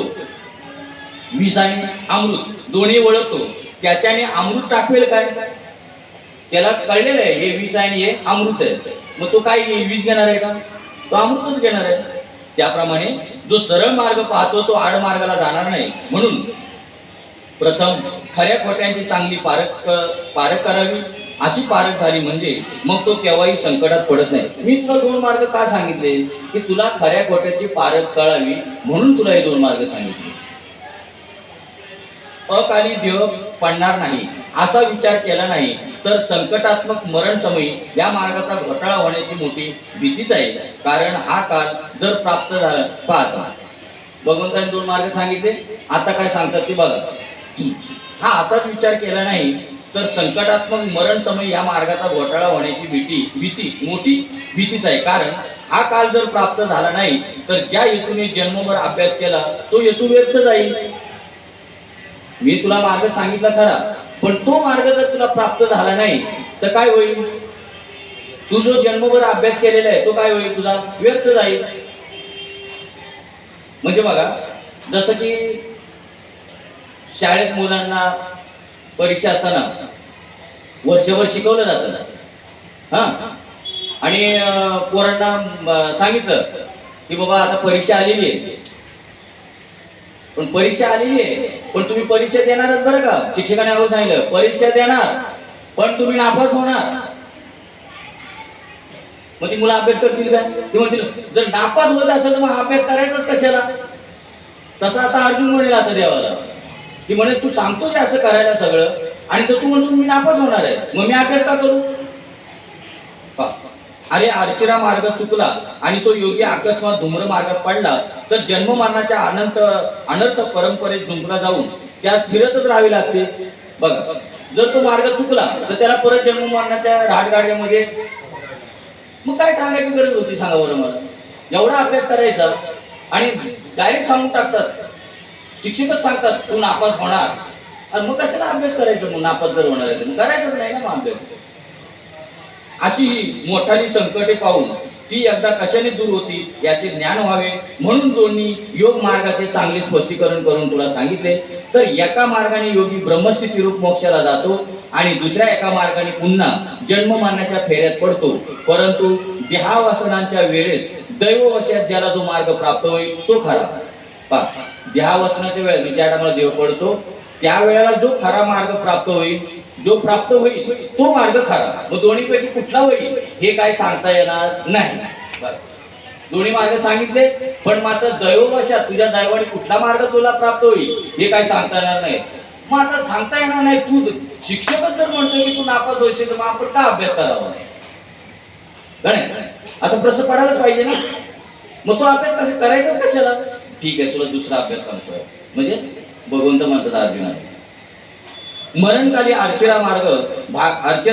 विष आणि अमृत दोन्ही ओळखतो, त्याच्याने अमृत टाकवेल काय. त्याला कळलेलं आहे हे विष आहे आणि हे अमृत आहे, मग तो काय विष घेणार आहे का, तो अमृतच घेणार आहे. त्याप्रमाणे जो सरळ मार्ग पाहतो तो आडमार्गाला जाणार नाही. म्हणून प्रथम खऱ्या खोट्यांची चांगली पारख करावी. अशी पारख झाली म्हणजे मग तो केव्हाही संकटात पडत नाही. मी तुला दोन मार्ग का सांगितले, की तुला खऱ्या खोट्याची पारख कळावी म्हणून तुला हे दोन मार्ग सांगितले. अकाली देह पडणार नाही असा विचार केला नाही तर संकटात्मक मरण समयी या मार्गाचा घोटाळा होण्याची मोठी भीतीच आहे. कारण हा काल जर प्राप्त झाला, पाहता भगवंतांनी दोन मार्ग सांगितले, आता काय सांगतात ते बघा. हा असाच विचार केला नाही तर संकटात्मक मरण समयी या मार्गाचा घोटाळा होण्याची भीती मोठी भीतीच आहे. कारण हा काल जर प्राप्त झाला नाही तर ज्या हेतूने जन्मभर अभ्यास केला तो हेतू व्यर्थ जाईल. मी तुला मार्ग सांगितला खरा, पण तो मार्ग जर तुला प्राप्त झाला नाही तर काय होईल. तू जो जन्मभर अभ्यास केलेला आहे तो काय होईल, तुझा व्यर्थ जाईल. म्हणजे बघा, जसं की शाळेत मुलांना परीक्षा असताना वर्षभर शिकवलं जातं, हा, आणि पोरांना सांगितलं की बाबा आता परीक्षा आलेली आहे, पण परीक्षा आलेली आहे पण तुम्ही परीक्षा देणारच बरं का. शिक्षकाने अगोदर सांगितलं परीक्षा देणार, पण तुम्ही नापास होणार. मग ती मुलं अभ्यास करतील काय? ते म्हणतील जर नापास होत असेल तर मग अभ्यास करायचाच कशाला. तसं आता अर्जुन म्हणेल आता देवाला की म्हणे तू सांगतो जे असं करायला सगळं आणि तर तू म्हणतो मी नापास होणार आहे, मग मी अभ्यास का करू. अरे अर्चिरा मार्ग चुकला आणि तो योगी अकस्मात धूम्र मार्गात पडला तर जन्म मरणाच्या अनर्थ परंपरेत जुंपला जाऊन त्यास फिरतच राहावे लागते. बघ, जर तो मार्ग चुकला तर त्याला परत जन्म मरणाच्या राहटगाड्यामध्ये मग काय सांगायची गरज होती सांगा बरं मला. एवढा अभ्यास करायचा आणि डायरेक्ट सांगून टाकतात, शिक्षकच सांगतात तू नापास होणार, आणि मग कशाला अभ्यास करायचं. मग नापास जर होणार आहे तर करायचंच नाही ना मग अभ्यास. अशी मोठाली संकटे पाहून ती एकदा कशाने दूर होती याचे ज्ञान व्हावे म्हणून दोन्ही योग मार्गाचे चांगले स्पष्टीकरण करून तुला सांगितले. तर एका मार्गाने योगी ब्रह्मस्थिती रूप मोक्षाला जातो आणि दुसऱ्या एका मार्गाने पुन्हा जन्म मरणाच्या फेऱ्यात पडतो. परंतु देहावसनांच्या वेळेस दैववशात ज्याला जो मार्ग प्राप्त होईल तो खरा. देहावसनाच्या वेळेस ज्या टायमाला देव पडतो त्या वेळेला जो खरा मार्ग प्राप्त होईल, जो प्राप्त होईल तो मार्ग खरा. मग दोन्हीपैकी कुठला होईल हे काय सांगता येणार नाही. दोन्ही मार्ग सांगितले पण मात्र दैववशात तुझ्या दैवाने कुठला मार्ग तुला प्राप्त होईल हे काय सांगता येणार नाही. मग आता सांगता येणार नाही. तू शिक्षकच जर म्हणतोय की तू नापास होशील तर मग आपण का अभ्यास करावा असा प्रश्न पडायलाच पाहिजे ना. मग तो अभ्यास कसा करायचाच कशाला. ठीक आहे तुला दुसरा अभ्यास सांगतोय. म्हणजे भगवंत म्हणतात अर्जुना मरणकाली अर्चिरा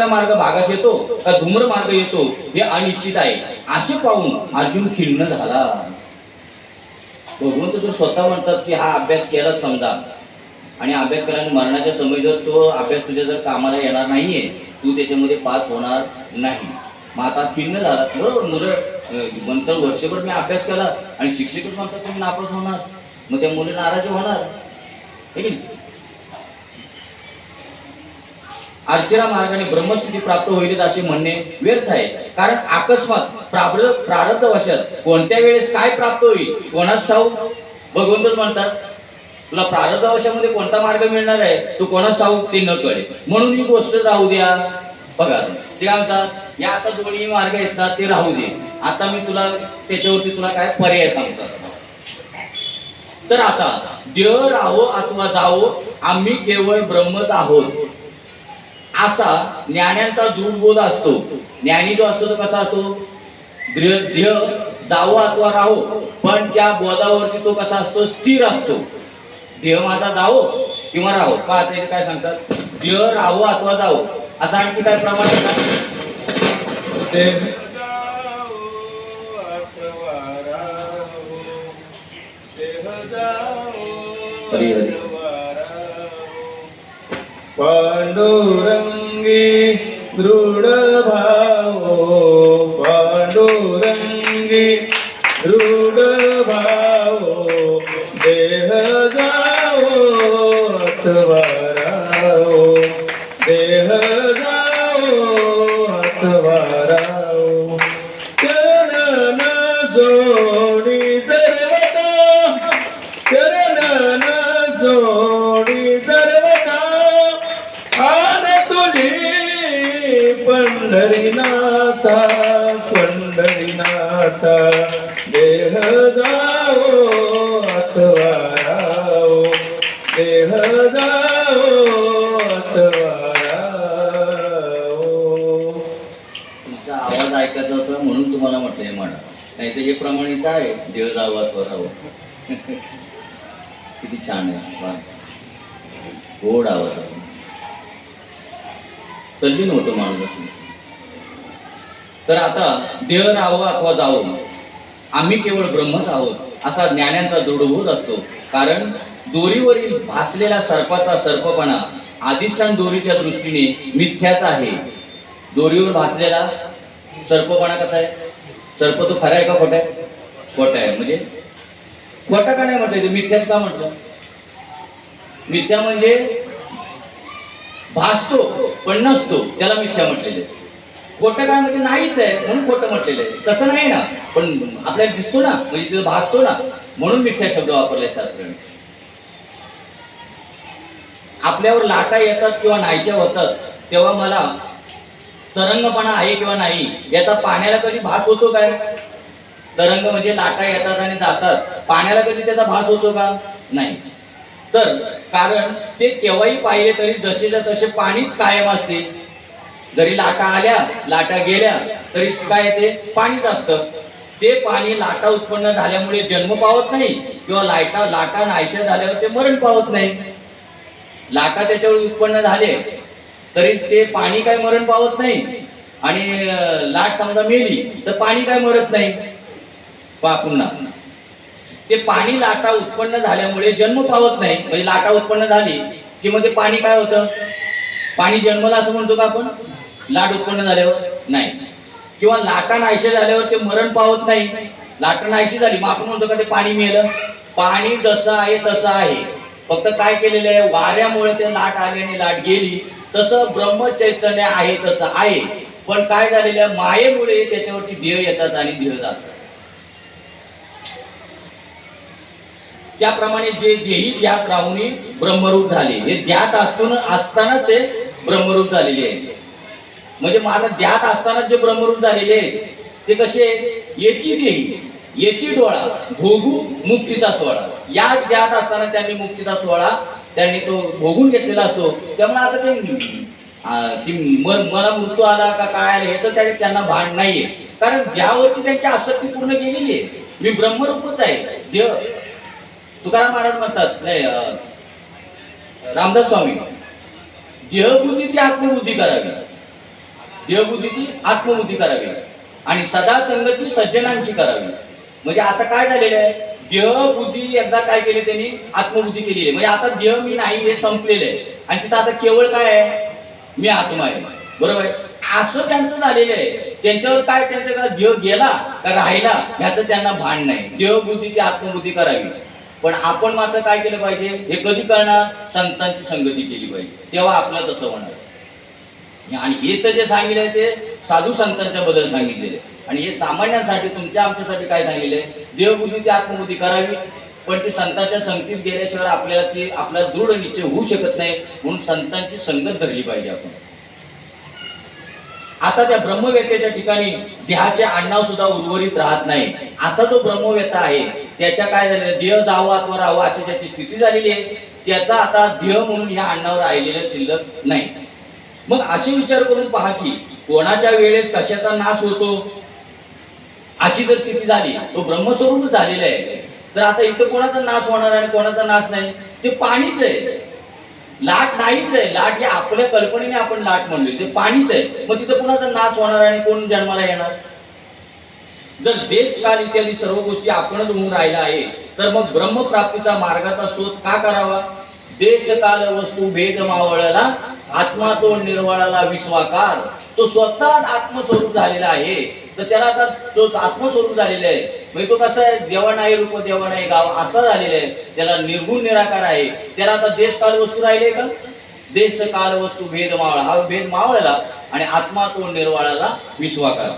मार्ग भागास येतो का धूम्र मार्ग येतो हे अनिश्चित आहे असे पाहून अर्जुन खिन्न झाला. भगवंत जर स्वतः म्हणतात की हा अभ्यास केला समजा आणि अभ्यास केल्याने मरणाच्या समय जर तो अभ्यास तुझ्या जर कामाला येणार नाहीये, तू त्याच्यामध्ये पास होणार नाही. मग आता खिन्न झाला. बरोबर मुलं म्हणतात वर्षभर मी अभ्यास केला आणि शिक्षकच म्हणतात तुम्ही नापास होणार, मग त्या मुली नाराज होणार. अर्चिरा मार्गाने ब्रह्मस्थिती प्राप्त होईल असे म्हणणे व्यर्थ आहे. कारण अकस्मात प्रारब्धवशात कोणत्या वेळेस काय प्राप्त होईल कोणास ठाऊक. भगवंतच म्हणतात तुला प्रारब्धवशामध्ये कोणता मार्ग मिळणार आहे तू कोणास ठाऊक ते न कळे, म्हणून ही गोष्ट राहू द्या. बघा ते काय म्हणतात या आता दोन्ही मार्ग आहेत ना ते राहू दे. आता मी तुला त्याच्यावरती तुला काय पर्याय सांगतात. तर आता देव राहो अथवा जावो आम्ही केवळ ब्रह्मच आहोत असा ज्ञानांचा दृढ बोध असतो. ज्ञानी जो असतो तो कसा असतो देह जावो अथवा राहो, पण त्या बोधावरती तो कसा असतो स्थिर असतो. देह माझा जावो किंवा राहो. पाहता काय सांगतात देह राहो अथवा जावो असा आणखी काय प्रमाण हरी हरी पांडुरंगी दृढ भावो पांडुरंगी दृढ भावो देह जावो अथवा राहो देह जावो अथवा राहो चरण सोडी सर्वता चरण सोडी सर्वता आन तुझी पंढरीनाथा पंढरीनाथा देह जावो अथवा राहो देह जावो अथवा राहो. तुमचा आवाज ऐकायचा होता म्हणून तुम्हाला म्हटलं हे म्हणा, नाही तर हे प्रमाणित आहे देव जावो अथवा राहो. किती छान आहे, गोड आवाज आहे. तल्लीन होतो माणूस असून. तर आता देह राहावं अथवा जावो आम्ही केवळ ब्रह्मच आहोत असा ज्ञानांचा दृढबोध असतो. कारण दोरीवरील भासलेला सर्पाचा सर्पपणा अधिष्ठान दोरीच्या दृष्टीने मिथ्याच आहे. दोरीवर भासलेला सर्पपणा कसा आहे, सर्प तो खरा आहे का खोटा आहे. खोटा आहे. म्हणजे खोटा का नाही म्हटलं, मिथ्याच का म्हटलं. मिथ्या म्हणजे भासतो पण नसतो त्याला मिथ्या म्हटलेले. खोटं काय म्हणजे नाहीच आहे म्हणून खोटं म्हटलेलं आहे. तसं नाही ना, पण आपल्याला दिसतो ना, म्हणजे तिथं भासतो ना, म्हणून मिथ्या शब्द वापरलाय शास्त्राने. आपल्यावर लाटा येतात किंवा नाहीशा होतात तेव्हा मला तरंगपणा आहे किंवा नाही याचा पाण्याला कधी भास होतो काय? तरंग म्हणजे लाटा येतात आणि जातात, पाण्याला कधी त्याचा भास होतो का? नाही. तर कारण ते केव्हाही पाहिले तरी जसेच्या तसे पाणीच कायम असते. जरी लाटा आल्या लाटा गेल्या तरी काय येते? पाणीच असतं. ते पाणी लाटा उत्पन्न झाल्यामुळे जन्म पावत नाही किंवा लाटा नाहीशा झाल्यावर ते मरण पावत नाही. लाटा त्याच्यावर उत्पन्न झाले तरी ते पाणी काय मरण पावत नाही, आणि लाट समजा मेली तर पाणी काय मरत नाही. पुन्हा ते पाणी लाटा उत्पन्न झाल्यामुळे जन्म पावत नाही. म्हणजे लाटा उत्पन्न झाली की मग ते पाणी काय होतं? पाणी जन्मला असं म्हणतो का आपण? लाट उत्पन्न झाल्यावर नाही. किंवा लाटा नाहीशी झाल्यावर ते मरण पावत नाही. लाटा नाहीशी झाली मग आपण म्हणतो का ते पाणी मेलं? पाणी जसं आहे तसं आहे, फक्त काय केलेलं आहे? वाऱ्यामुळे ते लाट आली आणि लाट गेली. तसं ब्रह्मचैतन्य आहे तसं आहे, पण काय झालेलं आहे? मायेमुळे त्याच्यावरती देह येतात आणि देह जातात. त्याप्रमाणे जे देही ध्यात राहुनी ब्रह्मरूप झाले, हे ध्यात असतानाच ते ब्रह्मरूप झालेले आहे. म्हणजे मला ध्यात असतानाच जे ब्रह्मरूप झालेले आहेत ते कसे? याची देही याची डोळा भोगू मुक्तीचा सोहळा. या ध्यात असताना त्यांनी मुक्तीचा सोहळा त्यांनी तो भोगून घेतलेला असतो. त्यामुळे आता ते मला मृत्यू आला का काय आला हे तर त्यांना भान नाहीये, कारण ज्यावरची त्यांची आसक्ती पूर्ण केलेली आहे. मी ब्रह्मरूपच आहे. देव तुकाराम महाराज म्हणतात नाही, रामदास स्वामी, देहबुद्धीची आत्मबुद्धी करावी, देहबुद्धीची आत्मबुद्धी करावी आणि सदा संगती सज्जनांची करावी. म्हणजे आता काय झालेलं आहे? देहबुद्धी एकदा काय केली त्यांनी? आत्मबुद्धी केलेली आहे. म्हणजे आता देह मी नाही हे संपलेलं आहे आणि तिथं आता केवळ काय आहे? मी आत्मा आहे. बरोबर आहे? असं त्यांचं झालेलं आहे. त्यांच्यावर काय त्यांच्या देह गेला का राहिला ह्याचं त्यांना भान नाही. देहबुद्धीची आत्मबुद्धी करावी. पण आपण मात्र काय केलं पाहिजे? हे कधी करणार? संतांची संगती केली पाहिजे, तेव्हा आपलं तसं होणार. आणि हे तर जे सांगितलंय ते साधू संतांच्या बद्दल सांगितलेले, आणि हे सामान्यांसाठी तुमच्या आमच्यासाठी काय सांगितले? देवबुद्धीची आत्मबुद्धी करावी, पण ती संतांच्या संगतीत गेल्याशिवाय आपल्याला ती आपला दृढ निश्चय होऊ शकत नाही. म्हणून संतांची संगत धरली पाहिजे आपण. आता त्या ब्रह्मवेत्याच्या ठिकाणी देहाचे आडनाव सुद्धा उर्वरित राहत नाही. असा जो ब्रह्मवेत्ता आहे त्याच्या काय झालेलं? देह जावा अथवा राहावा अशी त्याची स्थिती झालेली आहे. त्याचा आता देह म्हणून ह्या आडनावर राहिलेलं शिल्लक नाही. मग असे विचार करून पहा की कोणाच्या वेळेस कशाचा नाश होतो अशी जर स्थिती झाली, तो ब्रह्मस्वरूप झालेला आहे. तर आता इथं कोणाचा नाश होणार आणि कोणाचा नाश नाही? ते पाणीच आहे, लाट नाहीच आहे. लाट हे आपल्या कल्पनेने आपण लाट म्हणलोय, ते पाणीच आहे. मग तिथं कोणाचा नाश होणार आणि कोण जन्माला येणार? जर देश काल इत्यादी सर्व गोष्टी आपणच होऊन राहिला आहे तर मग ब्रह्मप्राप्तीचा मार्गाचा शोध का करावा? देश काल वस्तू भेद मावळला, आत्मा तो निर्वाळाला विश्वाकार. तो स्वतः आत्मस्वरूप झालेला आहे. तर त्याला आता तो आत्मस्वरूप झालेला आहे. म्हणजे तो कसा आहे? देवा नाही रूप देवा नाही गाव असा झालेला आहे. त्याला निर्गुण निराकार आहे. त्याला आता देश काल वस्तू राहिले का? देश काल वस्तू भेद मावळा, हा भेद मावळला आणि आत्मा तो निर्वाळाला विश्वाकार.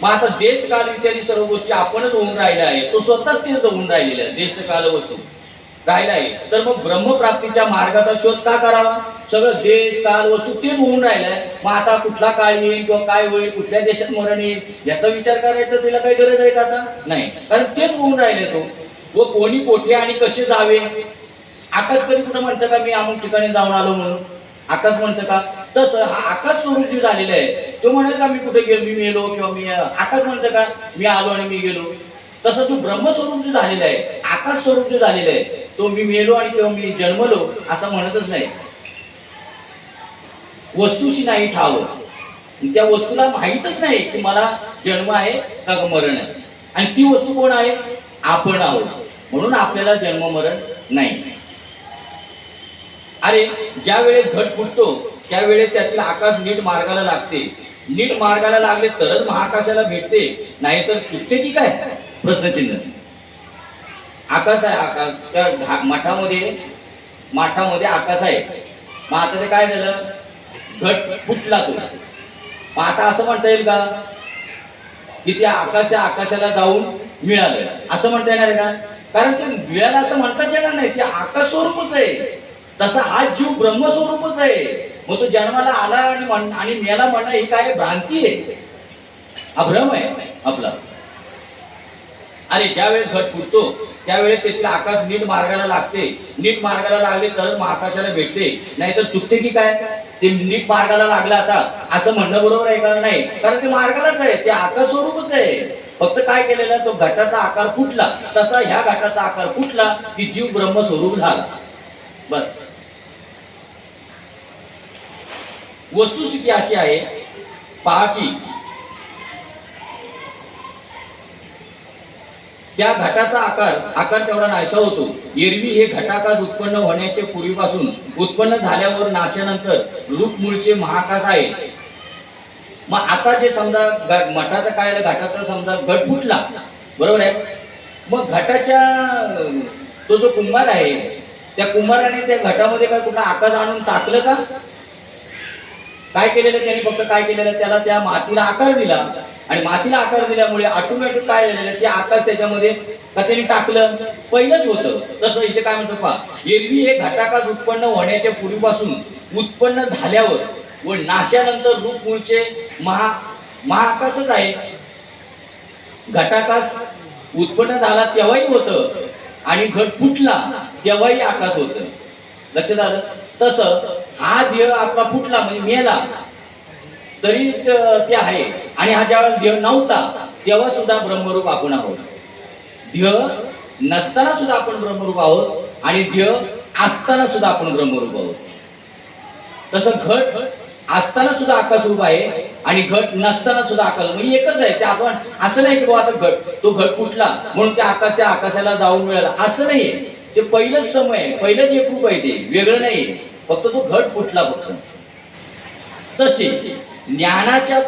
मग आता देश काल इत्यादी सर्व गोष्टी आपणच होऊन राहिल्या आहे. तो स्वतःच तिथं होऊन राहिलेला आहे, देश काल वस्तू राहिला आहे. तर मग ब्रह्मप्राप्तीच्या मार्गाचा शोध का करावा? सगळं देश काल वस्तू तेच होऊन राहिलाय. मग आता कुठला काळ येईल किंवा काय होईल, कुठल्या देशात मरण येईल याचा विचार करायचा तिला काही गरज आहे का? आता नाही, कारण तेच होऊन राहिले. तो व कोणी कोठे आणि कसे जावे? आकाश कधी कुठं म्हणतं का मी अमुक ठिकाणी जाऊन आलो म्हणून? आकाश म्हणतं का? तसं हा आकाश स्वरूप जे झालेलं आहे तो म्हणेल का मी कुठे गेलो, मी मेलो, किंवा मी आकाश म्हणतं का मी आलो आणि मी गेलो? तसं जो ब्रह्मस्वरूप जो झालेला आहे, आकाश स्वरूप जो झालेला आहे, तो मी मेलो आणि किंवा मी जन्मलो असं म्हणतच नाही. वस्तूशी नाही ठाव, त्या वस्तूला माहीतच नाही की मला जन्म आहे का मरण आहे. आणि ती वस्तू कोण आहे? आपण आहोत. म्हणून आपल्याला जन्म मरण नाही. अरे ज्या वेळेस घट फुटतो त्यावेळेस त्यातील आकाश नीट मार्गाला लागते. नीट मार्गाला लागले तरच महाकाशाला भेटते, नाहीतर चुकते की काय? प्रश्नचिन्ह. आकाश आहे, आकाश त्या माठामध्ये आकाश आहे. मग आता ते काय झालं? घट फुटला तो. मग आता असं म्हणता येईल का की त्या आकाशाला जाऊन मिळालं असं म्हणता येणार आहे का? कारण ते मिळालं असं म्हणताच येणार नाही. ते आकाश स्वरूपच आहे. तसा हा जीव ब्रह्मस्वरूपच आहे. मग तो जन्माला आला आणि मेला म्हणणं ही काय भ्रांती आहे, हा भ्रम आहे आपला. आणि ज्यावेळेस घट फुटतो त्यावेळेस तिथलं आकाश नीट मार्गाला लागते. नीट मार्गाला लागले तर मग आकाशाला भेटते, नाहीतर चुकते की काय. ते नीट मार्गाला लागलं आता असं म्हणणं बरोबर आहे का? नाही, कारण ते मार्गालाच आहे, ते आकाश स्वरूपच आहे. फक्त काय केलेलं, तो घटाचा आकार फुटला, तसा ह्या घटाचा आकार फुटला की जीव ब्रह्मस्वरूप झाला. बस. वस्तुस्थिती अशी आहे पहा की त्या घटाचा आकार तेवढा नाहीसा होतो. एरवी हे घटाकाश उत्पन्न होण्याचे पूर्वीपासून उत्पन्न झाल्यावर नाशानंतर रूप मूळचे महाकाश आहे. मग आता जे समजा मठाचा काय घटाचा समजा घट फुटला, बरोबर आहे. मग घटाच्या तो जो कुंभार आहे त्या कुंभाराने त्या घटामध्ये काय कुठला आकाश आणून टाकलं का? काय केलेलं त्यांनी? फक्त काय केलेलं, त्याला त्या मातीला आकार दिला आणि मातीला आकार दिल्यामुळे ऑटोमॅटिक काय झालेलं, ते आकाश त्याच्यामध्ये का त्यांनी टाकलं, पहिलंच होतं. तसं इथे काय म्हणतो पहा, एरवी हे घटाकाश उत्पन्न होण्याच्या पूर्वीपासून उत्पन्न झाल्यावर व नाशानंतर रूप मूळचे महाआकाशच आहे. घटाकाश उत्पन्न झाला तेव्हाही होतं आणि घट फुटला तेव्हाही आकाश होतं. लक्षात आलं? तसं हा देह आपला फुटला म्हणजे मेला तरी ते आहे, आणि हा ज्यावेळेस देह नव्हता तेव्हा सुद्धा ब्रह्मरूप आपण आहोत. देह नसताना सुद्धा आपण ब्रह्मरूप आहोत आणि देह असताना सुद्धा आपण ब्रह्मरूप आहोत. तसं घट असताना सुद्धा आकाशरूप आहे आणि घट नसताना सुद्धा आकाश, म्हणजे एकच आहे. ते आपण असं नाही की बाबा आता तो घट फुटला म्हणून ते आकाश त्या आकाशाला जाऊन मिळालं, असं नाहीये. ते पहिलंच समय आहे, पहिलंच एक रूप आहे, ते वेगळं नाहीये. फक्त तो घट फुटला फक्त. तसे ज्ञानाच्या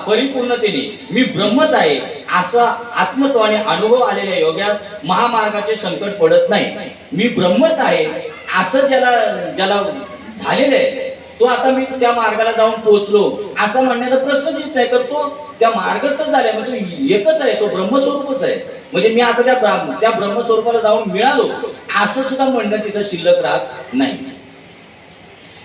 परिपूर्णतेने मी ब्रह्मच आहे असा आत्मत्वाने अनुभव आलेल्या योग्यात महामार्गाचे संकट पडत नाही. मी ब्रह्मच आहे असं ज्याला झालेलं आहे, तो आता मी त्या मार्गाला जाऊन पोहोचलो असं म्हणण्याचा प्रश्न येत नाही. तर तो त्या मार्गस्थ झाला, म्हणजे तो एकच आहे, तो ब्रह्मस्वरूपच आहे. म्हणजे मी आता त्या ब्रह्मस्वरूपाला जाऊन मिळालो असं सुद्धा म्हणणं तिथं शिल्लक राहत नाही.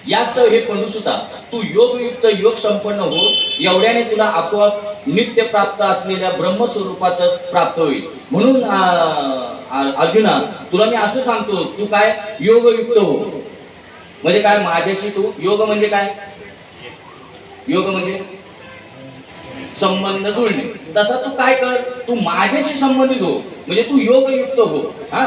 यास्तव हे पंडुसुता, तू योगयुक्त योग संपन्न हो, एवढ्याने तुला आपोआप नित्य प्राप्त असलेल्या ब्रह्मस्वरूपाच प्राप्त होईल. म्हणून अर्जुना, तुला मी असं सांगतो, तू काय योगयुक्त हो. म्हणजे काय? माझ्याशी तू, योग म्हणजे काय? योग म्हणजे संबंध जुळणे. तसा तू काय कर, तू माझ्याशी संबंधित हो, म्हणजे तू योगयुक्त हो. हा,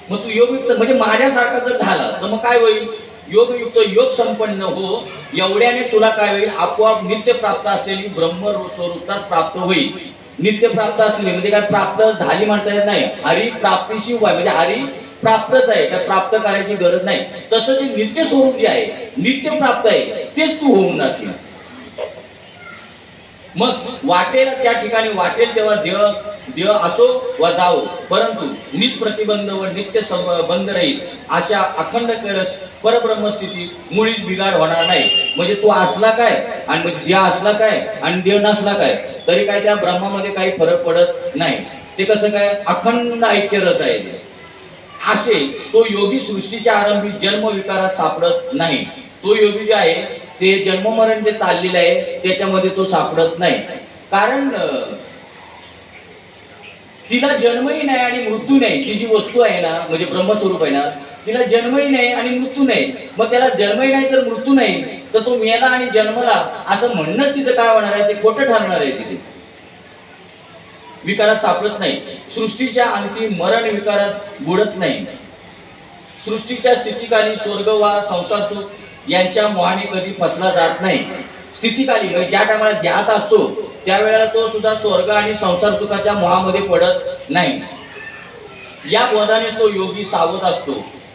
मग तू योगयुक्त म्हणजे माझ्यासारखा जर झाला तर मग काय होईल? योगयुक्त योग संपन्न हो, एवढ्याने तुला काय होईल? आपोआप नित्य प्राप्त असलेली ब्रह्मस्वरूपात प्राप्त होईल. नित्य प्राप्त असलेली म्हणजे काय? प्राप्त झाली म्हणता येत नाही. हरी प्राप्तीशी उभा म्हणजे हरी प्राप्तच आहे, काय प्राप्त करायची गरज नाही. तसं जे नित्य स्वरूप जे आहे, नित्य प्राप्त आहे, तेच तू होऊन असेल. मग वाटेल त्या ठिकाणी वाटेल तेव्हा देह असो वा जाओ, परंतु निष्प्रतिबंध व नित्य बंद राहील अशा अखंड परब्रह्मस्थिती मुळीच बिघाड होणार नाही. म्हणजे तू असला काय आणि देह असला काय आणि देह नसला काय तरी काय त्या ब्रह्मामध्ये काही फरक पडत नाही. ते कसं काय? अखंड ऐक्य रस आहे. असे तो योगी सृष्टीच्या आरंभी जन्म विकारात सापडत नाही. तो योगी जे आहे ते जन्ममरण जे चाललेलं आहे त्याच्यामध्ये तो सापडत नाही. कारण तिला जन्मही नाही आणि मृत्यू नाही. ती जी वस्तू आहे ना, म्हणजे ब्रह्मस्वरूप आहे ना, तिला जन्मही नाही आणि मृत्यू नाही. मग त्याला जन्मही नाही तर मृत्यू नाही, तर तो मेला आणि जन्मला असं म्हणणंच तिथं काय होणार आहे? ते खोटं ठरणार आहे. तिथे विकारात सापडत नाही. सृष्टीच्या अंती मरण विकारात बुडत नाही. सृष्टीच्या स्थितीकाली स्वर्ग वा संसार सुख यांच्या मोहाने कधी फसला जात नाही. स्थितीकाली म्हणजे ज्या टायमाला ध्यात असतो त्यावेळेला तो सुद्धा स्वर्ग आणि संसार सुखाच्या मोहामध्ये पडत नाही. या बोधाने तो योगी सावध असतो.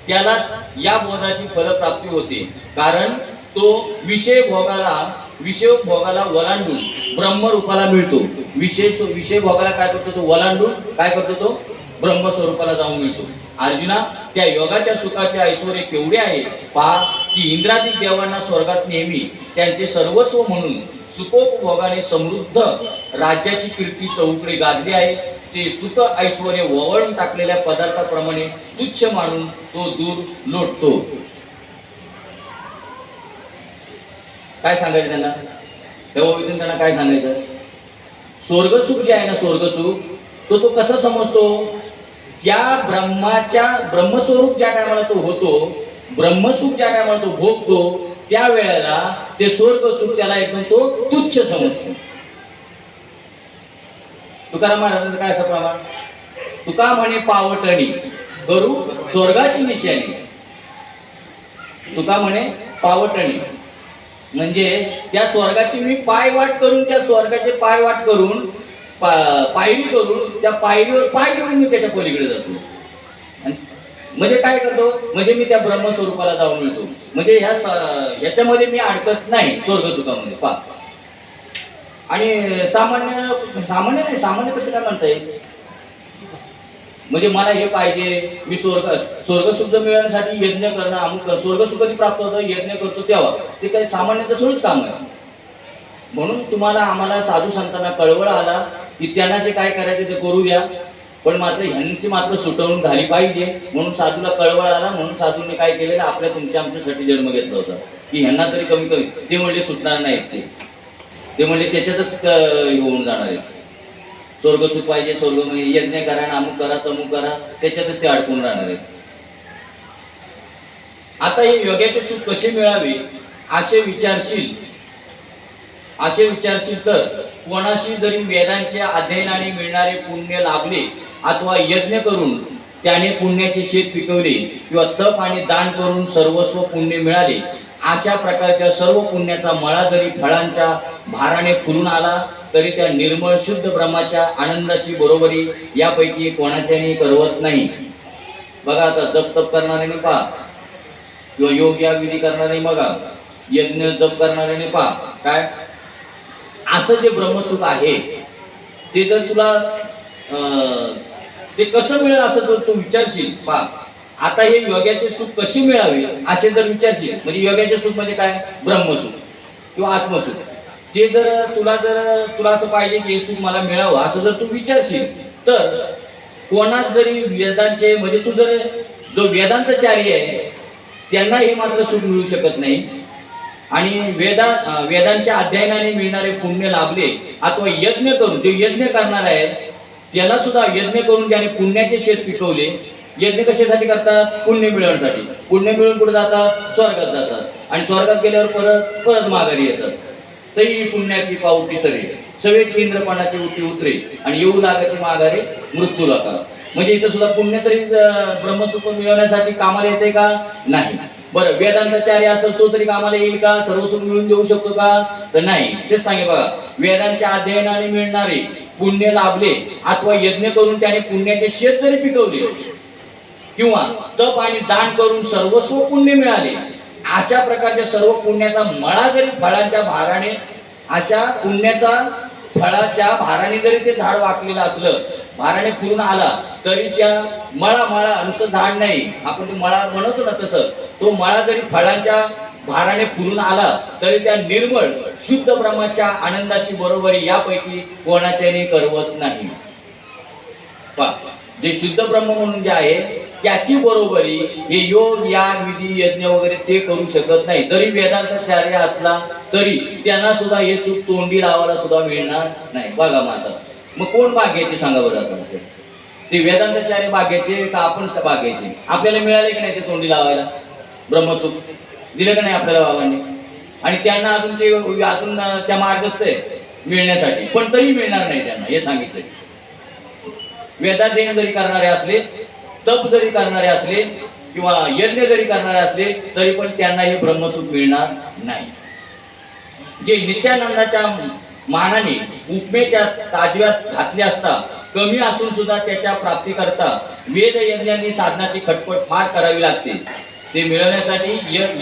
त्याला या बोधाची फलप्राप्ती होते. कारण तो विषय भोगाला ओलांडून ब्रह्मरूपाला मिळतो. विषय भोगाला काय करतो? तो ओलांडून काय करतो? तो ब्रह्मस्वरूपाला जाऊन मिळतो. अर्जुना, त्या योगाच्या सुखाचे ऐश्वर्य केवढे आहे पहा, की इंद्रादिक देवांना स्वर्गात नेहमी त्यांचे सर्वस्व म्हणून सुखोपभोगाने समृद्ध राज्याची कीर्ती चौकडे गाजली आहे. ते सुख ऐश्वर वळवून टाकलेल्या पदार्थाप्रमाणे तुच्छ मानून तो दूर लोटतो. काय सांगायचं त्यांना? तेव्हा त्यांना काय सांगायचं? स्वर्गसुख जे आहे ना, स्वर्गसुख तो कसा समजतो? त्या ब्रह्मस्वरूप ज्या टायमाला तो होतो, ब्रह्मसुख ज्या टायमाला तो भोगतो, त्या वेळेला ते स्वर्गसुख त्याला एकदम तो तुच्छ समजतो. तुकाराम महाराजांचं काय असं प्रमाण? तुका म्हणे पावटणी करू स्वर्गाची निशाणी. तुका म्हणे पावटणी म्हणजे त्या स्वर्गाची मी पायवाट करून, त्या स्वर्गाचे पायवाट करून, पायरी करून, त्या पायरीवर पाय घेऊन मी त्याच्या पलीकडे जातो. म्हणजे काय करतो? म्हणजे मी त्या ब्रह्मस्वरूपाला जाऊन मिळतो. म्हणजे ह्याच्यामध्ये मी अडकत नाही स्वर्गसुखामध्ये. पा आणि सामान्य कसं काय म्हणता येईल? म्हणजे मला हे पाहिजे, मी स्वर्गसुख मिळवण्यासाठी यज्ञ करणं, अमुक कर. स्वर्गसुख कधी प्राप्त होतं? यज्ञ करतो तेव्हा. ते काही सामान्याचं थोडंच काम आहे. म्हणून आम्हाला साधू संतांना कळवळ आला की त्यांना जे काय करायचं ते करू द्या, पण मात्र ह्यांची मात्र सुटवणूक झाली पाहिजे. म्हणून साधूला कळवळ आला. म्हणून साधूने काय केलेलं? आमच्यासाठी जन्म घेतला होता की ह्यांना तरी कमी कमी. ते म्हणजे सुटणार नाहीत. ते म्हणजे त्याच्यातच होऊन जाणार आहे. स्वर्गसुख पाहिजे, स्वर्ग यज्ञ करा, अमुक करा, तमुक करा, त्याच्यातच ते अडकून राहणार आहेत. आता हे योगाचे सुख कसे मिळावे असे विचारशील तर कोणाशी जरी वेदांच्या अध्ययनाने मिळणारे पुण्य लाभले अथवा यज्ञ करून त्याने पुण्याचे शेत पिकवले किंवा तप आणि दान करून सर्वस्व पुण्य मिळाले, अशा प्रकारच्या सर्व पुण्याचा मळा जरी फळांच्या भाराने फुलून आला तरी त्या निर्मळ शुद्ध ब्रह्माच्या आनंदाची बरोबरी यापैकी कोणाच्याही करवत नाही. बघा आता जप तप करणाऱ्याने पहा, किंवा योग या विधी करणारे बघा, यज्ञ जप करणाऱ्याने पहा, काय असं जे ब्रह्मसुख आहे ते जर तुला ते कसं मिळेल असं जर तू विचारशील. पहा आता हे योगाचे सुख कसे मिळावे असे जर विचारशील, म्हणजे योगाचे सुख म्हणजे काय? ब्रह्मसुख किंवा आत्मसुख. ते जर तुला असं पाहिजे की हे सुख मला मिळावं असं जर तू विचारशील तर कोणाच जरी वेदांचे, म्हणजे तू जर जो वेदांतचारी आहे त्यांना हे मात्र सुख मिळू शकत नाही. आणि वेदांच्या अध्ययनाने मिळणारे पुण्य लाभले अथवा यज्ञ करून, जे यज्ञ करणार आहेत त्याला सुद्धा यज्ञ करून ज्याने पुण्याचे शेत पिकवले. यज्ञ कशासाठी करतात? पुण्य मिळवण्यासाठी. पुण्य मिळवून कुठे जातात? स्वर्गात जातात. आणि स्वर्गात गेल्यावर परत माघारी येतात. तरी पुण्याची पावटी सवेची इंद्रपणाची उठी उतरे आणि येऊ लागायची माघारी मृत्यू लागा. म्हणजे इथं सुद्धा पुण्य तरी ब्रह्मसुख मिळवण्यासाठी कामाला येते का? नाही. बरं, वेदांताचार्य असेल तो तरी कामाला येईल का? सर्वसुख मिळवून देऊ शकतो का? तर नाही. तेच सांगे बघा, वेदांच्या अध्ययनाने मिळणारे पुण्य लाभले अथवा यज्ञ करून त्याने पुण्याचे शेत जरी पिकवले किंवा तप आणि दान करून सर्वस्व पुण्य मिळाले, अशा प्रकारच्या सर्व पुण्याचा मळा जरी फळांच्या भाराने, अशा पुण्याचा फळाच्या भाराने जरी ते झाड वाकलेलं असलं, भाराने फुरून आला तरी त्या मळा नुसतं झाड नाही, आपण ते मळा म्हणतो ना तसं, तो मळा जरी फळांच्या भाराने फुरून आला तरी त्या निर्मळ शुद्ध ब्रह्माच्या आनंदाची बरोबरी यापैकी कोणाच्याने करवत नाही. जे शुद्ध ब्रह्म म्हणून जे आहे त्याची बरोबरी हे योग याग विधी यज्ञ वगैरे ते करू शकत नाही. जरी वेदांताचार्य असला तरी त्यांना सुद्धा हे सुख तोंडी लावायला सुद्धा मिळणार नाही. बघा माता, मग कोण बागेचे सांगा बरं आता? ते वेदांताचार्य बागेचे का आपण बागेचे? आपल्याला मिळाले की नाही ते तोंडी लावायला? ब्रह्मसुख दिलं का नाही आपल्याला बाबांनी? आणि त्यांना अजून त्या मार्गस्थ आहे मिळण्यासाठी, पण तरी मिळणार नाही त्यांना, हे सांगितलंय. वेदाध्ययन जरी करणारे असले, तप जरी करणारे असले किंवा यज्ञ जरी करणारे असले तरी पण त्यांना हे ब्रह्मसुख मिळणार नाही. जे नित्यानंदाच्या मानाने उपमेच्या ताजव्यात घातले असता कमी असून सुद्धा त्याच्या प्राप्तीकरता वेद यज्ञांनी साधनाची खटपट फार करावी लागते. ते मिळवण्यासाठी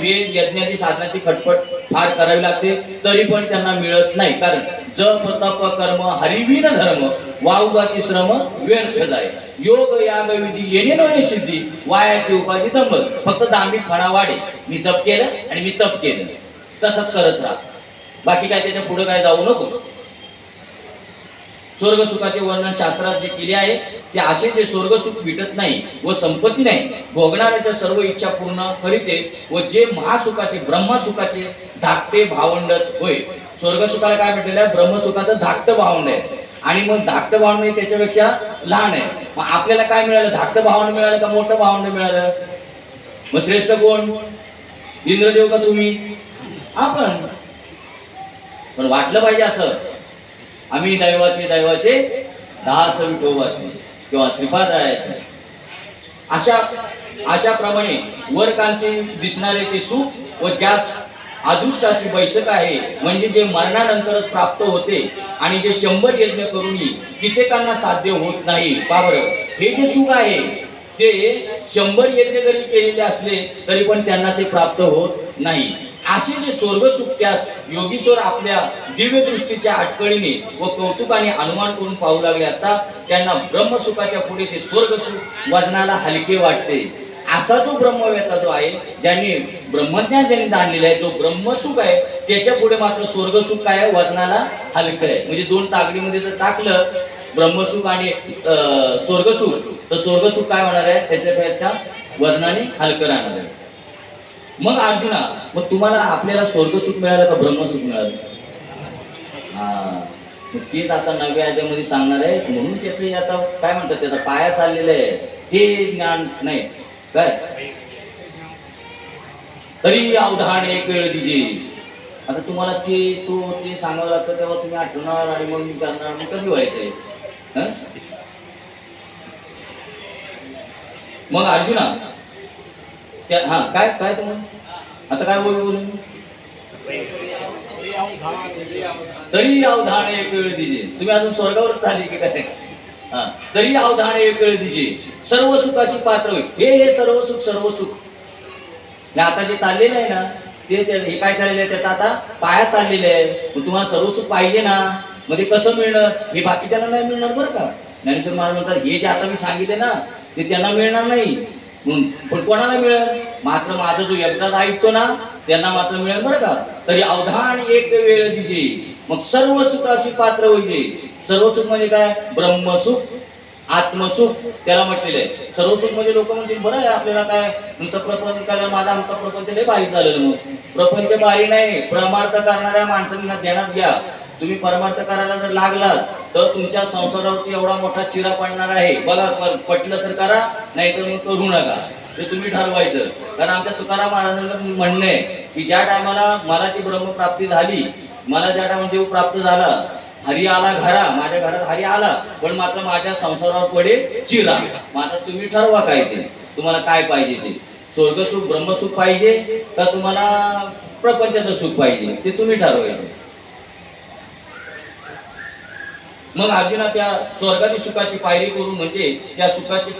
वेद यज्ञांनी साधनाची खटपट फार करावी लागते, तरी पण त्यांना मिळत नाही. कारण जप तप कर्म हरिविन धर्म वाऊबाची श्रम व्यर्थ जाय. योग याग विधी येणे नव्हे सिद्धी वायाची उपाधी दंभ. फक्त दांभिक फणा वाढे, मी तप केलं आणि मी तप केलं, तसंच करत राहा, बाकी काय त्याच्या पुढे काय जाऊ नको. स्वर्गसुखाचे वर्णन शास्त्रात जे केले आहे ते असे जे स्वर्गसुख भेटत नाही व संपत्ती नाही, भोगणाऱ्याच्या सर्व इच्छा पूर्ण करीते व जे महासुखाचे ब्रह्मसुखाचे धाकटे भावंडच होय. स्वर्गसुखाला काय भेटलेलं आहे? ब्रह्मसुखाचं धाकटं भावंड आहे. आणि मग धाकटं भावंड त्याच्यापेक्षा लहान आहे. मग आपल्याला काय मिळालं? धाकटं भावंड मिळालं का मोठं भावंड मिळालं? मग श्रेष्ठ कोण? इंद्रदेव का तुम्ही? आपण. पण वाटलं पाहिजे असं, आम्ही दैवाचे दास विठोबाचे किंवा श्रीपादरायाचे. अशाप्रमाणे वरकांती दिसणारे ते सुख व ज्यास अदृष्टाची बैसक आहे, म्हणजे जे मरणानंतरच प्राप्त होते आणि जे 100 यज्ञ करूनही कित्येकांना साध्य होत नाही. पाबर हे जे सुख आहे ते 100 यज्ञ जरी केलेले असले तरी पण त्यांना ते प्राप्त होत नाही. असे जे स्वर्गसुख त्यास योगीश्वर आपल्या दिव्य दृष्टीच्या अटकळीने व कौतुकाने अनुमान करून पाहू लागले असता त्यांना ब्रह्मसुखाच्या पुढे ते स्वर्गसुख वजनाला हलके वाटते. असा जो ब्रह्मवेत्ता जो आहे, ज्यांनी ब्रह्मज्ञान ज्यांनी जाणलेलं आहे, जो ब्रह्मसुख आहे त्याच्या पुढे मात्र स्वर्गसुख काय आहे? वजनाला हलकं आहे. म्हणजे 2 तागडीमध्ये जर टाकलं ब्रह्मसुख आणि स्वर्गसुख, तर स्वर्गसुख काय होणार आहे? त्याच्यापेक्षा वजनाने हलकं राहणार आहे. मग अर्जुना, मग तुम्हाला आपल्याला स्वर्गसुख मिळालं का ब्रह्मसुख मिळालं? तेच आता 9व्या अध्यायामध्ये सांगणार आहे. म्हणून त्याचं आता काय म्हणतात, त्याचा पाया चाललेला आहे ते ज्ञान नाही काय. तरी अवधान एक वेळ दिजे. आता तुम्हाला ते सांगावं लागतं तेव्हा तुम्ही आठवणार आणि मग मी करणार. मग कधी व्हायचंय? मग अर्जुना त्या काय तुम्ही आता काय बोलू? तरी अवधान एक वेळ दिजे. तुम्ही अजून स्वर्गावरच चालली की काय? तरी अवधान एक वेळ दिजे, सर्व सुखाची पात्र होईल. हे सर्व सुख हे आता जे चाललेलं आहे ना, ते हे काय चाललेलं आहे? त्याचा आता पाया चाललेला आहे. मग तुम्हाला सर्व सुख पाहिजे ना, मग ते कसं मिळणार? हे बाकीच्यांना नाही मिळणार बरं का. ज्ञानेश्वर महाराज म्हणतात हे जे आता मी सांगितले ना ते त्यांना मिळणार नाही. पण कोणाला मिळेल? मात्र माझा जो एकदा ऐकतो ना त्यांना मात्र मिळेल बरं का. तरी अवधान एक वेळ दिजे, मग सर्व सुखाशी पात्र होईल. सर्व सुख म्हणजे काय? ब्रह्मसुख, आत्मसुख त्याला म्हटलेलं आहे. सर्व सुख म्हणजे लोक म्हणतील बरं आहे आपल्याला काय नुसतं प्रपंच करायला, माझा आमचा प्रपंच लय भारी झालेलं. मग प्रपंच भारी नाही, परमार्थ करणाऱ्या माणसांना ध्यानात घ्या. तुम्ही परमार्थ करायला जर लागलात तर तुमच्या संसारावरती एवढा मोठा चिरा पडणार आहे. बघा, पटलं तर करा, नाही तर मग करू नका. ते तुम्ही ठरवायचं. कारण आमच्या तुकाराम महाराजांचं म्हणणं आहे की ज्या टायमाला मला ती ब्रह्मप्राप्ती झाली, मला ज्या टायमाला देव प्राप्त झाला, हरी आला घरा, माझ्या घरात हरी आला, पण मात्र माझ्या संसारावर पडे चिरा. मग आता तुम्ही ठरवा काय ते तुम्हाला काय पाहिजे. ते स्वर्गसुख ब्रह्मसुख पाहिजे का तुम्हाला प्रपंचाचं सुख पाहिजे, ते तुम्ही ठरवायचं. मग अर्जुना त्या स्वर्गाची सुखाची पायरी करून म्हणजे त्या सुखाची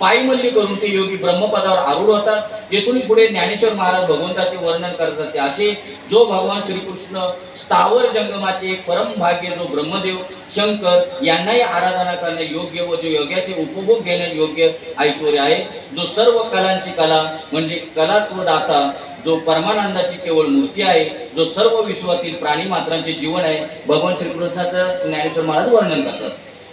पायमल्ली करून ते योगी ब्रह्मपदावर आरूढ होतात. येथून पुढे ज्ञानेश्वर महाराज भगवंताचे वर्णन करतात. ते असे जो भगवान श्रीकृष्ण स्थावर जंगमाचे एक परम भाग्य जो ब्रह्मदेव शंकर यांनाही आराधना करणे योग्य व जो योग्याचे उपभोग घेणे योग्य ऐश्वर्य आहे, जो सर्व कलांची कला म्हणजे कलात्वदाता, जो परमानंदाची केवळ मूर्ती आहे, जो सर्व विश्वातील प्राणी मात्रांचे जीवन आहे, भगवान श्रीकृष्णाचं ज्ञानेश्वर महाराज वर्णन करतात.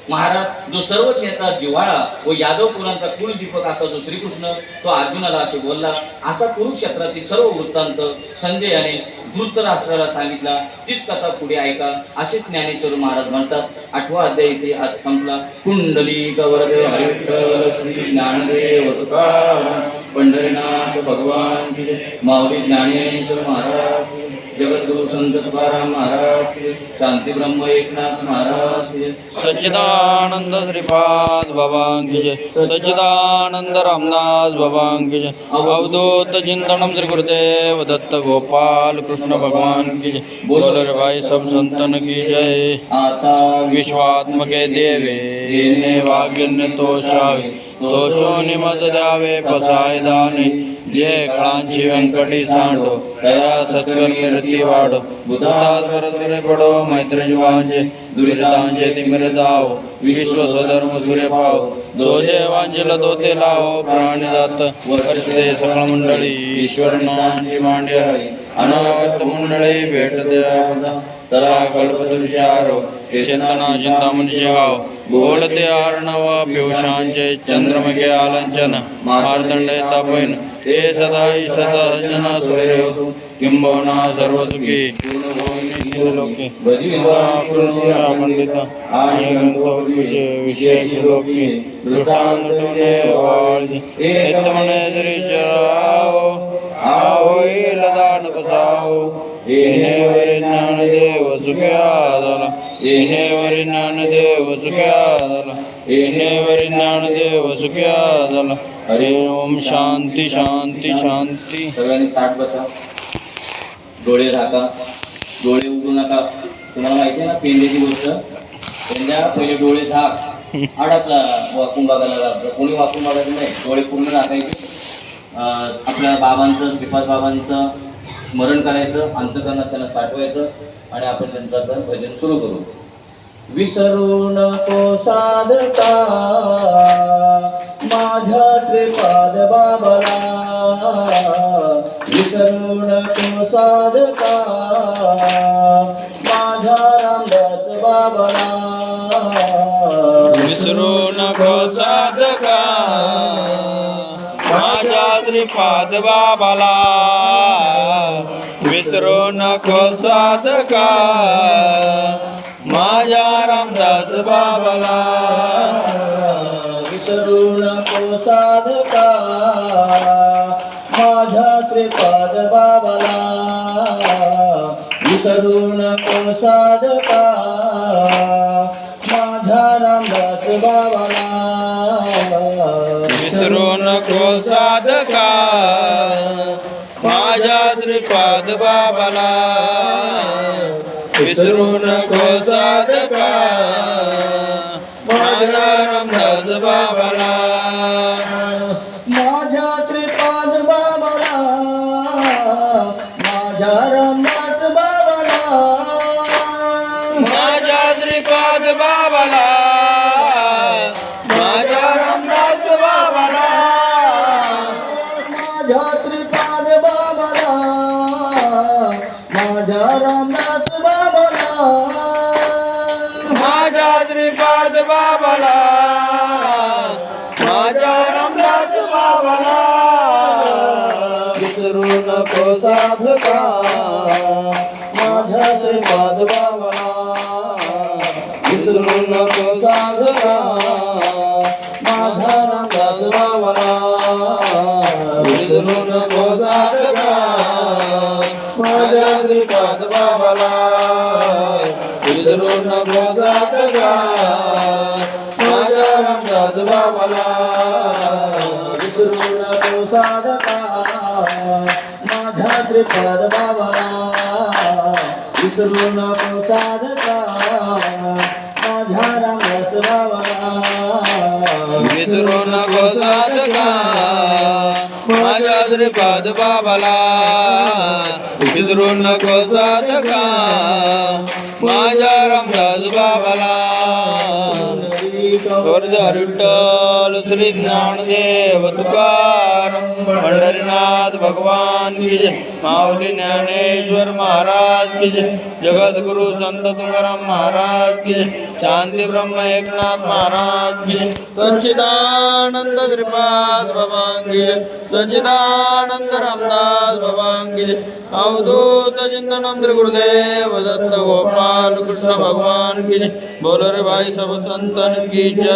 महाराज जो सर्वज्ञता जिव्हाळा व यादव कुलांचा कुलदीपक असा जो श्रीकृष्ण तो अर्जुनाला असे बोलला. असा कुरुक्षेत्रातील सर्व वृत्तांत संजय याने धृतराष्ट्राला सांगितला. तीच कथा पुढे ऐका असे ज्ञानेश्वर महाराज म्हणतात. 8वा अध्याय इथे आज संपला. कुंडली गवरदेव हरिविठ्ठल श्री ज्ञानदेव तुकाराम पंढरीनाथ भगवान की जय. माऊली ज्ञानेश्वर महाराज, जगद्गुरु संत तुकाराम महाराज, शांती ब्रह्म एकनाथ महाराज, सच्चिदानंद श्रीपाद बाबा की जय. सच्चिदानंद रामदास बाबा की जय. अवधूत चिंतनम श्री गुरुदेव दत्त गोपाल कृष्ण भगवान की जय. बोलो रे भाई सब संतन की जय. आता विश्वात्मके देवे येणे वाग्यन्य तोषावे, तोषो निमत द्यावे पसाय दाने. जे कळांची व्यंकटी सांडो, दया सत्कर्मी वाढो. भूतात परस्परे पडो, मैत्र जीवांचे दुरितांचे तिमिर जाओ. विश्व स्वधर्म सूर्य पाव, जो जे वांजिल तो ते लावो. प्राणिदात वर्षते सकळ मंडळी, ईश्वर नामांची मांडे हरी. अनावर्त मंडळी भेट द्या तरा कल्पतरुचारो चेतना चिंतामणीचे गाव बोलते आर्णव पियुषांचे चंद्रमगे आलंचन मार्दंड तापैन ते सदाई सतर्जन स्वैर्य किंबवना सर्वसुखी लोके पंडित आणि गणपतीचे विशेष लोके दृष्टांतने वाळजे आवई लदान बसाओ येणेवरी ज्ञानदेव सुख्या झाला येणेवरी ज्ञानदेव सुख्या झाला येणेवरी ज्ञानदेव सुख्या झाला हरि ओम शांती शांती शांती. सगळ्यांनी ताट बसा, डोळे झाका, डोळे उघडू नका. तुम्हाला माहिती आहे ना पेंड्याची गोष्ट. पेंड्या पहिले डोळे झाक, अडकला वाकून बघायला लागला. कोणी वाकून बघायचं नाही, डोळे पूर्ण झाकायचे. आपल्या बाबांचं, श्रीपाद बाबांचं स्मरण करायचं, अंतकरणात त्यांना साठवायचं आणि आपण त्यांचं आता भजन सुरू करू. विसरू नको साधका माझ्या श्रीपाद बाबाला, विसरू नको साधका माझ्या रामदास बाबाला, विसरू नको साधका माझ्या श्रीपाद बाबाला, विसरू नको साधका माझ्या रामदास बाबाला, विसरू नको साधका माझ्या श्रीपाद बाबाला, विसरू नको साधका माझ्या रामदास बाबाला, विसरू नको साधका माझ्या श्रीपाद बाबाला, विसरू नको साधका माझ्या रामदास बाबाला, माझ्या श्रीपाद बाबाला, माझ्या रामदास बाबाला, माझ्या श्रीपाद बाबाला, माझ्या रामदास बाबाला, माझ्या श्रीपाद बाबाला, माझ्या रामदास बाबाला, माझ्या श्रीपाद बाबाला, माझ्या रामदास बाबाला, विसरू नको साधका माझ्या श्रीपाद बाबाला, विसरू नको साधका माझ्या रामदास बाबाला, विसरू नको साधका माझ्या श्रीपाद बाबाला, विसरू नको साधका माझ्या रामदास बाबाला, विसरू नको साधका माझ्या श्रीपाद बाबाला, विसरू नको साधका माझ्या रामदास बाबाला, विसरू नको साधका माझ्या श्रीपाद बाबाला, विसरू नको साधका माझ्या रामदास बाबाला. वर्धा विठ्ठल श्री ज्ञानदेव तुकाराम पंढरीनाथ भगवान की जय, माऊली ज्ञानेश्वर महाराज की जय, जगद्गुरु संत तुकाराम महाराज की जय, शांती ब्रह्म एकनाथ महाराज की जय, सच्चिदानंद श्रीपाद बाबा की जय, सच्चिदानंद रामदास बाबा की जय, अवधूत चिंतन श्री गुरुदेव दत्त गोपाल कृष्ण भगवान की जय. बोलो रे भाई सब संतन की जय.